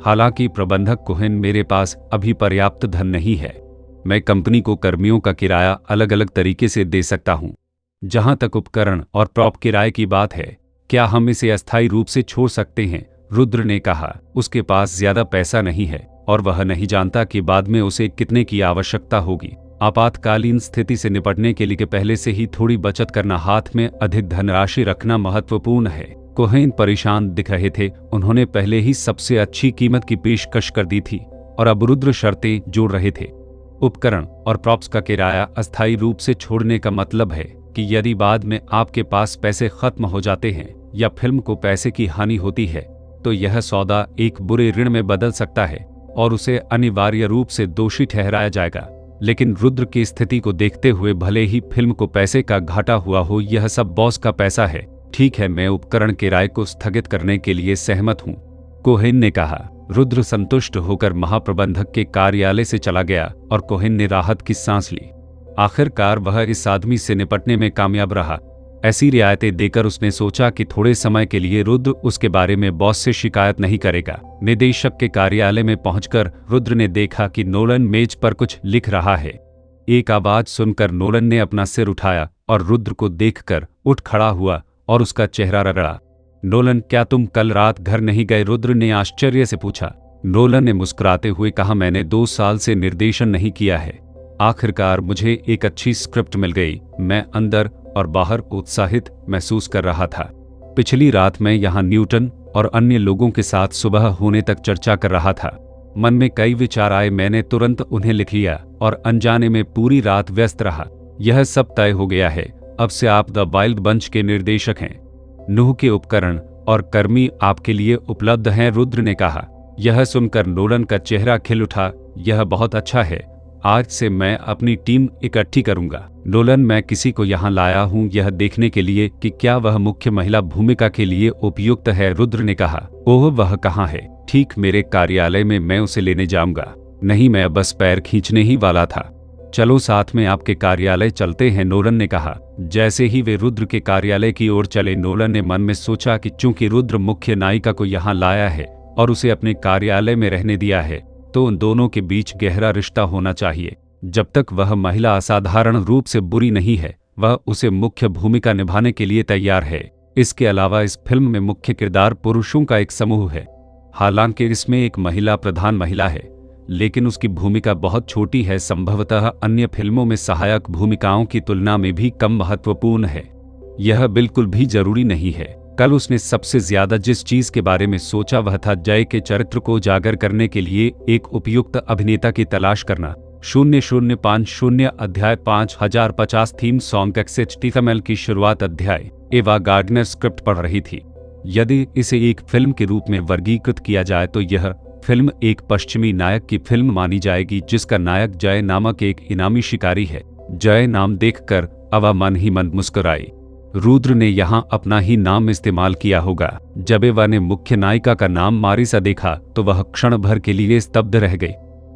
Speaker 1: हालांकि प्रबंधक कोहेन, मेरे पास अभी पर्याप्त धन नहीं है। मैं कंपनी को कर्मियों का किराया अलग अलग तरीके से दे सकता हूं। जहां तक उपकरण और प्रॉप किराए की बात है, क्या हम इसे अस्थायी रूप से छोड़ सकते हैं? रुद्र ने कहा। उसके पास ज्यादा पैसा नहीं है और वह नहीं जानता कि बाद में उसे कितने की आवश्यकता होगी। आपातकालीन स्थिति से निपटने के लिए पहले से ही थोड़ी बचत करना, हाथ में अधिक धनराशि रखना महत्वपूर्ण है। कोहेन परेशान दिख रहे थे। उन्होंने पहले ही सबसे अच्छी कीमत की पेशकश कर दी थी और अब रुद्र शर्तें जोड़ रहे थे। उपकरण और प्रॉप्स का किराया अस्थायी रूप से छोड़ने का मतलब है कि यदि बाद में आपके पास पैसे खत्म हो जाते हैं या फिल्म को पैसे की हानि होती है, तो यह सौदा एक बुरे ऋण में बदल सकता है और उसे अनिवार्य रूप से दोषी ठहराया जाएगा। लेकिन रुद्र की स्थिति को देखते हुए, भले ही फिल्म को पैसे का घाटा हुआ हो, यह सब बॉस का पैसा है। ठीक है, मैं उपकरण किराए को स्थगित करने के लिए सहमत हूं, कोहेन ने कहा। रुद्र संतुष्ट होकर महाप्रबंधक के कार्यालय से चला गया और कोहेन ने राहत की सांस ली। आखिरकार वह इस आदमी से निपटने में कामयाब रहा। ऐसी रियायतें देकर उसने सोचा कि थोड़े समय के लिए रुद्र उसके बारे में बॉस से शिकायत नहीं करेगा। निदेशक के कार्यालय में पहुंचकर रुद्र ने देखा कि नोलन मेज पर कुछ लिख रहा है। एक आवाज सुनकर नोलन ने अपना सिर उठाया और रुद्र को देखकर उठ खड़ा हुआ और उसका चेहरा रगड़ा। नोलन, क्या तुम कल रात घर नहीं गए? रुद्र ने आश्चर्य से पूछा। नोलन ने मुस्कुराते हुए कहा, मैंने 2 साल से निर्देशन नहीं किया है। आखिरकार मुझे एक अच्छी स्क्रिप्ट मिल गई। मैं अंदर और बाहर उत्साहित महसूस कर रहा था। पिछली रात मैं यहाँ न्यूटन और अन्य लोगों के साथ सुबह होने तक चर्चा कर रहा था। मन में कई विचार आए, मैंने तुरंत उन्हें लिख लिया और अनजाने में पूरी रात व्यस्त रहा। यह सब तय हो गया है, अब से आप द वाइल्ड बंच के निर्देशक हैं। नूह के उपकरण और कर्मी आपके लिए उपलब्ध हैं, रुद्र ने कहा। यह सुनकर नोलन का चेहरा खिल उठा। यह बहुत अच्छा है, आज से मैं अपनी टीम इकट्ठी करूंगा। नोलन, मैं किसी को यहाँ लाया हूँ यह देखने के लिए कि क्या वह मुख्य महिला भूमिका के लिए उपयुक्त है, रुद्र ने कहा। ओह, वह कहाँ है? ठीक मेरे कार्यालय में, मैं उसे लेने जाऊंगा। नहीं, मैं बस पैर खींचने ही वाला था। चलो साथ में आपके कार्यालय चलते हैं, नोलन ने कहा। जैसे ही वे रुद्र के कार्यालय की ओर चले, नोलन ने मन में सोचा कि चूंकि रुद्र मुख्य नायिका को यहाँ लाया है और उसे अपने कार्यालय में रहने दिया है, तो उन दोनों के बीच गहरा रिश्ता होना चाहिए। जब तक वह महिला असाधारण रूप से बुरी नहीं है, वह उसे मुख्य भूमिका निभाने के लिए तैयार है। इसके अलावा इस फिल्म में मुख्य किरदार पुरुषों का एक समूह है। हालांकि इसमें एक महिला प्रधान महिला है, लेकिन उसकी भूमिका बहुत छोटी है, संभवतः अन्य फिल्मों में सहायक भूमिकाओं की तुलना में भी कम महत्वपूर्ण है। यह बिल्कुल भी जरूरी नहीं है। कल उसने सबसे ज्यादा जिस चीज के बारे में सोचा वह था जय के चरित्र को उजागर करने के लिए एक उपयुक्त अभिनेता की तलाश करना। 0050 अध्याय 5050 थीम सॉन्ग XHTML की शुरुआत। अध्याय। एवा गार्डनर स्क्रिप्ट पढ़ रही थी। यदि इसे एक फिल्म के रूप में वर्गीकृत किया जाए तो यह फिल्म एक पश्चिमी नायक की फिल्म मानी जाएगी जिसका नायक जय नामक एक इनामी शिकारी है। जय नाम देखकर अवा मन ही मन मुस्कुराई। रुद्र ने यहाँ अपना ही नाम इस्तेमाल किया होगा। जब एवा ने मुख्य नायिका का नाम मारिसा देखा तो वह क्षण भर के लिए स्तब्ध रह गई।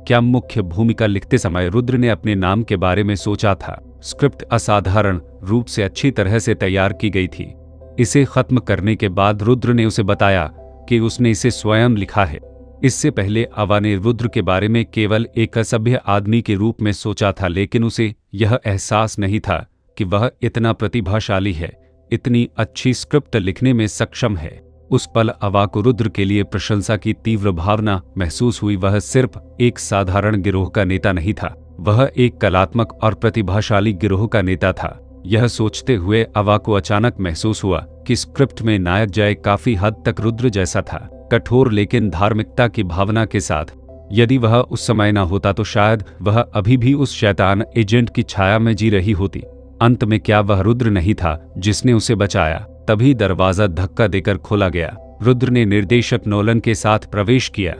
Speaker 1: क्या मुख्य भूमिका लिखते समय रुद्र ने अपने नाम के बारे में सोचा था? स्क्रिप्ट असाधारण रूप से अच्छी तरह से तैयार की गई थी। इसे खत्म करने के बाद रुद्र ने उसे बताया कि उसने इसे स्वयं लिखा है। इससे पहले अवा ने रुद्र के बारे में केवल एक असभ्य आदमी के रूप में सोचा था, लेकिन उसे यह एहसास नहीं था कि वह इतना प्रतिभाशाली है, इतनी अच्छी स्क्रिप्ट लिखने में सक्षम है। उस पल अवा को रुद्र के लिए प्रशंसा की तीव्र भावना महसूस हुई। वह सिर्फ एक साधारण गिरोह का नेता नहीं था, वह एक कलात्मक और प्रतिभाशाली गिरोह का नेता था। यह सोचते हुए अवा को अचानक महसूस हुआ कि स्क्रिप्ट में नायक जय काफी हद तक रुद्र जैसा था, कठोर लेकिन धार्मिकता की भावना के साथ। यदि वह उस समय न होता तो शायद वह अभी भी उस शैतान एजेंट की छाया में जी रही होती। अंत में क्या वह रुद्र नहीं था जिसने उसे बचाया? तभी दरवाजा धक्का देकर खोला गया। रुद्र ने निर्देशक नोलन के साथ प्रवेश किया।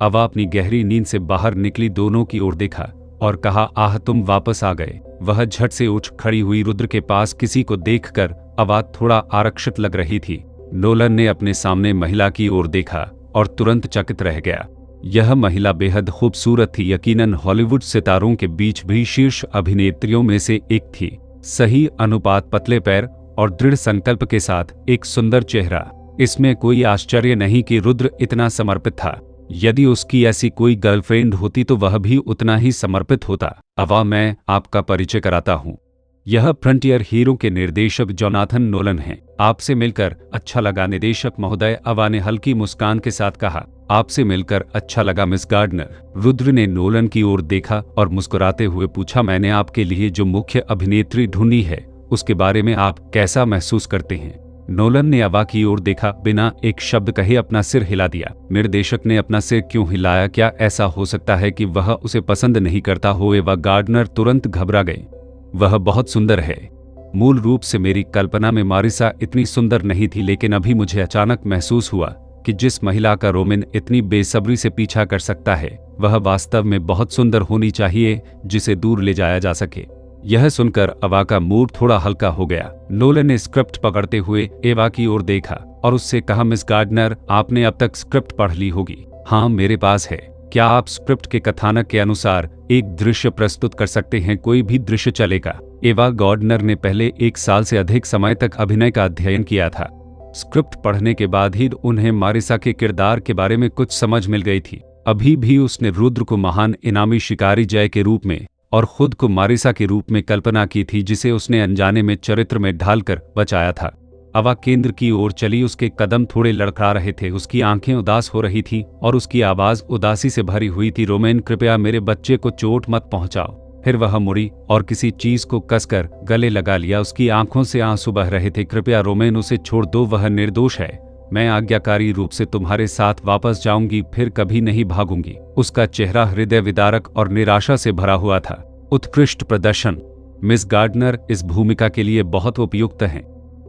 Speaker 1: अवा अपनी गहरी नींद से बाहर निकली, दोनों की ओर देखा और कहा, आह, तुम वापस आ गए। वह झट से उठ खड़ी हुई। रुद्र के पास किसी को देखकर अवा थोड़ा आरक्षित लग रही थी। नोलन ने अपने सामने महिला की ओर देखा और तुरंत चकित रह गया। यह महिला बेहद खूबसूरत थी, यकीनन हॉलीवुड सितारों के बीच भी शीर्ष अभिनेत्रियों में से एक थी। सही अनुपात, पतले पैर और दृढ़ संकल्प के साथ एक सुंदर चेहरा। इसमें कोई आश्चर्य नहीं कि रुद्र इतना समर्पित था। यदि उसकी ऐसी कोई गर्लफ्रेंड होती तो वह भी उतना ही समर्पित होता। अवा, मैं आपका परिचय कराता हूँ। यह फ्रंटियर हीरो के निर्देशक जोनाथन नोलन हैं। आपसे मिलकर अच्छा लगा निदेशक महोदय, अवा ने हल्की मुस्कान के साथ कहा। आपसे मिलकर अच्छा लगा मिस गार्डनर। रुद्र ने नोलन की ओर देखा और मुस्कुराते हुए पूछा, मैंने आपके लिए जो मुख्य अभिनेत्री ढूंढी है उसके बारे में आप कैसा महसूस करते हैं? नोलन ने अवा की ओर देखा, बिना एक शब्द कहे अपना सिर हिला दिया। निर्देशक ने अपना सिर क्यों हिलाया? क्या ऐसा हो सकता है कि वह उसे पसंद नहीं करता हो? एवा गार्डनर तुरंत घबरा गए। वह बहुत सुंदर है। मूल रूप से मेरी कल्पना में मारिसा इतनी सुंदर नहीं थी, लेकिन अभी मुझे अचानक महसूस हुआ कि जिस महिला का रोमिन इतनी बेसब्री से पीछा कर सकता है वह वास्तव में बहुत सुंदर होनी चाहिए जिसे दूर ले जाया जा सके। यह सुनकर अवा का मूड थोड़ा हल्का हो गया। नोलन ने स्क्रिप्ट पकड़ते हुए एवा की ओर देखा और उससे कहा, मिस गार्डनर, आपने अब तक स्क्रिप्ट पढ़ ली होगी। हाँ, मेरे पास है। क्या आप स्क्रिप्ट के कथानक के अनुसार एक दृश्य प्रस्तुत कर सकते हैं? कोई भी दृश्य चलेगा। एवा गार्डनर ने पहले 1 साल से अधिक समय तक अभिनय का अध्ययन किया था। स्क्रिप्ट पढ़ने के बाद ही उन्हें मारिसा के किरदार के बारे में कुछ समझ मिल गई थी। अभी भी उसने रुद्र को महान इनामी शिकारी जय के रूप में और खुद को मारिसा के रूप में कल्पना की थी, जिसे उसने अनजाने में चरित्र में ढालकर बचाया था। अवा केंद्र की ओर चली। उसके कदम थोड़े लड़खड़ा रहे थे, उसकी आंखें उदास हो रही थीं और उसकी आवाज उदासी से भरी हुई थी। रोमेन, कृपया मेरे बच्चे को चोट मत पहुंचाओ। फिर वह मुड़ी और किसी चीज को कसकर गले लगा लिया। उसकी आंखों से आंसू बह रहे थे। कृपया रोमेन, उसे छोड़ दो, वह निर्दोष है। मैं आज्ञाकारी रूप से तुम्हारे साथ वापस जाऊंगी, फिर कभी नहीं भागूंगी। उसका चेहरा हृदय विदारक और निराशा से भरा हुआ था। उत्कृष्ट प्रदर्शन। मिस गार्डनर इस भूमिका के लिए बहुत उपयुक्त हैं।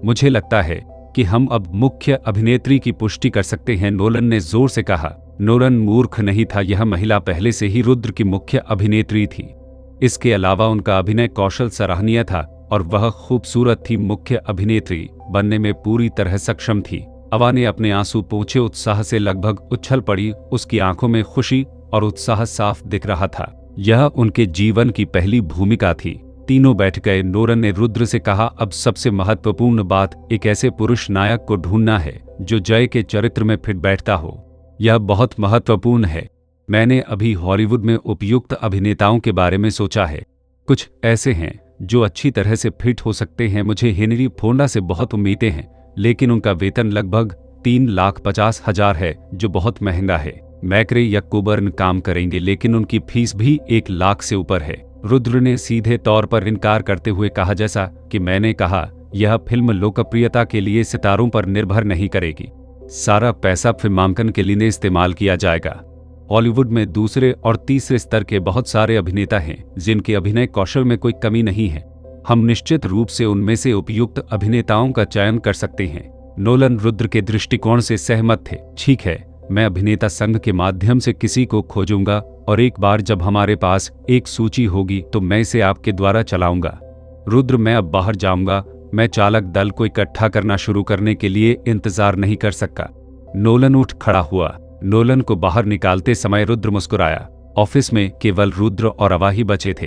Speaker 1: मुझे लगता है कि हम अब मुख्य अभिनेत्री की पुष्टि कर सकते हैं, नोलन ने जोर से कहा। नोलन मूर्ख नहीं था, यह महिला पहले से ही रुद्र की मुख्य अभिनेत्री थी। इसके अलावा उनका अभिनय कौशल सराहनीय था और वह खूबसूरत थी, मुख्य अभिनेत्री बनने में पूरी तरह सक्षम थी। अवा ने अपने आंसू पोंछे, उत्साह से लगभग उछल पड़ी। उसकी आंखों में खुशी और उत्साह साफ दिख रहा था। यह उनके जीवन की पहली भूमिका थी। तीनों बैठ गए। नोलन ने रुद्र से कहा, अब सबसे महत्वपूर्ण बात एक ऐसे पुरुष नायक को ढूंढना है जो जय के चरित्र में फिट बैठता हो। यह बहुत महत्वपूर्ण है। मैंने अभी हॉलीवुड में उपयुक्त अभिनेताओं के बारे में सोचा है। कुछ ऐसे हैं जो अच्छी तरह से फिट हो सकते हैं। मुझे हेनरी फोंडा से बहुत उम्मीदें हैं, लेकिन उनका वेतन लगभग 3,50,000 है, जो बहुत महंगा है। मैक्रे या कुबर्न काम करेंगे, लेकिन उनकी फीस भी 1 लाख से ऊपर है। रुद्र ने सीधे तौर पर इनकार करते हुए कहा, जैसा कि मैंने कहा, यह फिल्म लोकप्रियता के लिए सितारों पर निर्भर नहीं करेगी। सारा पैसा फिल्मांकन के लिए इस्तेमाल किया जाएगा। हॉलीवुड में दूसरे और तीसरे स्तर के बहुत सारे अभिनेता हैं जिनके अभिनय कौशल में कोई कमी नहीं है। हम निश्चित रूप से उनमें से उपयुक्त अभिनेताओं का चयन कर सकते हैं। नोलन रुद्र के दृष्टिकोण से सहमत थे। ठीक है, मैं अभिनेता संघ के माध्यम से किसी को खोजूंगा और एक बार जब हमारे पास एक सूची होगी तो मैं इसे आपके द्वारा चलाऊंगा। रुद्र, मैं अब बाहर जाऊंगा। मैं चालक दल को इकट्ठा करना शुरू करने के लिए इंतजार नहीं कर सकता। नोलन उठ खड़ा हुआ। नोलन को बाहर निकालते समय रुद्र मुस्कुराया। ऑफिस में केवल रुद्र और अवा ही बचे थे।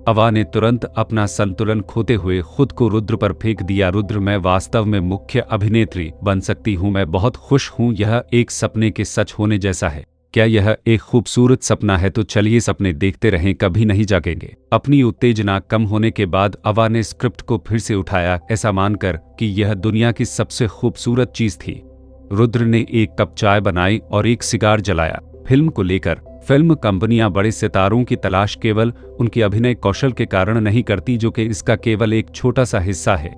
Speaker 1: अवा ने तुरंत अपना संतुलन खोते हुए खुद को रुद्र पर फेंक दिया। रुद्र, मैं वास्तव में मुख्य अभिनेत्री बन सकती हूँ। मैं बहुत खुश हूँ। यह एक सपने के सच होने जैसा है। क्या यह एक खूबसूरत सपना है? तो चलिए सपने देखते रहें, कभी नहीं जागेंगे। अपनी उत्तेजना कम होने के बाद अवा ने स्क्रिप्ट को फिर से उठाया, ऐसा मानकर कि यह दुनिया की सबसे खूबसूरत चीज थी। रुद्र ने एक कप चाय बनाई और एक सिगार जलाया। फिल्म को लेकर फिल्म कंपनियां बड़े सितारों की तलाश केवल उनके अभिनय कौशल के कारण नहीं करती, जो कि इसका केवल एक छोटा सा हिस्सा है।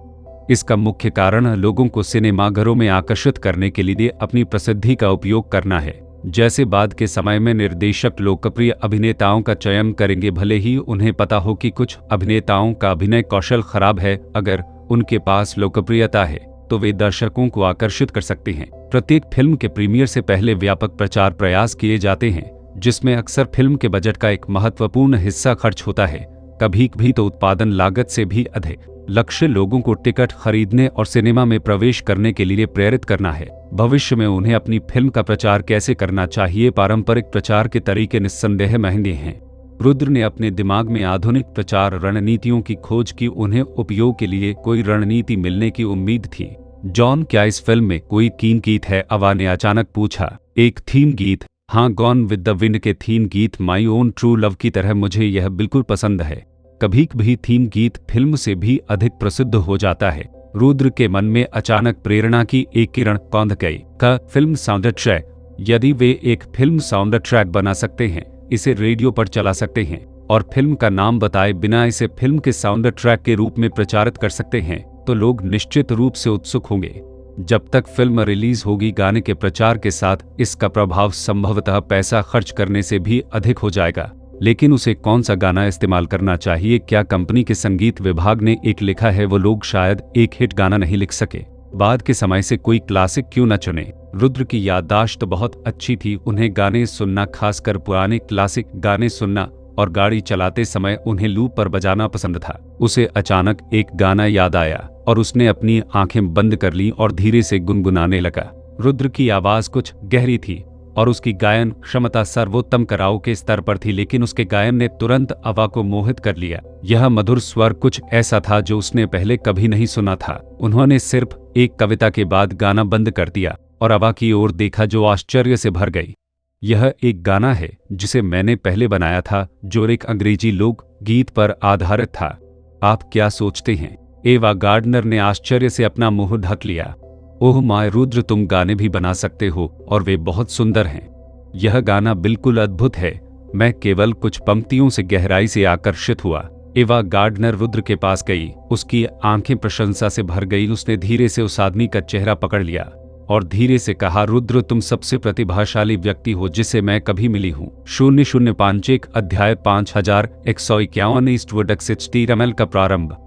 Speaker 1: इसका मुख्य कारण लोगों को सिनेमाघरों में आकर्षित करने के लिए अपनी प्रसिद्धि का उपयोग करना है। जैसे बाद के समय में निर्देशक लोकप्रिय अभिनेताओं का चयन करेंगे, भले ही उन्हें पता हो कि कुछ अभिनेताओं का अभिनय कौशल खराब है। अगर उनके पास लोकप्रियता है तो वे दर्शकों को आकर्षित कर सकते हैं। प्रत्येक फिल्म के प्रीमियर से पहले व्यापक प्रचार प्रयास किए जाते हैं, जिसमें अक्सर फिल्म के बजट का एक महत्वपूर्ण हिस्सा खर्च होता है, कभी-कभी तो उत्पादन लागत से भी अधिक। लक्ष्य लोगों को टिकट खरीदने और सिनेमा में प्रवेश करने के लिए प्रेरित करना है। भविष्य में उन्हें अपनी फिल्म का प्रचार कैसे करना चाहिए? पारंपरिक प्रचार के तरीके निस्संदेह महंगे हैं। रुद्र ने अपने दिमाग में आधुनिक प्रचार रणनीतियों की खोज की। उन्हें उपयोग के लिए कोई रणनीति मिलने की उम्मीद थी। जॉन, क्या इस फिल्म में कोई थीम गीत है? अवा ने अचानक पूछा। एक थीम गीत? हाँ, गॉन विद द विंड के थीम गीत माई ओन ट्रू लव की तरह मुझे यह बिल्कुल पसंद है। कभी-कभी थीम गीत फिल्म से भी अधिक प्रसिद्ध हो जाता है। रुद्र के मन में अचानक प्रेरणा की एक किरण कौंध गई। का फिल्म साउंड ट्रैक? यदि वे एक फिल्म साउंड ट्रैक बना सकते हैं, इसे रेडियो पर चला सकते हैं और फिल्म का नाम बताए बिना इसे फिल्म के साउंड ट्रैक के रूप में प्रचारित कर सकते हैं, तो लोग निश्चित रूप से उत्सुक होंगे। जब तक फिल्म रिलीज होगी, गाने के प्रचार के साथ इसका प्रभाव संभवतः पैसा खर्च करने से भी अधिक हो जाएगा। लेकिन उसे कौन सा गाना इस्तेमाल करना चाहिए? क्या कंपनी के संगीत विभाग ने एक लिखा है? वो लोग शायद एक हिट गाना नहीं लिख सके। बाद के समय से कोई क्लासिक क्यों न चुने? रुद्र की याददाश्त बहुत अच्छी थी। उन्हें गाने सुनना, खासकर पुराने क्लासिक गाने सुनना और गाड़ी चलाते समय उन्हें लूप पर बजाना पसंद था। उसे अचानक एक गाना याद आया और उसने अपनी आंखें बंद कर लीं और धीरे से गुनगुनाने लगा। रुद्र की आवाज कुछ गहरी थी और उसकी गायन क्षमता सर्वोत्तम कराओके स्तर पर थी, लेकिन उसके गायन ने तुरंत अवा को मोहित कर लिया। यह मधुर स्वर कुछ ऐसा था जो उसने पहले कभी नहीं सुना था। उन्होंने सिर्फ एक कविता के बाद गाना बंद कर दिया और अवा की ओर देखा, जो आश्चर्य से भर गई। यह एक गाना है जिसे मैंने पहले बनाया था, जो एक अंग्रेजी लोक गीत पर आधारित था। आप क्या सोचते हैं? एवा गार्डनर ने आश्चर्य से अपना मुंह ढक लिया। ओह माय रुद्र, तुम गाने भी बना सकते हो और वे बहुत सुंदर हैं। यह गाना बिल्कुल अद्भुत है। मैं केवल कुछ पंक्तियों से गहराई से आकर्षित हुआ। एवा गार्डनर रुद्र के पास गई। उसकी आंखें प्रशंसा से भर गई। उसने धीरे से उस आदमी का चेहरा पकड़ लिया और धीरे से कहा, रुद्र, तुम सबसे प्रतिभाशाली व्यक्ति हो जिसे मैं कभी मिली हूँ। 0051 अध्याय 5151 ईस्टवुड एक्सिट टीरमल का प्रारंभ।